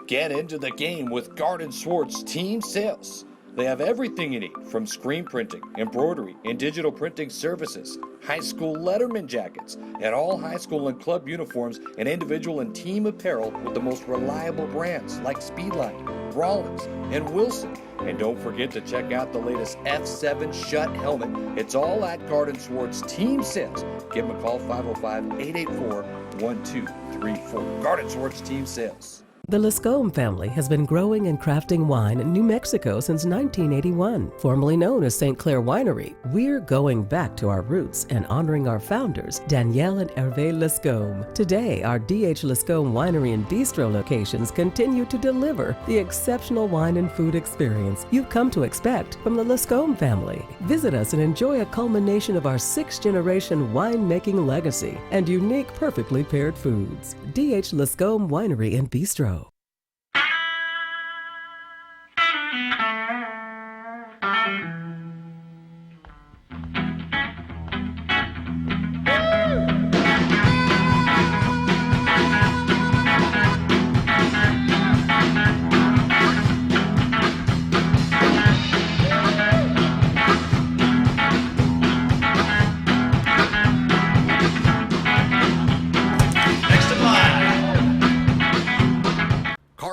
Get into the game with Garden Swartz Team Sales. They have everything you need, from screen printing, embroidery, and digital printing services, high school letterman jackets, and all high school and club uniforms, and individual and team apparel with the most reliable brands like Speedline, Rollins, and Wilson. And don't forget to check out the latest F7 Shut helmet. It's all at Garden Swartz Team Sales. Give them a call, 505-884-1234. Garden Swartz Team Sales.
The Lascombe family has been growing and crafting wine in New Mexico since 1981. Formerly known as St. Clair Winery, we're going back to our roots and honoring our founders, Danielle and Hervé Lascombe. Today, our D.H. Lascombe Winery and Bistro locations continue to deliver the exceptional wine and food experience you've come to expect from the Lascombe family. Visit us and enjoy a culmination of our 6th-generation winemaking legacy and unique, perfectly paired foods. D.H. Lascombe Winery and Bistro.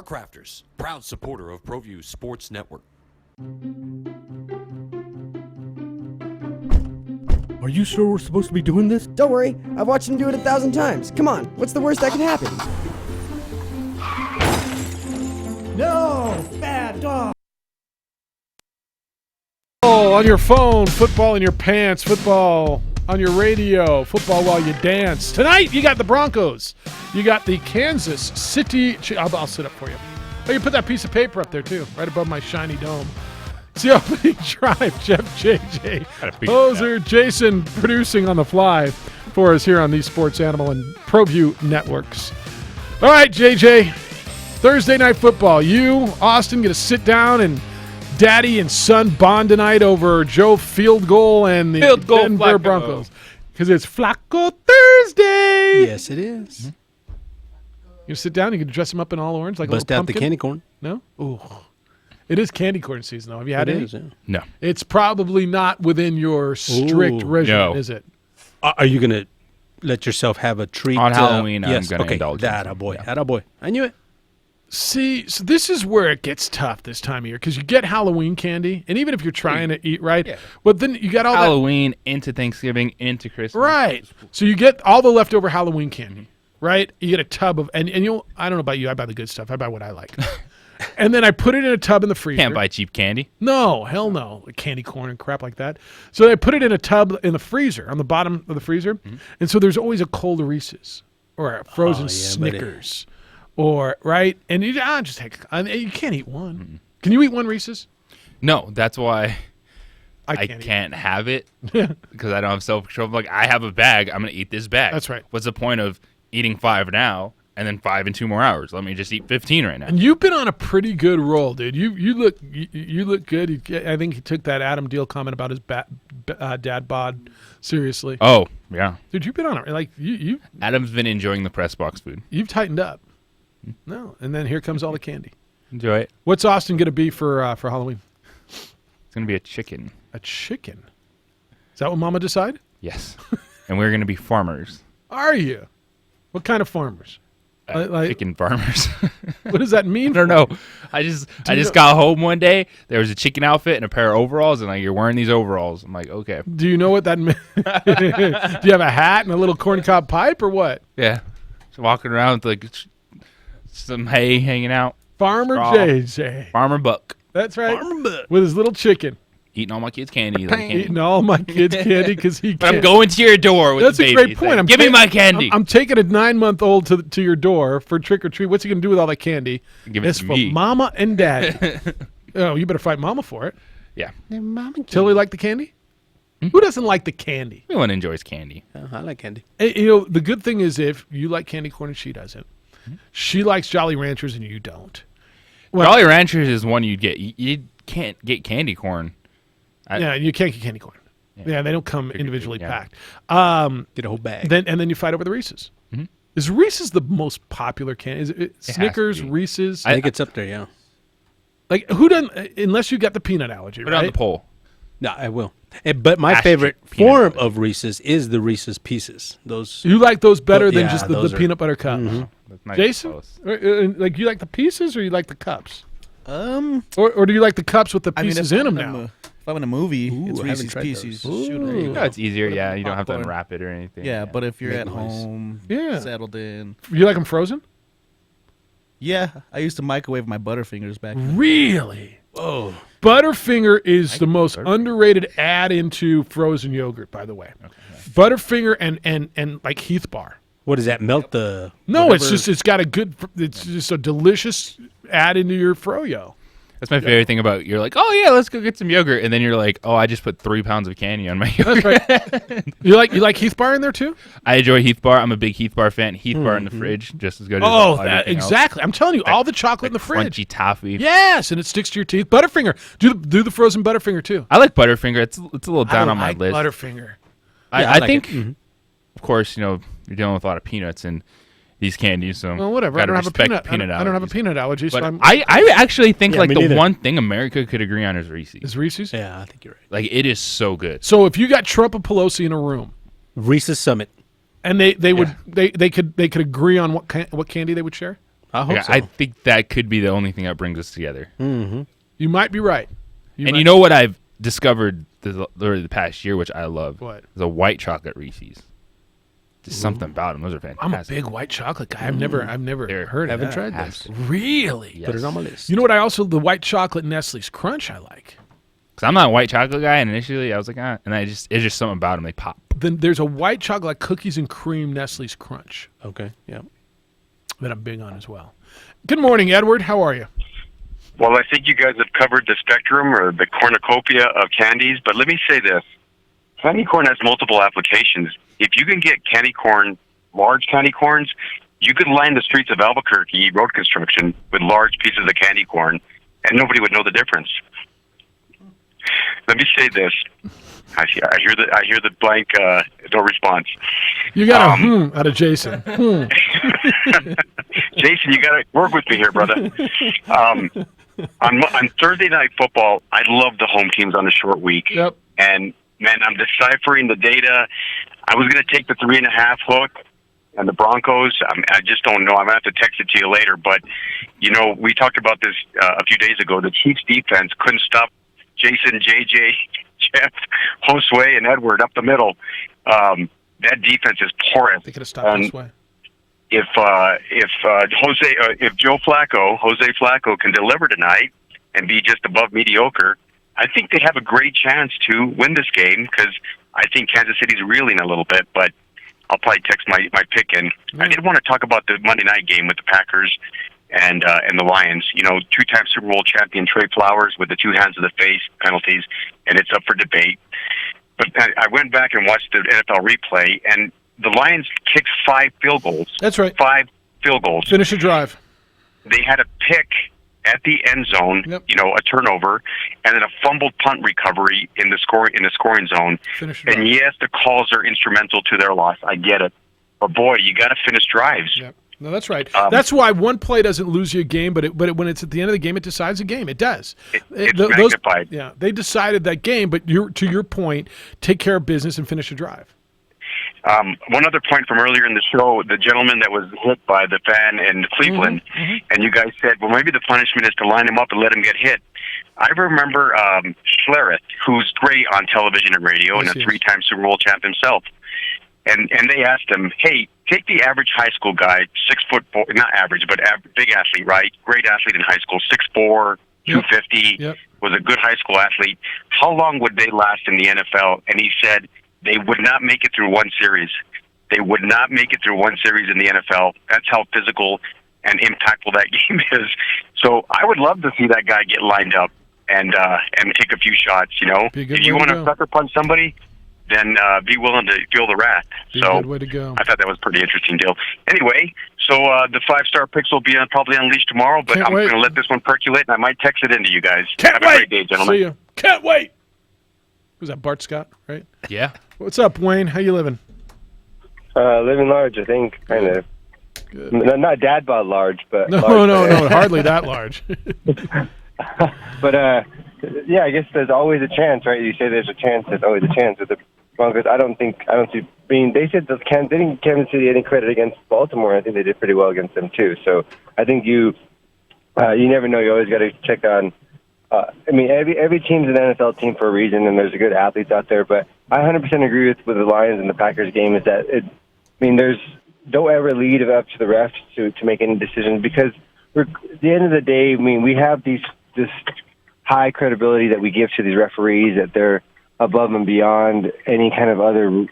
Crafters, proud supporter of ProView Sports Network.
Are you sure we're supposed to be doing this?
Don't worry, I've watched him do it 1,000 times. Come on, what's the worst that can happen?
No! Bad dog!
Football on your phone, football in your pants, football on your radio, football while you dance. Tonight, you got the Broncos. You got the Kansas City. I'll sit up for you. Oh, you put that piece of paper up there, too, right above my shiny dome. It's the opening drive. Jeff, JJ, Hoser, Jason producing on the fly for us here on the Sports Animal and ProView networks. All right, JJ, Thursday Night Football. You, Austin, going to sit down and daddy and son bond tonight over Joe Field Goal and the Denver Broncos. Because it's Flacco Thursday.
Yes, it is.
Mm-hmm. You sit down, you can dress them up in all orange like
bust
a little
out the
pumpkin?
candy corn.
No? Ooh. It is candy corn season, though. Have you had any?
Is, yeah.
No.
It's probably not within your strict regimen, is it?
Are you going to let yourself have a treat?
On Halloween,
yes.
I'm going to indulge.
Attaboy. Attaboy. I knew it.
See, so this is where it gets tough this time of year because you get Halloween candy, and even if you're trying to eat right, but then you got all
Halloween into Thanksgiving into Christmas.
Right. So you get all the leftover Halloween candy, right? You get a tub of, and you'll, I don't know about you, I buy the good stuff. I buy what I like. And then I put it in a tub in the freezer.
Can't buy cheap candy.
No, hell no. Candy corn and crap like that. So I put it in a tub in the freezer, on the bottom of the freezer. Mm-hmm. And so there's always a cold Reese's or a frozen Snickers. Or, right? And you just take, you can't eat one. Mm-hmm. Can you eat one Reese's?
No, that's why
I
can't have it because I don't have self-control. Like, I have a bag. I'm going to eat this bag.
That's right.
What's the point of eating 5 now and then 5 in 2 more hours? Let me just eat 15 right now.
And you've been on a pretty good roll, dude. You look good. I think he took that Adam Deal comment about his dad bod seriously.
Oh, yeah.
Dude, you've been on it. Like, you
Adam's been enjoying the press box food.
You've tightened up. No, and then here comes all the candy.
Enjoy it.
What's Austin going to be for Halloween?
It's going to be a chicken.
A chicken? Is that what Mama decided?
Yes. And we're going to be farmers.
Are you? What kind of farmers?
Chicken farmers.
What does that mean?
I don't know. I just got home one day. There was a chicken outfit and a pair of overalls, and like, you're wearing these overalls. I'm like, okay.
Do you know what that means? Do you have a hat and a little corncob pipe or what?
Yeah. Just walking around with like some hay hanging out.
Farmer
Straw.
JJ.
Farmer Buck.
That's right. Farmer Buck. With his little chicken.
eating all my kids' candy. Like candy.
Eating all my kids' candy because he
But I'm
can't.
going to your door with
That's
the
a
baby.
great
It's
point.
like,
I'm
give me
ta-
my candy.
I'm taking a 9-month-old to your door for trick or treat. What's he gonna do with all that candy?
Give it
it's
to
for
me.
Mama and Daddy. Oh, you better fight Mama for it.
Yeah.
Tilly like the candy? Who doesn't like the candy?
Everyone enjoys candy.
I like candy.
The good thing is if you like candy corn and she doesn't, she likes Jolly Ranchers and you don't. Well,
Jolly Ranchers is one you'd get. You can't get candy corn.
Yeah, you can't get candy corn. Yeah, they don't come individually packed.
Get a whole bag.
Then you fight over the Reese's. Is Reese's the most popular candy? Is it Snickers, Reese's?
I think it's up there, yeah.
Like who doesn't? Unless you got the peanut allergy,
Put
right?
it on the poll.
No, I will. But my
Asterisk
favorite
peanut
form
butter.
of Reese's is the Reese's Pieces. Those
You like those better than
yeah,
just the
those are-
peanut butter cup.
That's nice
Jason,
and close.
like you like the pieces or you like the cups? Or do you like the cups with the pieces in them now?
If I'm in a movie, it's
I haven't
Reese's
tried
Pieces.
those.
Shoot,
Ooh.
there you
No,
go.
it's easier. Yeah, you don't have to
Popcorn.
unwrap it or anything.
Yeah, but if you're
Make
at
noise.
home,
Yeah.
settled in.
You like them frozen?
Yeah, I used to microwave my Butterfingers back then.
Really?
Oh,
Butterfinger is the most underrated add into frozen yogurt, by the way. Butterfinger and like Heath Bar.
what does that melt the?
No,
whatever-
it's got a good. It's just a delicious add into your froyo.
That's my favorite thing about you're like, oh yeah, let's go get some yogurt, and then you're like, oh, I just put 3 pounds of candy on my yogurt.
That's right. You like Heath Bar in there too?
I enjoy Heath Bar. I'm a big Heath Bar fan. Heath Bar in the fridge, just as good as
Oh,
everything else.
exactly. I'm telling you, all the chocolate in the fridge.
Crunchy toffee.
Yes, and it sticks to your teeth. Butterfinger. Do the frozen Butterfinger too.
I like Butterfinger. It's a little down
I
on my
like
list.
Butterfinger.
I
like
think,
it.
of course, you're dealing with a lot of peanuts in these candies, so
Well, whatever. I
gotta
don't have a
respect
peanut. I don't have a
allergies.
peanut allergy, so
But
I'm.
I actually think
Yeah,
like
me
the
neither.
one thing America could agree on is Reese's.
Is Reese's?
Yeah, I think you're right.
Like it is so good.
So if you got Trump and Pelosi in a room,
Reese's Summit.
and they could agree on what candy they would share,
I hope
Yeah,
so.
I think that could be the only thing that brings us together.
you might be right.
And you know what I've discovered the past year, which I love?
What?
Is a white chocolate Reese's. Just something about them. Those are fantastic.
I'm a big white chocolate guy. I've never heard of
Haven't
that.
tried this.
Really?
Put it on my list.
You know what? The white chocolate Nestle's Crunch I like.
Because I'm not a white chocolate guy, and initially I was like, and it's just something about them. They pop.
Then there's a white chocolate like cookies and cream Nestle's Crunch
Okay, yeah.
that I'm big on as well. Good morning, Edward. How are you?
Well, I think you guys have covered the spectrum or the cornucopia of candies, but let me say this. Candy corn has multiple applications. If you can get candy corn, large candy corns, you could line the streets of Albuquerque road construction with large pieces of candy corn, and nobody would know the difference. Let me say this. I hear the blank, no response.
You got a out of Jason.
Jason, you got to work with me here, brother. On Thursday Night Football, I love the home teams on a short week.
Yep.
And, man, I'm deciphering the data. I was going to take the 3.5 hook and the Broncos. I just don't know. I'm going to have to text it to you later. But, we talked about this a few days ago. The Chiefs' defense couldn't stop Jason, JJ, Jeff, Josue, and up the middle. That defense is porous.
They could have stopped this way.
If Joe Flacco can deliver tonight and be just above mediocre, I think they have a great chance to win this game because I think Kansas City's reeling a little bit, but I'll probably text my pick in. I did want to talk about the Monday night game with the Packers and the Lions. Two-time Super Bowl champion Trey Flowers with the 2 hands of the face penalties, and it's up for debate. But I went back and watched the NFL replay, and the Lions kicked 5 field goals.
That's right.
5 field goals.
Finish a drive.
They had a pick at the end zone, a turnover, and then a fumbled punt recovery in the scoring zone.
Finish a drive.
And yes, the calls are instrumental to their loss. I get it. But boy, you got to finish drives.
Yep. No, that's right. That's why one play doesn't lose you a game, but when it's at the end of the game, it decides the game. It does.
It's magnified.
Yeah, they decided that game, but to your point, take care of business and finish a drive.
One other point from earlier in the show, the gentleman that was hit by the fan in Cleveland, and you guys said, well, maybe the punishment is to line him up and let him get hit. I remember Schlereth, who's great on television and radio, and a 3-time Super Bowl champ himself. And they asked him, hey, take the average high school guy, 6'4", not average, but big athlete, right? Great athlete in high school, 6'4", 250, was a good high school athlete. How long would they last in the NFL? And he said they would not make it through one series. They would not make it through one series in the NFL. That's how physical and impactful that game is. So I would love to see that guy get lined up and take a few shots. You know, if you want to sucker punch somebody, then be willing to feel the wrath.
Be a good way to go.
I thought that was a pretty interesting deal. Anyway, so the 5-star picks will be probably unleashed tomorrow, but I'm going to let this one percolate, and I might text it into you guys. Have a great day, gentlemen.
See you. Can't wait. Who's that, Bart Scott, right?
Yeah.
What's up, Wayne? How you living?
Living large, I think, kind of.
Good.
Not dad bod large, but
no, hardly that large.
But yeah, I guess there's always a chance, right? You say there's a chance. There's always a chance with the Broncos. I don't see. I mean, they said that they didn't Kansas City any credit against Baltimore. I think they did pretty well against them too. So I think you never know. You always got to check on. I mean, every team's an NFL team for a reason, and there's good athletes out there. But I 100% agree with the Lions and the Packers game. Is that don't ever lead it up to the refs to make any decisions, because at the end of the day, I mean, we have this high credibility that we give to these referees, that they're above and beyond any kind of other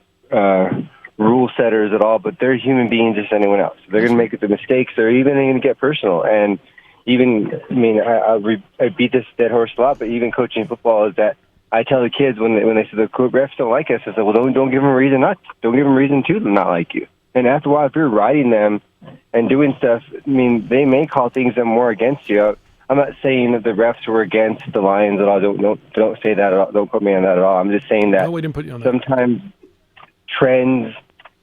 rule setters at all, but they're human beings just anyone else. They're going to make the mistakes. They're even going to get personal. And even, I mean, I beat this dead horse a lot, but even coaching football is that I tell the kids when they say the refs don't like us, I say, well, don't give them a reason not. Don't give them a reason to not like you. And after a while, if you're riding them and doing stuff, I mean, they may call things that are more against you. I'm not saying that the refs were against the Lions at all. Don't say that at all. Don't put me on that at all. I'm just saying that
we didn't put you on that.
Sometimes trends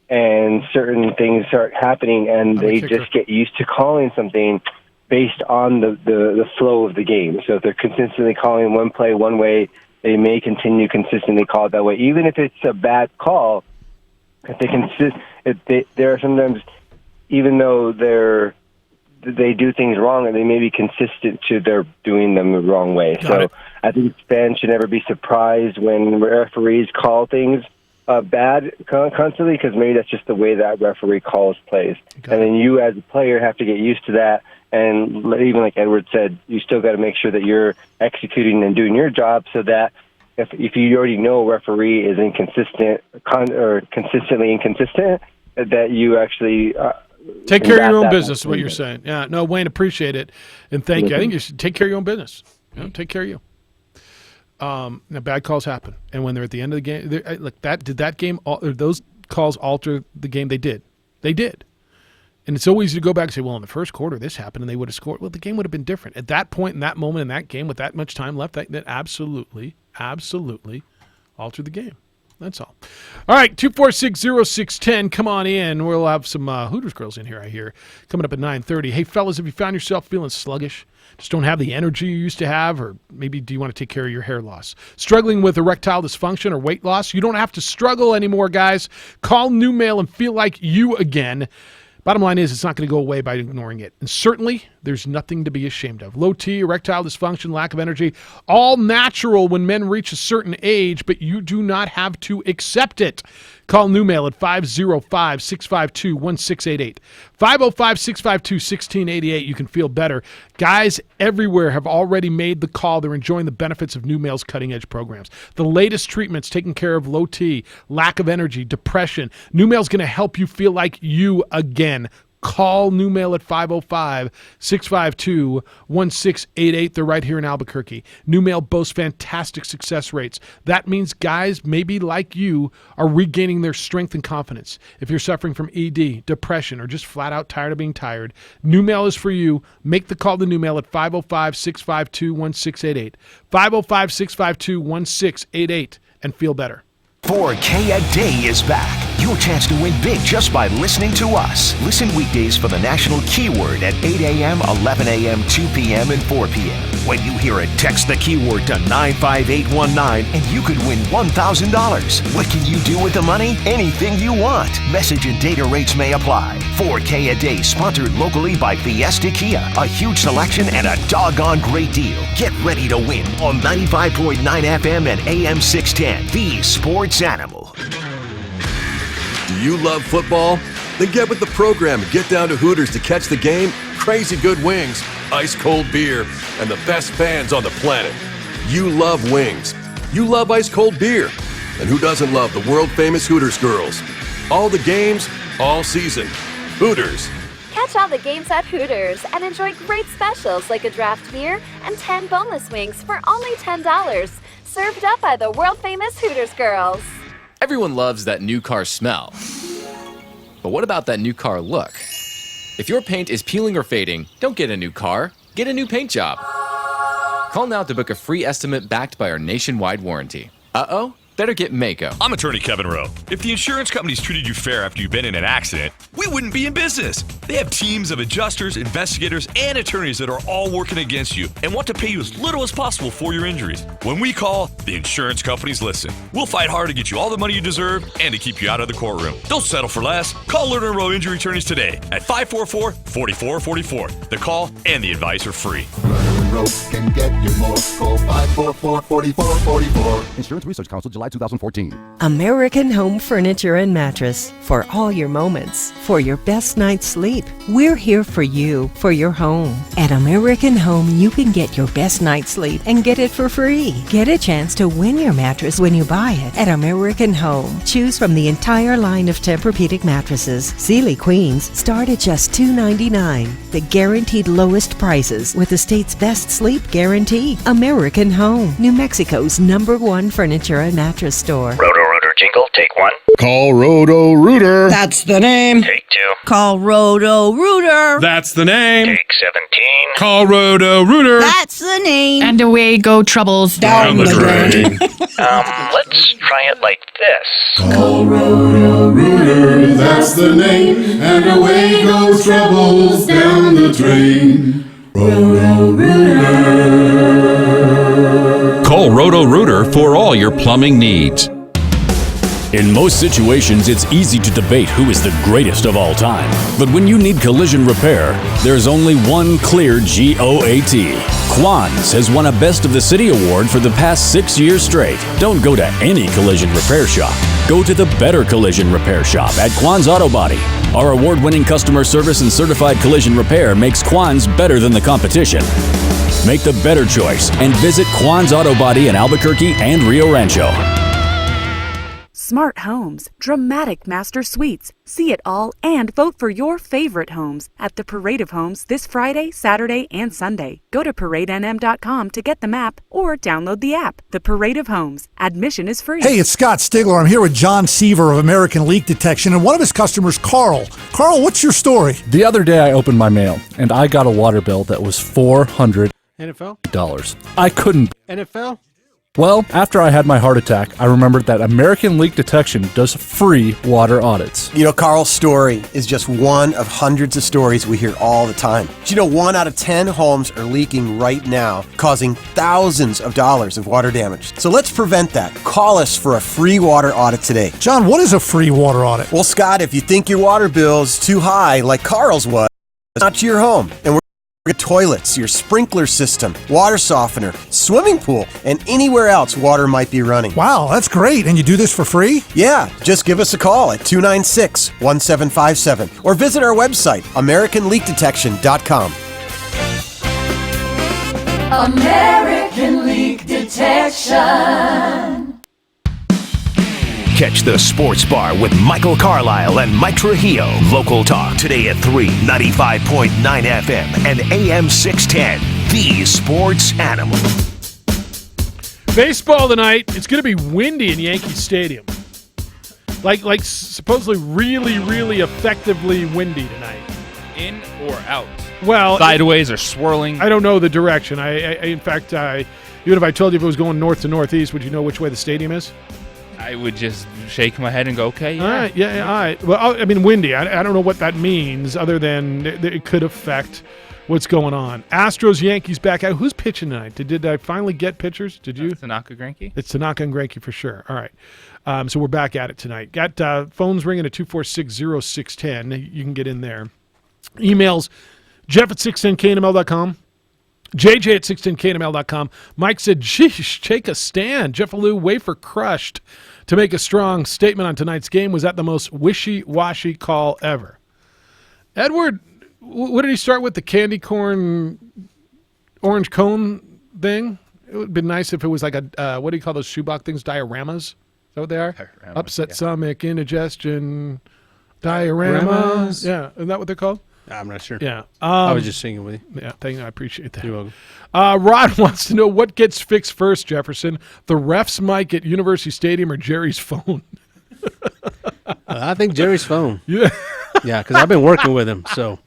and certain things start happening, and they just get used to calling something based on the flow of the game. So if they're consistently calling one play one way, they may continue consistently call it that way, even if it's a bad call. If there are sometimes, even though they do things wrong, and they may be consistent to their doing them the wrong way. So I think fans should never be surprised when referees call things bad constantly, because maybe that's just the way that referee calls plays. And then you as a player have to get used to that. And even like Edward said, you still got to make sure that you're executing and doing your job, so that if you already know a referee is inconsistent or consistently inconsistent, that you actually
take care of your own business is what you're saying. Yeah, no, Wayne, appreciate it, and thank you. I think you should take care of your own business. Take care of you. Now, bad calls happen, and when they're at the end of the game, did those calls alter the game? They did. And it's so easy to go back and say, well, in the first quarter, this happened, and they would have scored. Well, the game would have been different. At that point, in that moment, in that game, with that much time left, that absolutely altered the game. That's all. All right, 246-0610, come on in. We'll have some Hooters girls in here, I hear, coming up at 9:30. Hey, fellas, have you found yourself feeling sluggish? Just don't have the energy you used to have, or maybe do you want to take care of your hair loss? Struggling with erectile dysfunction or weight loss? You don't have to struggle anymore, guys. Call NuMale and feel like you again. Bottom line is, it's not going to go away by ignoring it. And certainly, there's nothing to be ashamed of. Low T, erectile dysfunction, lack of energy, all natural when men reach a certain age, but you do not have to accept it. Call NuMale at 505-652-1688. 505-652-1688. You can feel better. Guys everywhere have already made the call. They're enjoying the benefits of NuMale's cutting-edge programs. The latest treatments taking care of low T, lack of energy, depression. NuMale's going to help you feel like you again. Call NuMale at 505-652-1688. They're right here in Albuquerque. NuMale boasts fantastic success rates. That means guys maybe like you are regaining their strength and confidence. If you're suffering from ED, depression, or just flat out tired of being tired, NuMale is for you. Make the call to NuMale at 505-652-1688. 505-652-1688 and feel better.
4K a Day is back. Your chance to win big just by listening to us. Listen weekdays for the national keyword at 8 a.m., 11 a.m., 2 p.m., and 4 p.m. When you hear it, text the keyword to 95819 and you could win $1,000. What can you do with the money? Anything you want. Message and data rates may apply. 4K a Day, sponsored locally by Fiesta Kia. A huge selection and a doggone great deal. Get ready to win on 95.9 FM and AM 610. The Sports Animal.
Do you love football? Then get with the program and get down to Hooters to catch the game, crazy good wings, ice cold beer, and the best fans on the planet. You love wings. You love ice cold beer. And who doesn't love the world famous Hooters girls? All the games, all season. Hooters.
Catch all the games at Hooters and enjoy great specials like a draft beer and 10 boneless wings for only $10. Served up by the world-famous Hooters girls.
Everyone loves that new car smell. But what about that new car look? If your paint is peeling or fading, don't get a new car. Get a new paint job. Call now to book a free estimate backed by our nationwide warranty. Uh-oh? Better get Mako.
I'm attorney Kevin Rowe. If the insurance companies treated you fair after you've been in an accident, we wouldn't be in business. They have teams of adjusters, investigators, and attorneys that are all working against you and want to pay you as little as possible for your injuries. When we call, the insurance companies listen. We'll fight hard to get you all the money you deserve and to keep you out of the courtroom. Don't settle for less. Call Lerner & Rowe Injury Attorneys today at 544-4444. The call and the advice are free.
Can get you more. Call 544-4444. Insurance Research Council, July 2014.
American Home Furniture and Mattress. For all your moments. For your best night's sleep. We're here for you. For your home. At American Home, you can get your best night's sleep and get it for free. Get a chance to win your mattress when you buy it at American Home. Choose from the entire line of Tempur-Pedic mattresses. Sealy Queens start at just $299. The guaranteed lowest prices with the state's best sleep guarantee. American Home, New Mexico's #1 furniture and mattress store.
Roto-Rooter jingle, take 1.
Call Roto-Rooter.
That's the name. Take 2.
Call Roto-Rooter.
That's the name. Take 17.
Call Roto-Rooter.
That's the name.
And away go troubles
down the drain. Let's try it like this.
Call Roto-Rooter. That's the name. And away goes troubles down the drain. Roto-Rooter.
Call Roto-Rooter for all your plumbing needs. In most situations, it's easy to debate who is the greatest of all time. But when you need collision repair, there's only one clear GOAT. Quans has won a Best of the City award for the past 6 years straight. Don't go to any collision repair shop. Go to the Better Collision Repair Shop at Quans Auto Body. Our award-winning customer service and certified collision repair makes Quans better than the competition. Make the better choice and visit Quans Auto Body in Albuquerque and Rio Rancho.
Smart homes, dramatic master suites. See it all and vote for your favorite homes at the Parade of Homes this Friday, Saturday, and Sunday. Go to ParadeNM.com to get the map or download the app. The Parade of Homes. Admission is free.
Hey, it's Scott Stigler. I'm here with John Seaver of American Leak Detection and one of his customers, Carl. Carl, what's your story?
The other day I opened my mail and I got a water bill that was $400.
NFL?
I couldn't.
NFL?
Well, after I had my heart attack, I remembered that American Leak Detection does free water audits.
You know, Carl's story is just one of hundreds of stories we hear all the time. But you know, 1 out of 10 homes are leaking right now, causing thousands of dollars of water damage. So let's prevent that. Call us for a free water audit today.
John, what is a free water audit?
Well, Scott, if you think your water bill is too high, like Carl's was, it's not your home. And we're your toilets, your sprinkler system, water softener, swimming pool, and anywhere else water might be running.
Wow, that's great. And you do this for free?
Yeah, just give us a call at 296-1757 or visit our website, AmericanLeakDetection.com.
American Leak Detection.
Catch the Sports Bar with Michael Carlisle and Mike Trujillo. Local talk today at 3, 95.9 FM and AM 610. The Sports Animal.
Baseball tonight. It's going to be windy in Yankee Stadium. Like supposedly really, really effectively windy tonight.
In or out?
Well,
sideways or swirling?
I don't know the direction. In fact, even if I told you if it was going north to northeast, would you know which way the stadium is?
I would just shake my head and go, okay, yeah.
All right, yeah, all right. Well, I mean, windy. I don't know what that means other than it could affect what's going on. Astros, Yankees back out. Who's pitching tonight? Did I finally get pitchers? Did you?
Tanaka Greinke?
It's Tanaka and Greinke for sure. All right. So we're back at it tonight. Got phones ringing at 246-0610. You can get in there. Emails, Jeff at 610knml.com. JJ at 610knml.com. Mike said, "Geesh, take a stand. Jeff Alou, wafer crushed to make a strong statement on tonight's game. Was that the most wishy-washy call ever?" Edward, what did he start with? The candy corn, orange cone thing? It would be nice if it was like a, what do you call those shoebox things? Dioramas? Is that what they are?
Dioramas,
Upset stomach, indigestion, dioramas. Yeah, isn't that what they're called?
I'm not sure.
Yeah.
I was just singing with you.
Yeah, thank you. I appreciate that.
You're welcome.
Rod wants to know what gets fixed first, Jefferson. The ref's mic at University Stadium or Jerry's phone?
I think Jerry's phone.
Yeah.
Yeah, because I've been working with him, so.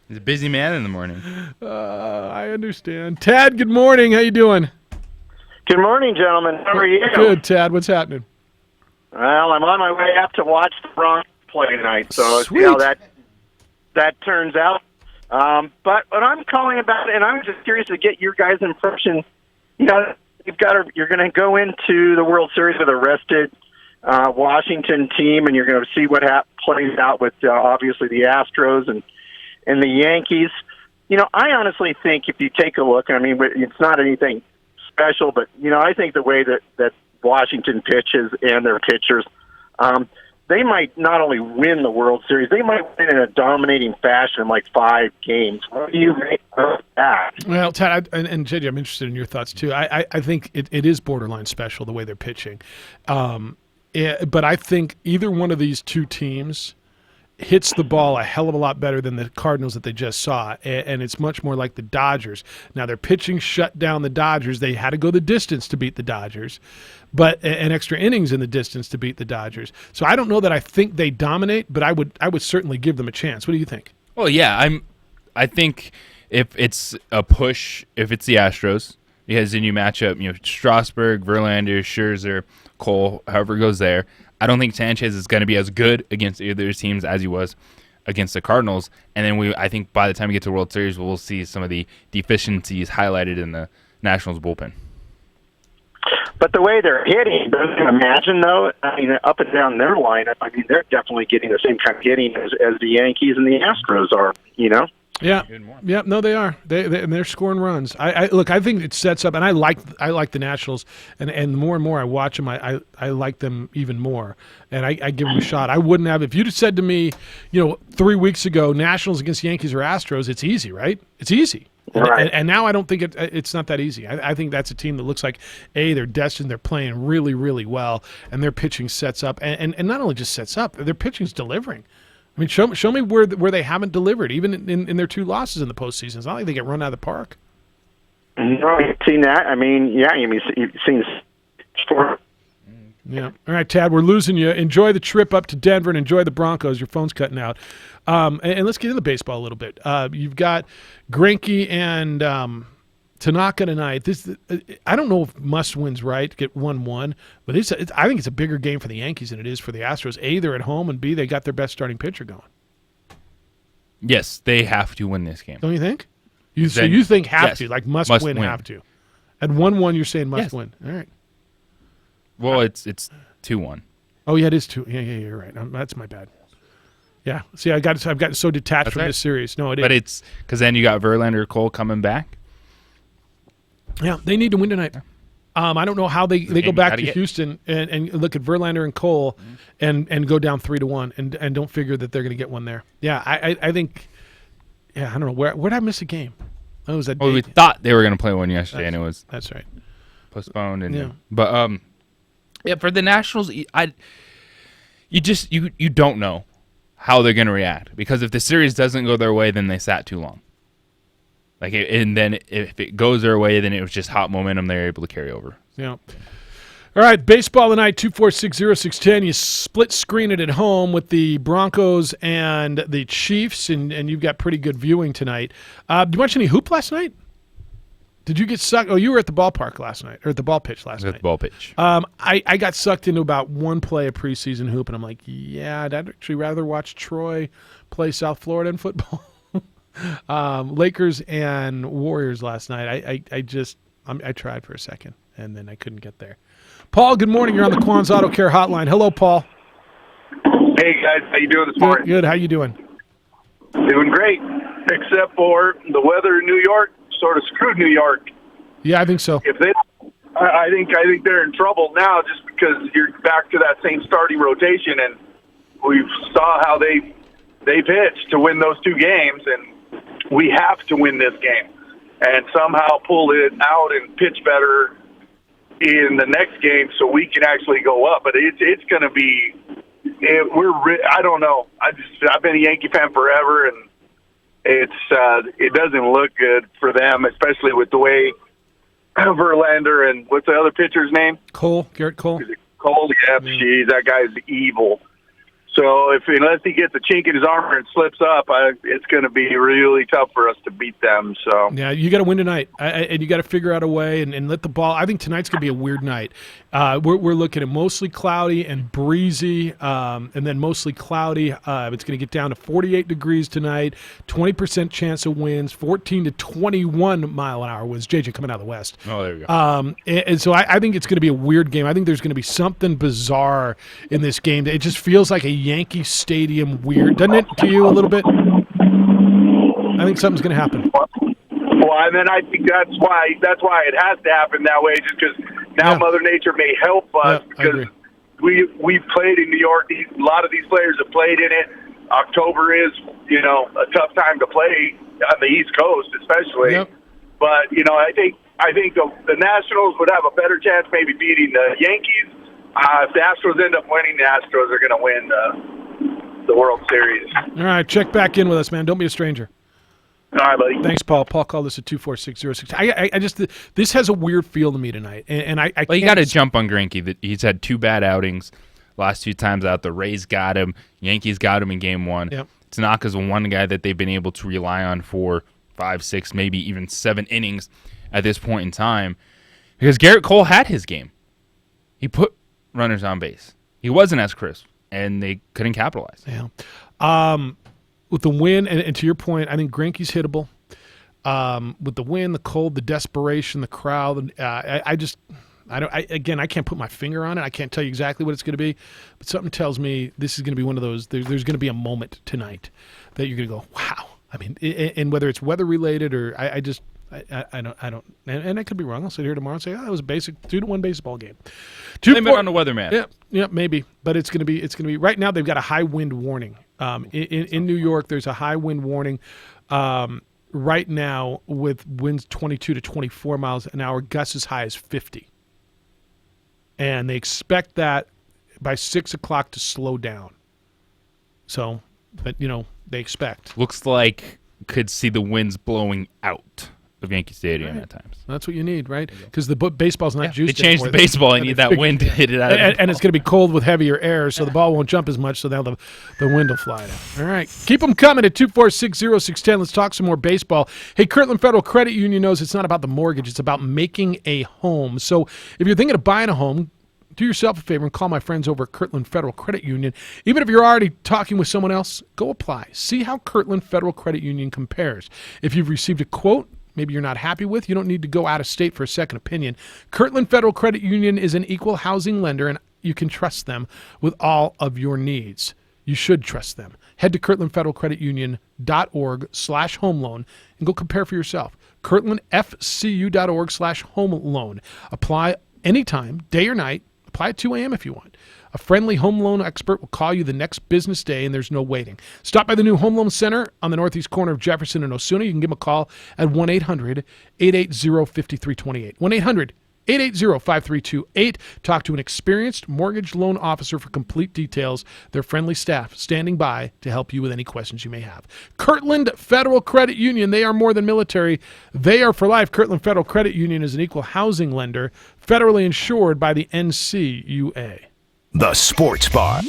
He's a busy man in the morning.
I understand. Tad, good morning. How you doing?
Good morning, gentlemen. How are you?
Good, Tad. What's happening?
Well, I'm on my way up to watch the Broncos play tonight, so
Sweet.
see how that turns out. But what I'm calling about, and I'm just curious to get your guys' impression. You know, you're going to go into the World Series with a rested Washington team, and you're going to see what plays out with obviously the Astros and the Yankees. You know, I honestly think if you take a look, I mean, it's not anything special, but you know, I think the way that Washington pitches and their pitchers, they might not only win the World Series, they might win in a dominating fashion in like 5 games. What do you make of that?
Well, Tad, and JJ, I'm interested in your thoughts too. I think it is borderline special the way they're pitching. But I think either one of these two teams hits the ball a hell of a lot better than the Cardinals that they just saw, and it's much more like the Dodgers. Now, their pitching shut down the Dodgers. They had to go the distance to beat the Dodgers, but an extra innings in the distance to beat the Dodgers. So I don't know that I think they dominate, but I would certainly give them a chance. What do you think?
Well, yeah, I think if it's a push, if it's the Astros, because then you match up, Strasburg, Verlander, Scherzer, Cole, however it goes there. I don't think Sanchez is going to be as good against either of those teams as he was against the Cardinals. And then I think by the time we get to the World Series, we'll see some of the deficiencies highlighted in the Nationals bullpen.
But the way they're hitting, don't you imagine, though, I mean, up and down their lineup, I mean, they're definitely getting the same kind of hitting as the Yankees and the Astros are,
Yeah, no, they are. They're scoring runs. Look. I think it sets up, and I like the Nationals, and more and more I watch them, I like them even more, and I give them a shot. I wouldn't have if you'd have said to me, 3 weeks ago, Nationals against Yankees or Astros. It's easy, right? It's easy.
Right.
And now I don't think it's not that easy. I think that's a team that looks like they're destined. They're playing really, really well, and their pitching sets up, and not only just sets up, their pitching's delivering. I mean, show me where they haven't delivered, even in their 2 losses in the postseason. It's not like they get run out of the park.
No, you've seen that. I mean, yeah, you've seen.
Yeah. All right, Tad, we're losing you. Enjoy the trip up to Denver and enjoy the Broncos. Your phone's cutting out. And let's get into baseball a little bit. You've got Greinke and Tanaka tonight. I don't know if must wins right to get 1-1, but I think it's a bigger game for the Yankees than it is for the Astros. A, they're at home, and B, they got their best starting pitcher going.
Yes, they have to win this game.
Don't you think? So you think have to, like must win, have to. At 1-1, you're saying must win. All right.
Well, it's 2-1.
Oh yeah, it is 2. Yeah, you're right. That's my bad. Yeah. See, I've gotten so detached from this series. No, it is.
But it's because then you got Verlander, Cole coming back.
Yeah, they need to win tonight. I don't know how they go back to Houston and look at Verlander and Cole and go down 3-1 and don't figure that they're going to get one there. Yeah, I think. Yeah, I don't know where did I miss a game? Oh, was that?
Well, we thought they were going to play one yesterday, and it was
that's right
postponed. But for the Nationals, you don't know how they're going to react, because if the series doesn't go their way, then they sat too long. And then if it goes their way, then it was just hot momentum they're able to carry over.
Yeah. All right, baseball tonight, 2460610. You split screen it at home with the Broncos and the Chiefs, and you've got pretty good viewing tonight. Did you watch any hoop last night? Did you get sucked? Oh, you were at the ballpark last night, or at the ball pitch last night.
At the ball pitch.
I got sucked into about one play of preseason hoop, and I'm like, yeah, I'd actually rather watch Troy play South Florida in football. Lakers and Warriors last night. I tried for a second, and then I couldn't get there. Paul, good morning. You're on the Quan's Auto Care Hotline. Hello, Paul.
Hey, guys. How you doing this morning?
Good. How you doing?
Doing great, except for the weather in New York sort of screwed New York.
Yeah, I think so.
I think they're in trouble now just because you're back to that same starting rotation, and we saw how they they pitched to win those 2 games, and we have to win this game and somehow pull it out and pitch better in the next game so we can actually go up. But it's going to be I don't know. I've been a Yankee fan forever, and it doesn't look good for them, especially with the way Verlander and what's the other pitcher's name?
Garrett Cole.
Cole, yeah, geez, that guy's evil. So unless he gets a chink in his armor and slips up, it's going to be really tough for us to beat them. So
yeah, you got to win tonight, and you got to figure out a way and let the ball. I think tonight's going to be a weird night. We're looking at mostly cloudy and breezy, and then mostly cloudy. It's going to get down to 48 degrees tonight. 20% chance of winds. 14 to 21 mile an hour winds. JJ coming out of the west.
Oh, there we go.
And so I think it's going to be a weird game. I think there's going to be something bizarre in this game. It just feels like a Yankee Stadium weird, doesn't it, to you a little bit? I think something's going to happen.
Well, and then I think that's why it has to happen that way, just because now Mother Nature may help us because we've played in New York. A lot of these players have played in it. October is, a tough time to play on the East Coast, especially. Yep. But I think the Nationals would have a better chance maybe beating the Yankees. If the Astros end up winning, the Astros are going to win the World Series.
All right, check back in with us, man. Don't be a stranger.
All right, buddy.
Thanks, Paul. Paul called us at 24606. I just this has a weird feel to me tonight, and I.
Well, you got to jump on Greinke. That he's had 2 bad outings. Last 2 times out, the Rays got him. Yankees got him in Game 1.
Yep.
Tanaka's the one guy that they've been able to rely on for 5, 6, maybe even 7 innings at this point in time, because Garrett Cole had his game. He put runners on base. He wasn't as crisp, and they couldn't capitalize.
Yeah. With the win, and to your point, I think Greinke's hittable. With the win, the cold, the desperation, the crowd, I can't put my finger on it. I can't tell you exactly what it's going to be, but something tells me this is going to be one of those. There's going to be a moment tonight that you're going to go, wow. I mean, and whether it's weather related or I don't, and I could be wrong. I'll sit here tomorrow and say, that was a basic 2-1 baseball game.
Blame it on the weatherman.
Yeah, maybe. But it's going to be right now. They've got a high wind warning. In New York, there's a high wind warning right now with winds 22 to 24 miles an hour, gusts as high as 50. And they expect that by 6 o'clock to slow down. So, but they expect.
Looks like could see the winds blowing out of Yankee Stadium at times.
That's what you need, right? Because the baseball's not juiced.
They changed the baseball. I need that wind to hit it out.
And it's going to be cold with heavier air, so the ball won't jump as much, so the wind will fly down. All right. Keep them coming at 2460610. Let's talk some more baseball. Hey, Kirtland Federal Credit Union knows it's not about the mortgage. It's about making a home. So if you're thinking of buying a home, do yourself a favor and call my friends over at Kirtland Federal Credit Union. Even if you're already talking with someone else, go apply. See how Kirtland Federal Credit Union compares. If you've received a quote maybe you're not happy with, you don't need to go out of state for a second opinion. Kirtland Federal Credit Union is an equal housing lender, and you can trust them with all of your needs. You should trust them. Head to kirtlandfederalcreditunion.org/home loan and go compare for yourself. kirtlandfcu.org/home loan. Apply anytime, day or night. Apply at 2 a.m. if you want. A friendly home loan expert will call you the next business day, and there's no waiting. Stop by the new Home Loan Center on the northeast corner of Jefferson and Osuna. You can give them a call at 1-800-880-5328. 1-800-880-5328. Talk to an experienced mortgage loan officer for complete details. Their friendly staff standing by to help you with any questions you may have. Kirtland Federal Credit Union, they are more than military. They are for life. Kirtland Federal Credit Union is an equal housing lender, federally insured by the NCUA.
The Sports Bar.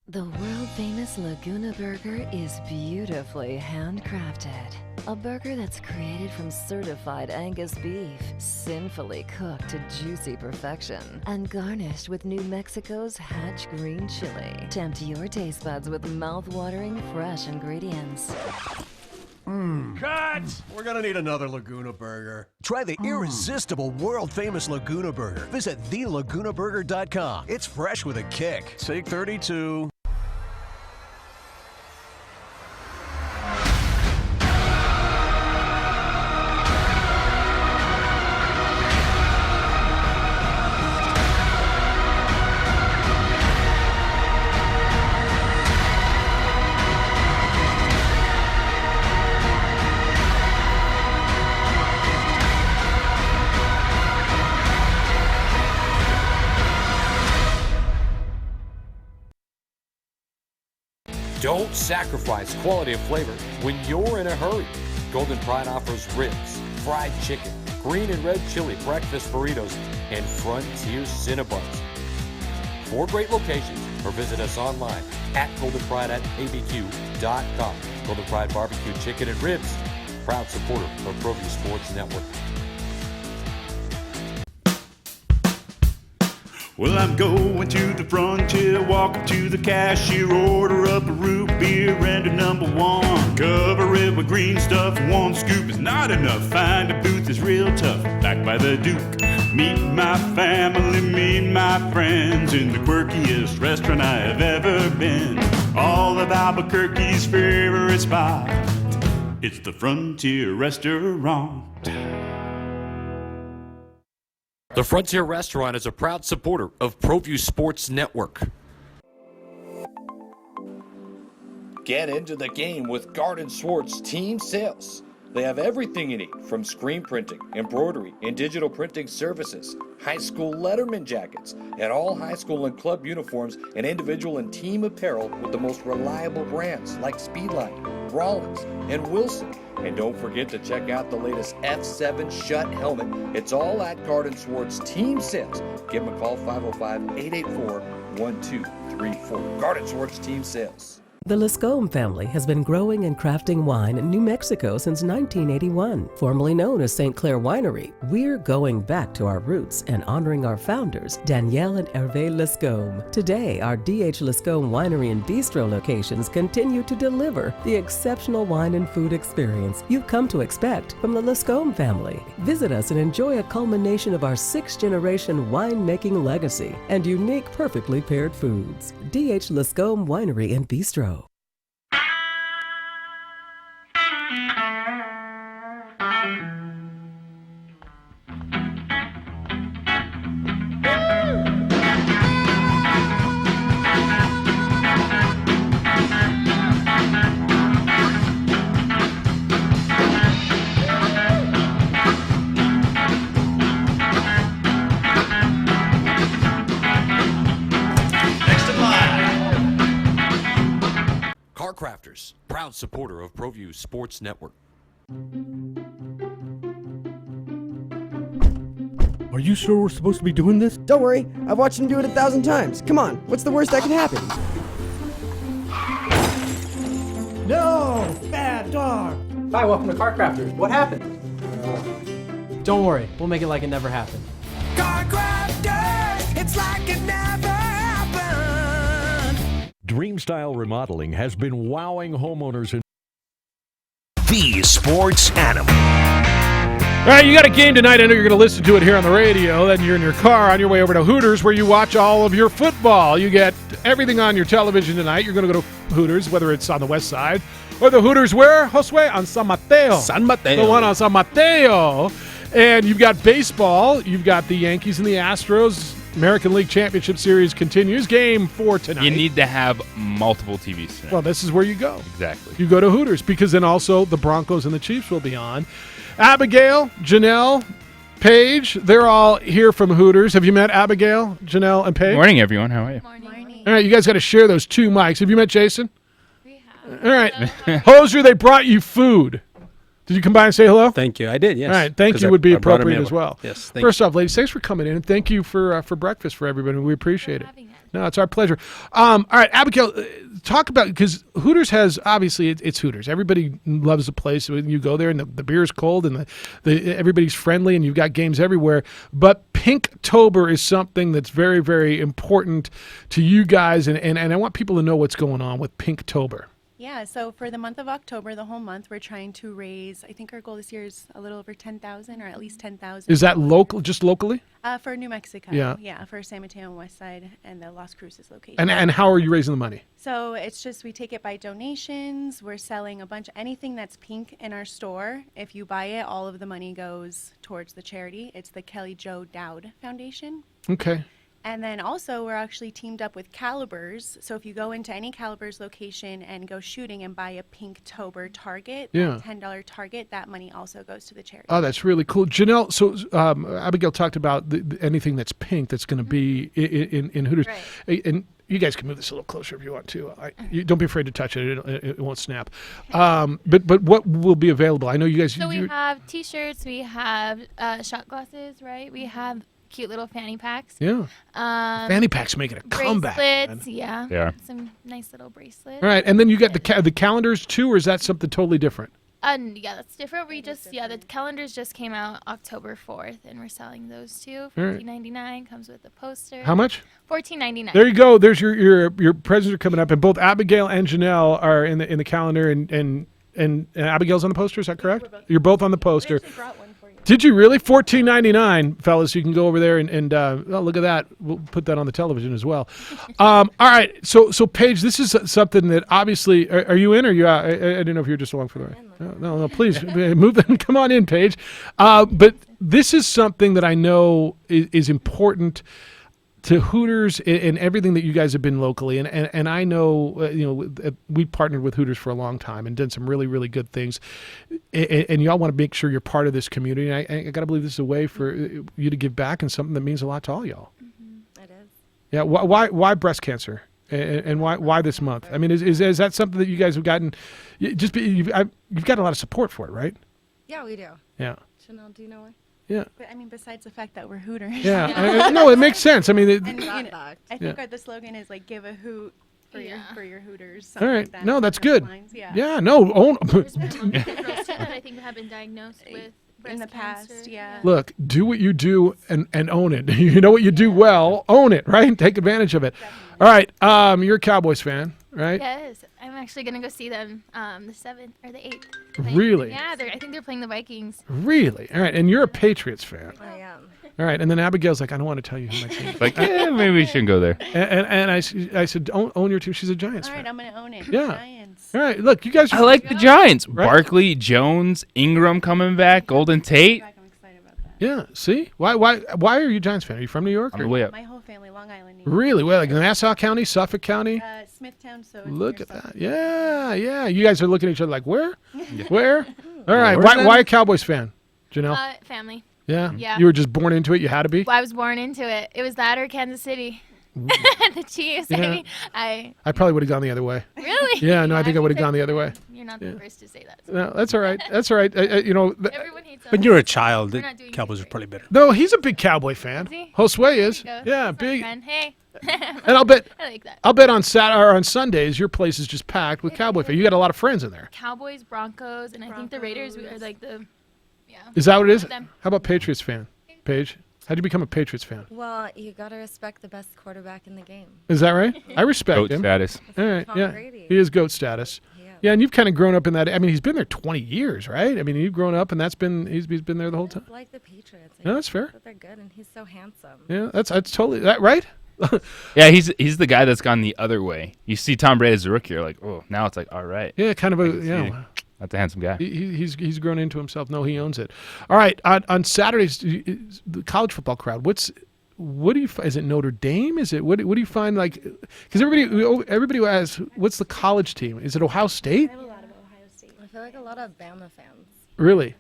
The world-famous Laguna Burger is beautifully handcrafted. A burger that's created from certified Angus beef, sinfully cooked to juicy perfection, and garnished with New Mexico's Hatch green chili. Tempt your taste buds with mouth-watering fresh ingredients.
Cut! We're gonna need another Laguna Burger. Try the irresistible, world-famous Laguna Burger. Visit thelagunaburger.com. It's fresh with a kick. Take 32.
Don't sacrifice quality of flavor when you're in a hurry. Golden Pride offers ribs, fried chicken, green and red chili breakfast burritos, and Frontier Cinnabons. 4 great locations, or visit us online at goldenpride@abq.com. Golden Pride Barbecue Chicken and Ribs, proud supporter of ProView Sports Network.
Well, I'm going to the Frontier, walk up to the cashier, order up a root beer and a number 1. Cover it with green stuff, 1 scoop is not enough. Find a booth is real tough, back by the Duke. Meet my family, meet my friends in the quirkiest restaurant I have ever been. All of Albuquerque's favorite spot, it's the Frontier Restaurant.
The Frontier Restaurant is a proud supporter of ProView Sports Network.
Get into the game with Garden Swartz Team Sales. They have everything you need, from screen printing, embroidery, and digital printing services, high school letterman jackets, and all high school and club uniforms, and individual and team apparel with the most reliable brands like Speedline, Rollins, and Wilson. And don't forget to check out the latest F7 Shut helmet. It's all at Garden Swartz Team Sales. Give them a call, 505-884-1234. Garden Swartz Team Sales.
The Lascombe family has been growing and crafting wine in New Mexico since 1981. Formerly known as St. Clair Winery, we're going back to our roots and honoring our founders, Danielle and Hervé Lascombe. Today, our D.H. Lascombe Winery and Bistro locations continue to deliver the exceptional wine and food experience you've come to expect from the Lascombe family. Visit us and enjoy a culmination of our 6th-generation winemaking legacy and unique, perfectly paired foods. D.H. Lascombe Winery and Bistro.
Crafters, proud supporter of ProView Sports Network.
Are you sure we're supposed to be doing this?
Don't worry, I've watched him do it 1,000 times. Come on, what's the worst that can happen?
No! Bad dog!
Hi, welcome to Car Crafters. What happened?
Don't worry, we'll make it like it never happened.
Car Crafters! It's like it never happened!
Dream Style Remodeling has been wowing homeowners in
The Sports Animal.
All right, you got a game tonight. I know you're going to listen to it here on the radio. Then you're in your car on your way over to Hooters, where you watch all of your football. You get everything on your television tonight. You're going to go to Hooters, whether it's on the west side or the Hooters where, Josue? On San Mateo.
San Mateo.
The one on San Mateo. And you've got baseball. You've got the Yankees and the Astros. American League Championship Series continues. Game 4 tonight.
You need to have multiple TVs tonight.
Well, this is where you go.
Exactly.
You go to Hooters, because then also the Broncos and the Chiefs will be on. Abigail, Janelle, Paige, they're all here from Hooters. Have you met Abigail, Janelle, and Paige?
Morning, everyone. How are you?
Morning. All right, you guys got to share those 2 mics. Have you met Jason? We have. All right. Hoser, they brought you food. Did you come by and say hello?
Thank you. I did, yes.
All right. Thank you would be appropriate as
well.
well.
Yes.
First off, ladies, thanks for coming in, and thank you for breakfast for everybody. We appreciate it. No, it's our pleasure. All right, Abigail, talk about, because Hooters has, obviously, it's Hooters. Everybody loves the place. When you go there, and the beer is cold, and everybody's friendly, and you've got games everywhere. But Pinktober is something that's very, very important to you guys, and I want people to know what's going on with Pinktober.
Yeah, so for the month of October, the whole month, we're trying to raise, I think our goal this year is a little over 10,000 or at least 10,000.
Is that local, just locally?
For New Mexico.
Yeah.
Yeah, for San Mateo and West Side and the Las Cruces location.
And how are you raising the money?
So it's just, we take it by donations. We're selling a bunch, anything that's pink in our store. If you buy it, all of the money goes towards the charity. It's the Kelly Jo Dowd Foundation.
Okay.
And then also we're actually teamed up with Calibers. So if you go into any Calibers location and go shooting and buy a Pinktober target,
yeah.
$10 target, that money also goes to the charity.
Oh, that's really cool. Janelle, so Abigail talked about anything that's pink that's going to be in Hooters.
Right.
And You guys can move this a little closer if you want to. You don't be afraid to touch it. It won't snap. But what will be available? I know you guys.
So we have T-shirts. We have shot glasses, right? We have cute little fanny packs.
Yeah. Fanny packs making a comeback.
Bracelets,
Man.
yeah.
Yeah.
Some nice little bracelets.
All right, and then you got the calendars too, or is that something totally different?
Yeah, that's different. The calendars just came out October 4th, and we're selling those too. $14.99 comes with a poster.
How much?
$14.99.
There you go. There's your presents are coming up, and both Abigail and Janelle are in the calendar, and Abigail's on the poster. Is that correct? You're both on the poster. Did you really? $14.99, fellas. You can go over there and look at that. We'll put that on the television as well. All right. So Paige, this is something that obviously. Are you in or are you out? I didn't know if you were just along for the ride. No. Please move them. Come on in, Paige. But this is something that I know is important to Hooters and everything that you guys have been locally, and I know we partnered with Hooters for a long time and done some really, really good things, and y'all want to make sure you're part of this community. And I got to believe this is a way for you to give back and something that means a lot to all y'all.
It is.
Yeah. Why breast cancer? And why this month? I mean, is that something that you guys have gotten? You've got a lot of support for it, right?
Yeah, we do.
Yeah.
Chanel, do you know why?
Yeah.
But I mean, besides the fact that we're Hooters.
Yeah. No, it makes sense. I mean,
I think the slogan is like "Give a hoot for your Hooters."
All right.
Like that,
No, that's
along those
good.
lines.
Yeah. No. Own.
There's been girls too that I think have been diagnosed with breast
in the past.
cancer.
Yeah.
Look, do what you do and own it. You know what you do well, own it, right? Take advantage of it. All right. You're a Cowboys fan, right?
Yes, I'm actually gonna go see them the 7th or the 8th.
Really?
Yeah, I think they're playing the Vikings.
Really? All right. And you're a Patriots fan.
I am.
All right. And then Abigail's like, I don't want to tell you who my team is.
Like, maybe we shouldn't go there.
And I said, own your team. She's a Giants
All
fan.
right, I'm gonna own it.
Yeah.
Giants.
All right. Look, you guys.
I like the Giants. Right? Barkley, Jones, Ingram coming back, Golden Tate.
Yeah. See? Why are you a Giants fan? Are you from New York?
On the way up.
My whole family, Long Island.
Really? Well, like Nassau County, Suffolk County?
Smithtown. So
Look at that. Yeah. You guys are looking at each other like, where? Where? All right. Why a Cowboys fan? Janelle?
Family.
Yeah?
Yeah.
You were just born into it? You had to be?
Well, I was born into it. It was that or Kansas City. The Chiefs.
Yeah.
I mean,
I probably would have gone the other way.
Really?
Yeah, no, I think I would have gone the other way.
You're not the first to say that.
No, that's all right. That's all right.
Everyone hates us.
When you're a child, the Cowboys are probably better.
No, he's a big Cowboy fan.
Is he?
Josue is.
There you go.
Yeah,
That's my
big.
friend. Hey.
And I'll bet.
I like that.
I'll bet on on Sundays your place is just packed with Cowboy fans. You got a lot of friends in there.
Cowboys, Broncos, and I think the Raiders are like the. Yeah.
Is that what it is?
Them.
How about Patriots fan? Paige, how'd you become a Patriots fan?
Well, you got to respect the best quarterback in the game.
Is that right? I respect
Goat
him.
status.
All right.
Tom
Yeah.
Brady.
He is GOAT status. Yeah, and you've kind of grown up in that. I mean, he's been there 20 years, right? I mean, you've grown up, and he's been there the whole time.
Like the Patriots.
No, that's fair.
But they're good, and he's so handsome.
Yeah, that's totally that right.
Yeah, he's the guy that's gone the other way. You see Tom Brady as a rookie, you're like, oh, now it's like, all right.
Yeah, kind of
That's a handsome guy.
He's grown into himself. No, he owns it. All right, on Saturdays, the college football crowd. What do you? Is it Notre Dame? Is it what do you find like? Because everybody asks, what's the college team? Is it Ohio State?
I have a lot of Ohio State. I feel like a lot of Bama fans.
Really?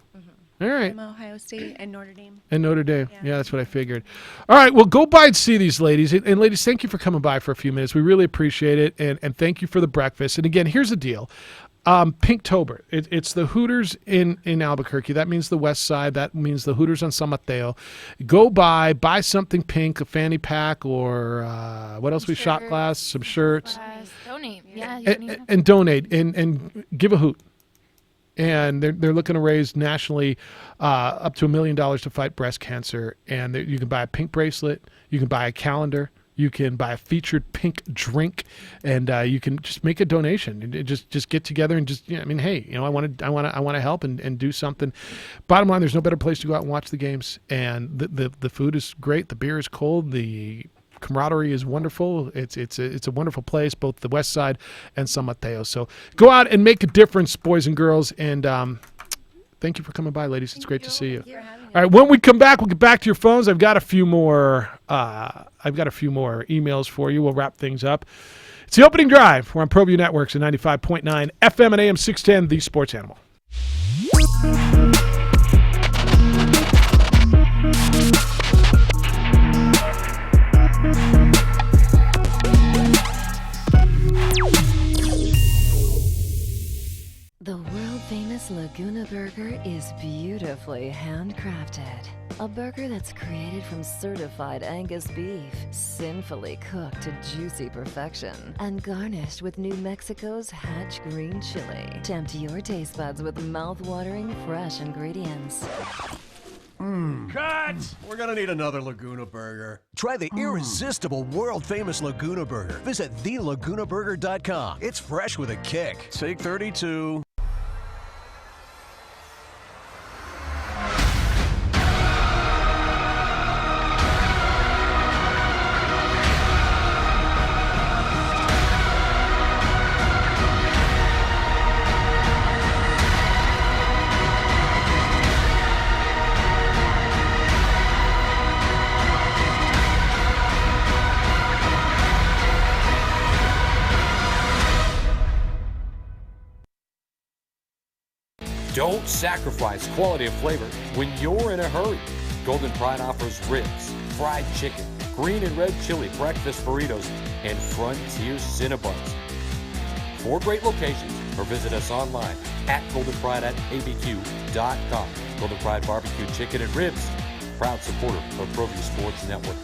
All right.
I'm Ohio State and Notre Dame.
And Notre Dame. Yeah, that's what I figured. All right, well, go by and see these ladies. And ladies, thank you for coming by for a few minutes. We really appreciate it. And thank you for the breakfast. And again, here's the deal. Pinktober. It's the Hooters in Albuquerque. That means the West Side. That means the Hooters on San Mateo. Go buy something pink, a fanny pack, or what else? Shot glass, some shirts.
Donate. Yeah.
And donate and give a hoot. And they're looking to raise nationally up to $1 million to fight breast cancer. And you can buy a pink bracelet. You can buy a calendar. You can buy a featured pink drink, and you can just make a donation and just get together and just I mean, hey, I want to help and do something. Bottom line, there's no better place to go out and watch the games, and the food is great, the beer is cold, the camaraderie is wonderful. It's a wonderful place, both the West Side and San Mateo. So go out and make a difference, boys and girls, and thank you for coming by, ladies. It's great to see you. All right, when we come back, we'll get back to your phones. I've got a few more emails for you. We'll wrap things up. It's the opening drive. We're on ProView Networks at 95.9 FM and AM 610, the Sports Animal.
famous Laguna Burger is beautifully handcrafted. A burger that's created from certified Angus beef, sinfully cooked to juicy perfection, and garnished with New Mexico's Hatch green chili. Tempt your taste buds with mouth-watering fresh ingredients.
Cut! We're gonna need another Laguna Burger. Try the irresistible world-famous Laguna Burger. Visit thelagunaburger.com. It's fresh with a kick. Take 32.
Don't sacrifice quality of flavor when you're in a hurry. Golden Pride offers ribs, fried chicken, green and red chili breakfast burritos, and Frontier Cinnabons. 4 great locations, or visit us online at goldenpride@abq.com. Golden Pride Barbecue Chicken and Ribs, proud supporter of ProView Sports Network.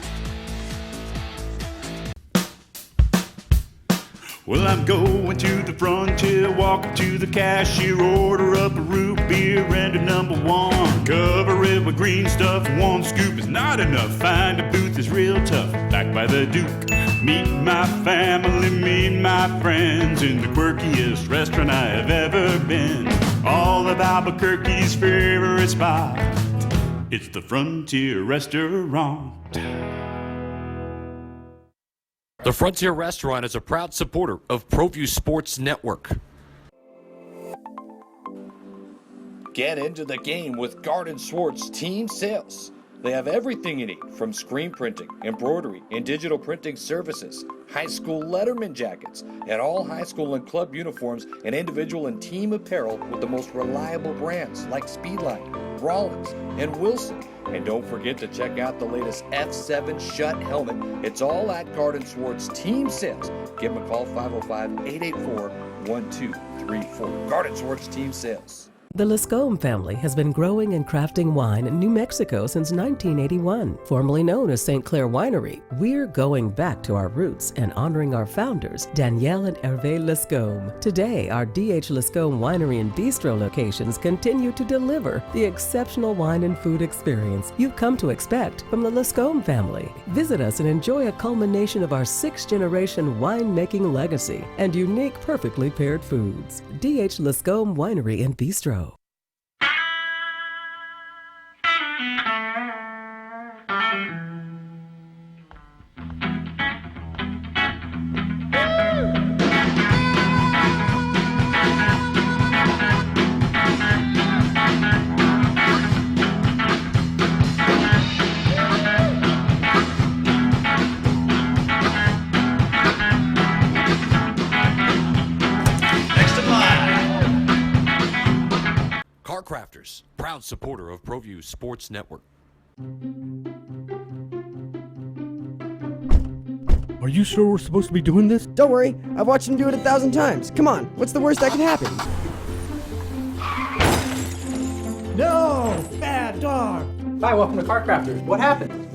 Well, I'm going to the frontier, walk up to the cashier, order up a root beer and a number 1. Cover it with green stuff, 1 scoop is not enough. Find a booth is real tough, back by the Duke. Meet my family, meet my friends in the quirkiest restaurant I have ever been. All of Albuquerque's favorite spot, it's the Frontier Restaurant.
The Frontier Restaurant is a proud supporter of ProView Sports Network.
Get into the game with Garden Swartz Team Sales. They have everything you need from screen printing, embroidery, and digital printing services, high school letterman jackets, and all high school and club uniforms and individual and team apparel with the most reliable brands like Speedline, Rollins, and Wilson. And don't forget to check out the latest F7 Shut helmet. It's all at Garden Swartz Team Sales. Give them a call, 505-884-1234. Garden Swartz Team Sales.
The Lascombe family has been growing and crafting wine in New Mexico since 1981. Formerly known as St. Clair Winery, we're going back to our roots and honoring our founders, Danielle and Hervé Lascombe. Today, our D.H. Lascombe Winery and Bistro locations continue to deliver the exceptional wine and food experience you've come to expect from the Lascombe family. Visit us and enjoy a culmination of our 6th-generation winemaking legacy and unique, perfectly paired foods. D.H. Lascombe Winery and Bistro.
Crafters, proud supporter of ProView Sports Network.
Are you sure we're supposed to be doing this?
Don't worry, I've watched him do it 1,000 times. Come on, what's the worst that could happen?
No! Bad dog! Hi, welcome to Car Crafters. What happened?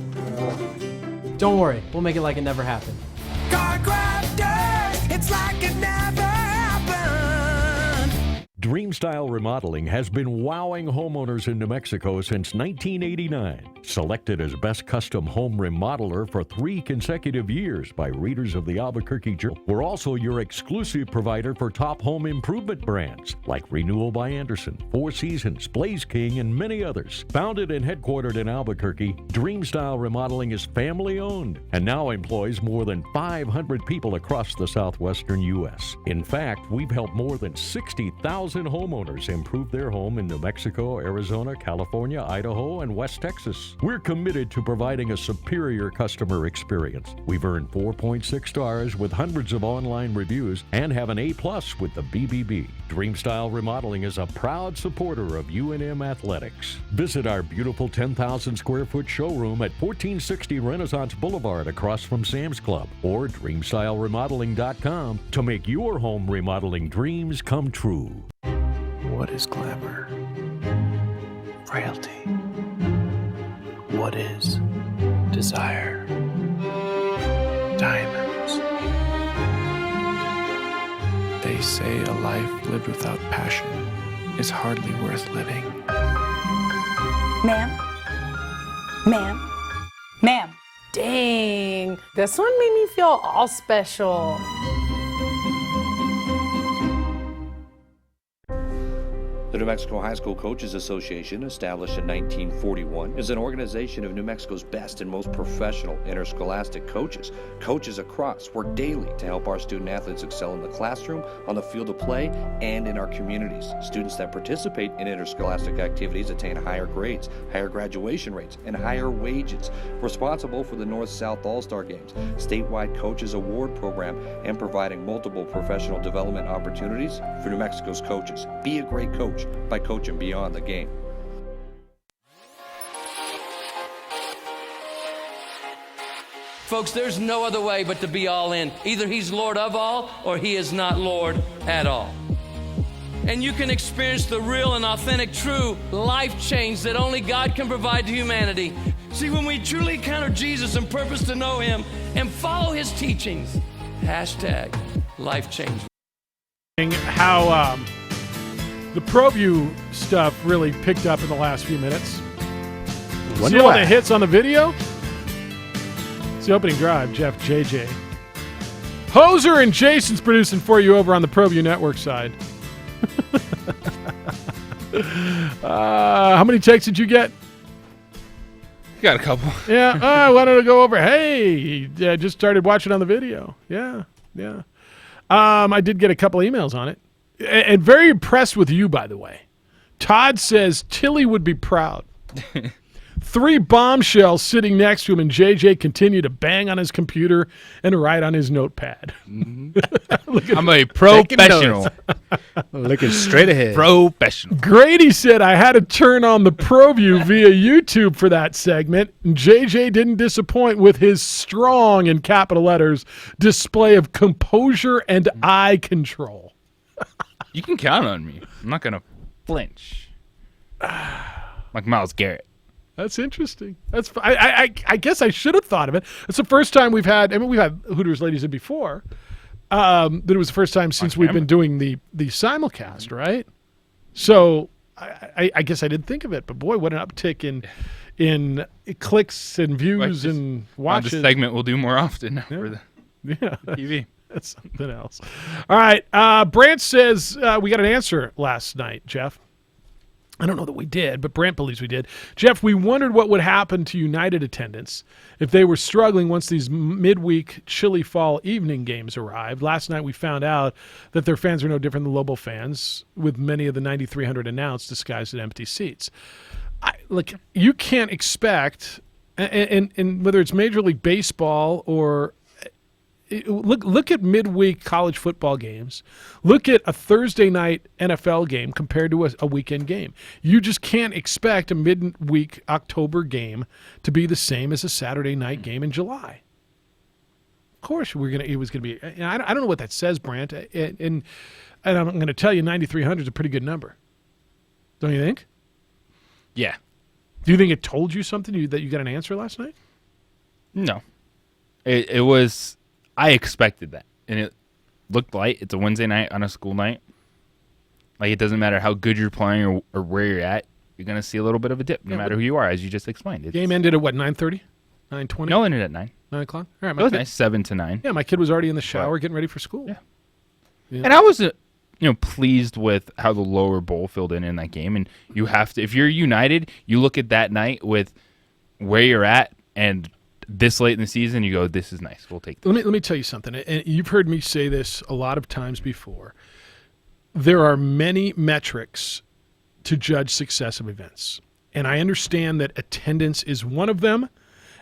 Don't worry, we'll make it like it never happened.
Car Crafters, it's like it never happened.
Dreamstyle Remodeling has been wowing homeowners in New Mexico since 1989. Selected as Best Custom Home Remodeler for 3 consecutive years by readers of the Albuquerque Journal. We're also your exclusive provider for top home improvement brands like Renewal by Anderson, Four Seasons, Blaze King, and many others. Founded and headquartered in Albuquerque, Dreamstyle Remodeling is family-owned and now employs more than 500 people across the southwestern U.S. In fact, we've helped more than 60,000 homeowners improve their home in New Mexico, Arizona, California, Idaho, and West Texas. We're committed to providing a superior customer experience. We've earned 4.6 stars with hundreds of online reviews and have an A+ with the BBB. Dreamstyle Remodeling is a proud supporter of UNM Athletics. Visit our beautiful 10,000 square foot showroom at 1460 Renaissance Boulevard across from Sam's Club or dreamstyleremodeling.com to make your home remodeling dreams come true.
What is glamour? Frailty. What is desire? Diamonds. They say a life lived without passion is hardly worth living.
Ma'am? Ma'am? Ma'am?
Dang, this one made me feel all special.
The New Mexico High School Coaches Association, established in 1941, is an organization of New Mexico's best and most professional interscholastic coaches. Coaches across work daily to help our student athletes excel in the classroom, on the field of play, and in our communities. Students that participate in interscholastic activities attain higher grades, higher graduation rates, and higher wages. Responsible for the North-South All-Star Games, statewide Coaches Award Program, and providing multiple professional development opportunities for New Mexico's coaches. Be a great coach by coaching beyond the game.
Folks, there's no other way but to be all in. Either he's Lord of all or he is not Lord at all. And you can experience the real and authentic, true life change that only God can provide to humanity. See, when we truly encounter Jesus and purpose to know him and follow his teachings, #life change.
How the ProView stuff really picked up in the last few minutes. See all the hits on the video? It's the opening drive, Jeff, JJ. Hoser and Jason's producing for you over on the ProView Network side. How many takes did you get?
Got a couple.
Yeah, I wanted to go over. Hey, yeah, just started watching on the video. Yeah. I did get a couple emails on it. And very impressed with you, by the way. Todd says Tilly would be proud. 3 bombshells sitting next to him, and JJ continued to bang on his computer and write on his notepad.
I'm a professional.
Looking straight ahead.
Professional.
Grady said I had to turn on the ProView via YouTube for that segment. And JJ didn't disappoint with his strong, in capital letters, display of composure and eye control.
You can count on me. I'm not going to flinch. Like Myles Garrett.
That's interesting. That's I guess I should have thought of it. It's the first time we've had. I mean, we've had Hooters Ladies in before. But it was the first time since we've been doing the simulcast, right? So I guess I didn't think of it. But boy, what an uptick in clicks and views and watches.
This segment we'll do more often for the TV.
That's something else. All right. Brant says we got an answer last night, Jeff. I don't know that we did, but Brant believes we did. Jeff, we wondered what would happen to United attendance if they were struggling once these midweek chilly fall evening games arrived. Last night we found out that their fans are no different than Lobo fans, with many of the 9,300 announced disguised as empty seats. Look, you can't expect, and whether it's Major League Baseball or look at midweek college football games. Look at a Thursday night NFL game compared to a weekend game. You just can't expect a midweek October game to be the same as a Saturday night game in July. Of course, it was going to be. I don't know what that says, Brant. And I'm going to tell you, 9,300 is a pretty good number. Don't you think?
Yeah.
Do you think it told you something that you got an answer last night?
No. It was. I expected that, and it looked light. It's a Wednesday night on a school night. Like, it doesn't matter how good you're playing or where you're at. You're going to see a little bit of a dip, no matter who you are, as you just explained.
Game ended at, what, 9:30? 9:20?
No, it ended at 9.
9 o'clock? All right,
it was nice, 7 to 9.
Yeah, my kid was already in the shower getting ready for school.
Yeah. And I was pleased with how the lower bowl filled in that game. And you have to, if you're United, you look at that night with where you're at and this late in the season, you go, this is nice. We'll take this.
Let me tell you something, and you've heard me say this a lot of times before. There are many metrics to judge success of events, and I understand that attendance is one of them,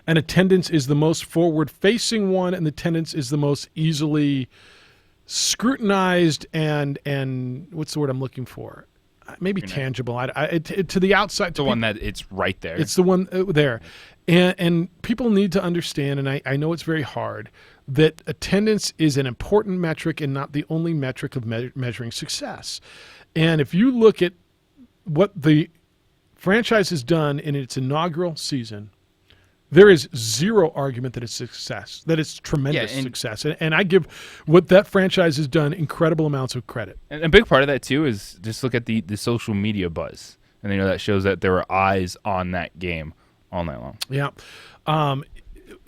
and attendance is the most forward-facing one, and attendance is the most easily scrutinized and what's the word I'm looking for? maybe tangible. To the outside,
the one that it's right there.
It's the one there, and people need to understand. And I know it's very hard that attendance is an important metric and not the only metric of measuring success. And if you look at what the franchise has done in its inaugural season, there is zero argument that it's success, that it's tremendous success. And I give what that franchise has done incredible amounts of credit.
And a big part of that, too, is just look at the social media buzz. And that shows that there were eyes on that game all night long.
Yeah.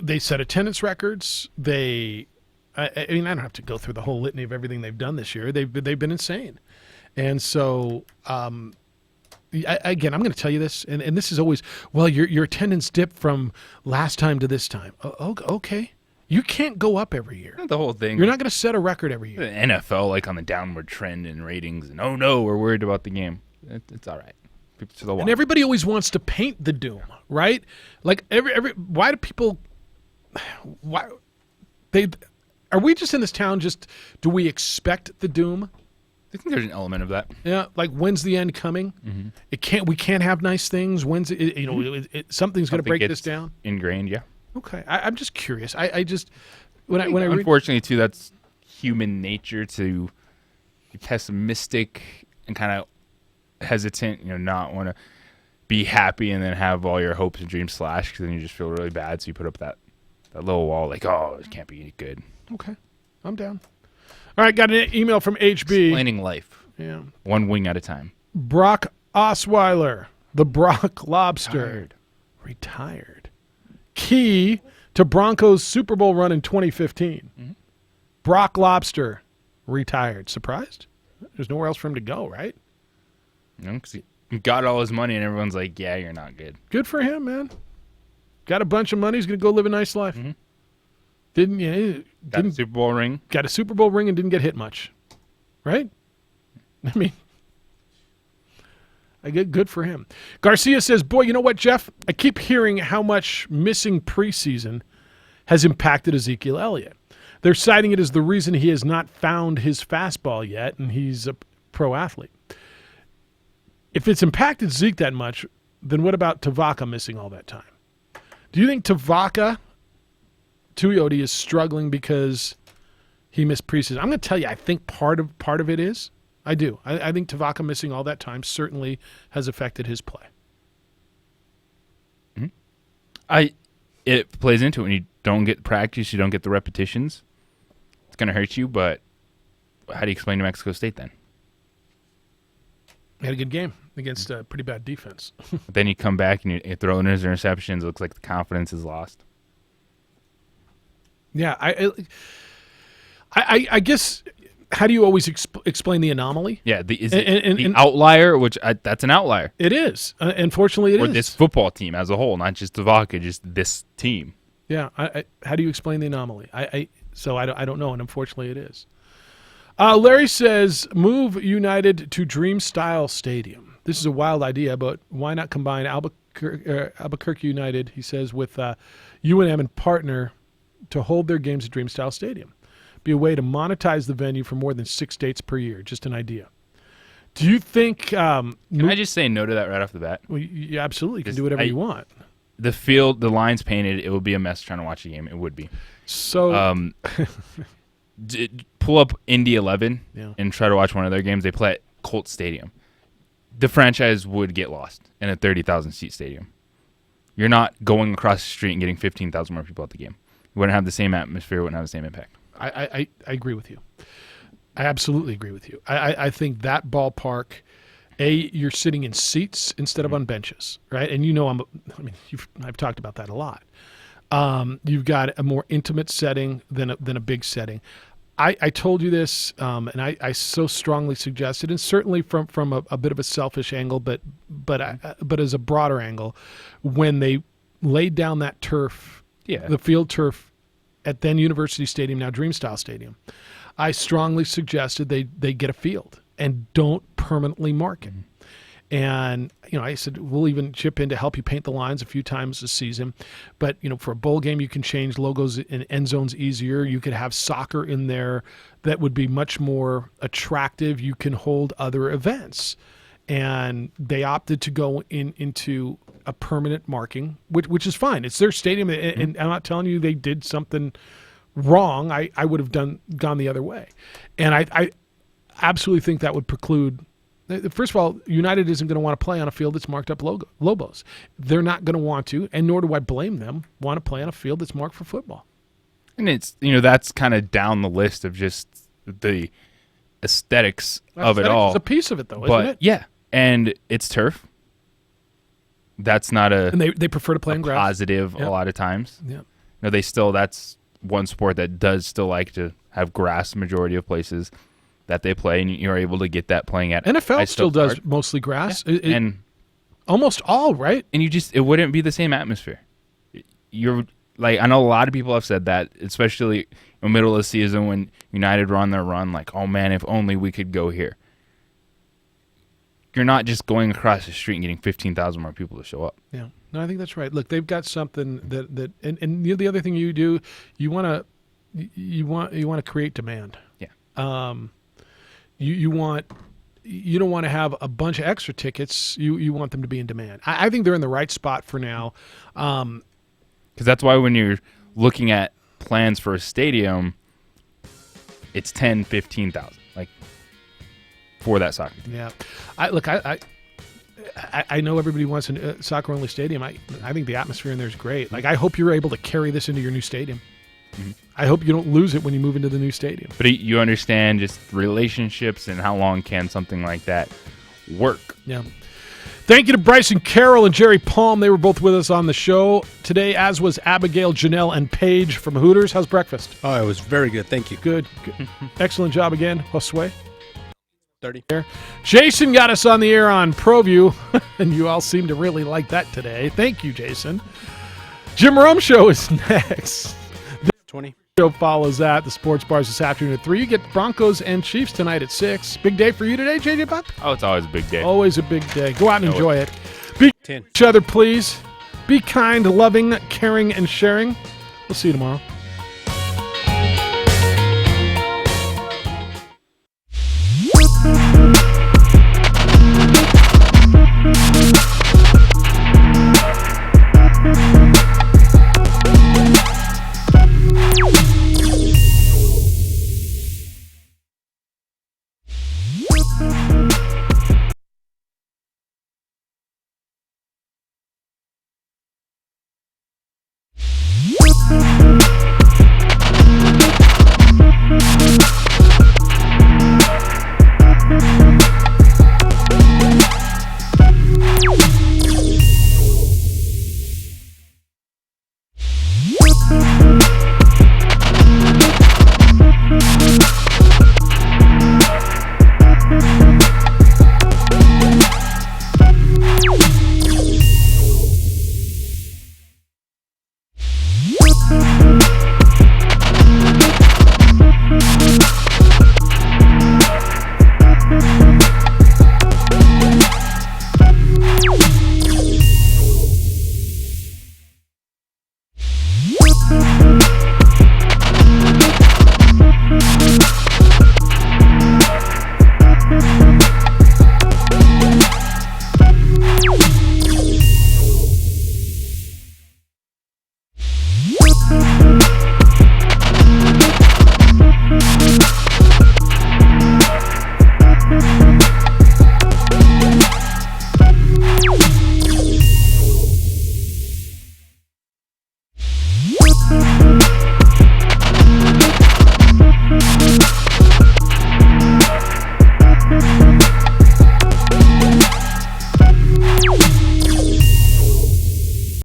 They set attendance records. I mean, I don't have to go through the whole litany of everything they've done this year. They've been insane. And so, again, I'm going to tell you this, and this is always, well, your attendance dipped from last time to this time. Okay. You can't go up every year.
The whole thing.
You're not going to set a record every year.
The NFL, on the downward trend in ratings, and oh no, we're worried about the game. It's all right. People to the wall.
And everybody always wants to paint the doom, right? Like why do people? Why are we just in this town? Do we expect the doom?
I think there's an element of that.
Yeah, like when's the end coming? Mm-hmm. We can't have nice things. When's it? Something's going to break this down.
Ingrained, yeah.
Okay, I'm just curious. I just
when I unfortunately too, that's human nature to be pessimistic and kind of hesitant. Not want to be happy and then have all your hopes and dreams slashed because then you just feel really bad. So you put up that little wall, like, oh, it can't be any good.
Okay, I'm down. All right, got an email from HB.
Explaining life.
Yeah.
One wing at a time.
Brock Osweiler, the Brock Lobster. Retired. Key to Broncos Super Bowl run in 2015. Mm-hmm. Brock Lobster, retired. Surprised? There's nowhere else for him to go, right?
No, because he got all his money and everyone's like, yeah, you're not good.
Good for him, man. Got a bunch of money. He's going to go live a nice life. Mm-hmm.
Got a Super Bowl ring.
Got a Super Bowl ring and didn't get hit much. Right? I mean, I get good for him. Garcia says, boy, you know what, Jeff? I keep hearing how much missing preseason has impacted Ezekiel Elliott. They're citing it as the reason he has not found his fastball yet, and he's a pro athlete. If it's impacted Zeke that much, then what about Tavaka missing all that time? Do you think Tavaka Tuioti is struggling because he missed preseason? I'm going to tell you, I think part of it is. I do. I think Tavaka missing all that time certainly has affected his play.
Mm-hmm. It plays into it. When you don't get practice, you don't get the repetitions, it's going to hurt you, but how do you explain New Mexico State then?
He had a good game against a pretty bad defense.
But then you come back and you throw in his interceptions. It looks like the confidence is lost.
Yeah, I guess. How do you always explain the anomaly?
Yeah, the outlier, which that's an outlier.
It is. Unfortunately, it is.
Or this football team as a whole, not just Tavaka, just this team.
Yeah. How do you explain the anomaly? I don't know, and unfortunately, it is. Larry says, move United to Dream Style Stadium. This is a wild idea, but why not combine Albuquerque United, he says, with UNM and partner to hold their games at Dream Style Stadium? Be a way to monetize the venue for more than 6 dates per year. Just an idea. Do you think...
Can I just say no to that right off the bat?
Well, you absolutely can do whatever you want.
The field, the lines painted, it would be a mess trying to watch a game. It would be.
So...
pull up Indy 11 and try to watch one of their games. They play at Colt Stadium. The franchise would get lost in a 30,000-seat stadium. You're not going across the street and getting 15,000 more people at the game. You wouldn't have the same atmosphere, wouldn't have the same impact.
I agree with you. I absolutely agree with you. I think that ballpark, you're sitting in seats instead of on benches, right? And I've talked about that a lot. You've got a more intimate setting than a big setting. I told you this, and I so strongly suggested, and certainly from a bit of a selfish angle, but as a broader angle, when they laid down that turf, the field turf at then University Stadium, now Dream Style Stadium, I strongly suggested they get a field and don't permanently mark it. And, I said, we'll even chip in to help you paint the lines a few times this season. But, for a bowl game, you can change logos and end zones easier. You could have soccer in there that would be much more attractive. You can hold other events. and they opted to go into a permanent marking, which is fine. It's their stadium, and I'm not telling you they did something wrong. I would have gone the other way, and I absolutely think that would preclude. First of all, United isn't going to want to play on a field that's marked up Lobos. They're not going to want to, and nor do I blame them, want to play on a field that's marked for football.
And it's, that's kind of down the list of just the aesthetics of it all.
It's a piece of it, though,
but,
isn't it?
Yeah, and it's turf. That's not a
and they prefer to play on grass.
Positive a lot of times.
Yeah.
That's one sport that does still like to have grass majority of places that they play, and you're able to get that playing at
NFL still does mostly grass,
and
almost all, right?
And it wouldn't be the same atmosphere. You're like, I know a lot of people have said that, especially in the middle of the season when United run their run, like, oh man, if only we could go here. You're not just going across the street and getting 15,000 more people to show up.
Yeah, no, I think that's right. Look, they've got something that and the other thing you do, you want to create demand.
Yeah.
You don't want to have a bunch of extra tickets. You want them to be in demand. I think they're in the right spot for now.
Because that's why when you're looking at plans for a stadium, it's 10, 15,000, like, for that soccer team.
Yeah. I know everybody wants a soccer-only stadium. I think the atmosphere in there is great. Like, I hope you're able to carry this into your new stadium. Mm-hmm. I hope you don't lose it when you move into the new stadium.
But you understand just relationships and how long can something like that work.
Yeah. Thank you to Bryson Carroll and Jerry Palm. They were both with us on the show today, as was Abigail, Janelle, and Paige from Hooters. How's breakfast?
Oh, it was very good. Thank you.
Good. Excellent job again, Josue.
30.
Jason got us on the air on ProView, and you all seem to really like that today. Thank you, Jason. Jim Rome Show is next.
20.
Show follows that. The sports bars this afternoon at 3. You get Broncos and Chiefs tonight at 6. Big day for you today, JJ Buck?
Oh, it's always a big day.
Always a big day. Go out and enjoy it. Be
10.
each other, please. Be kind, loving, caring, and sharing. We'll see you tomorrow.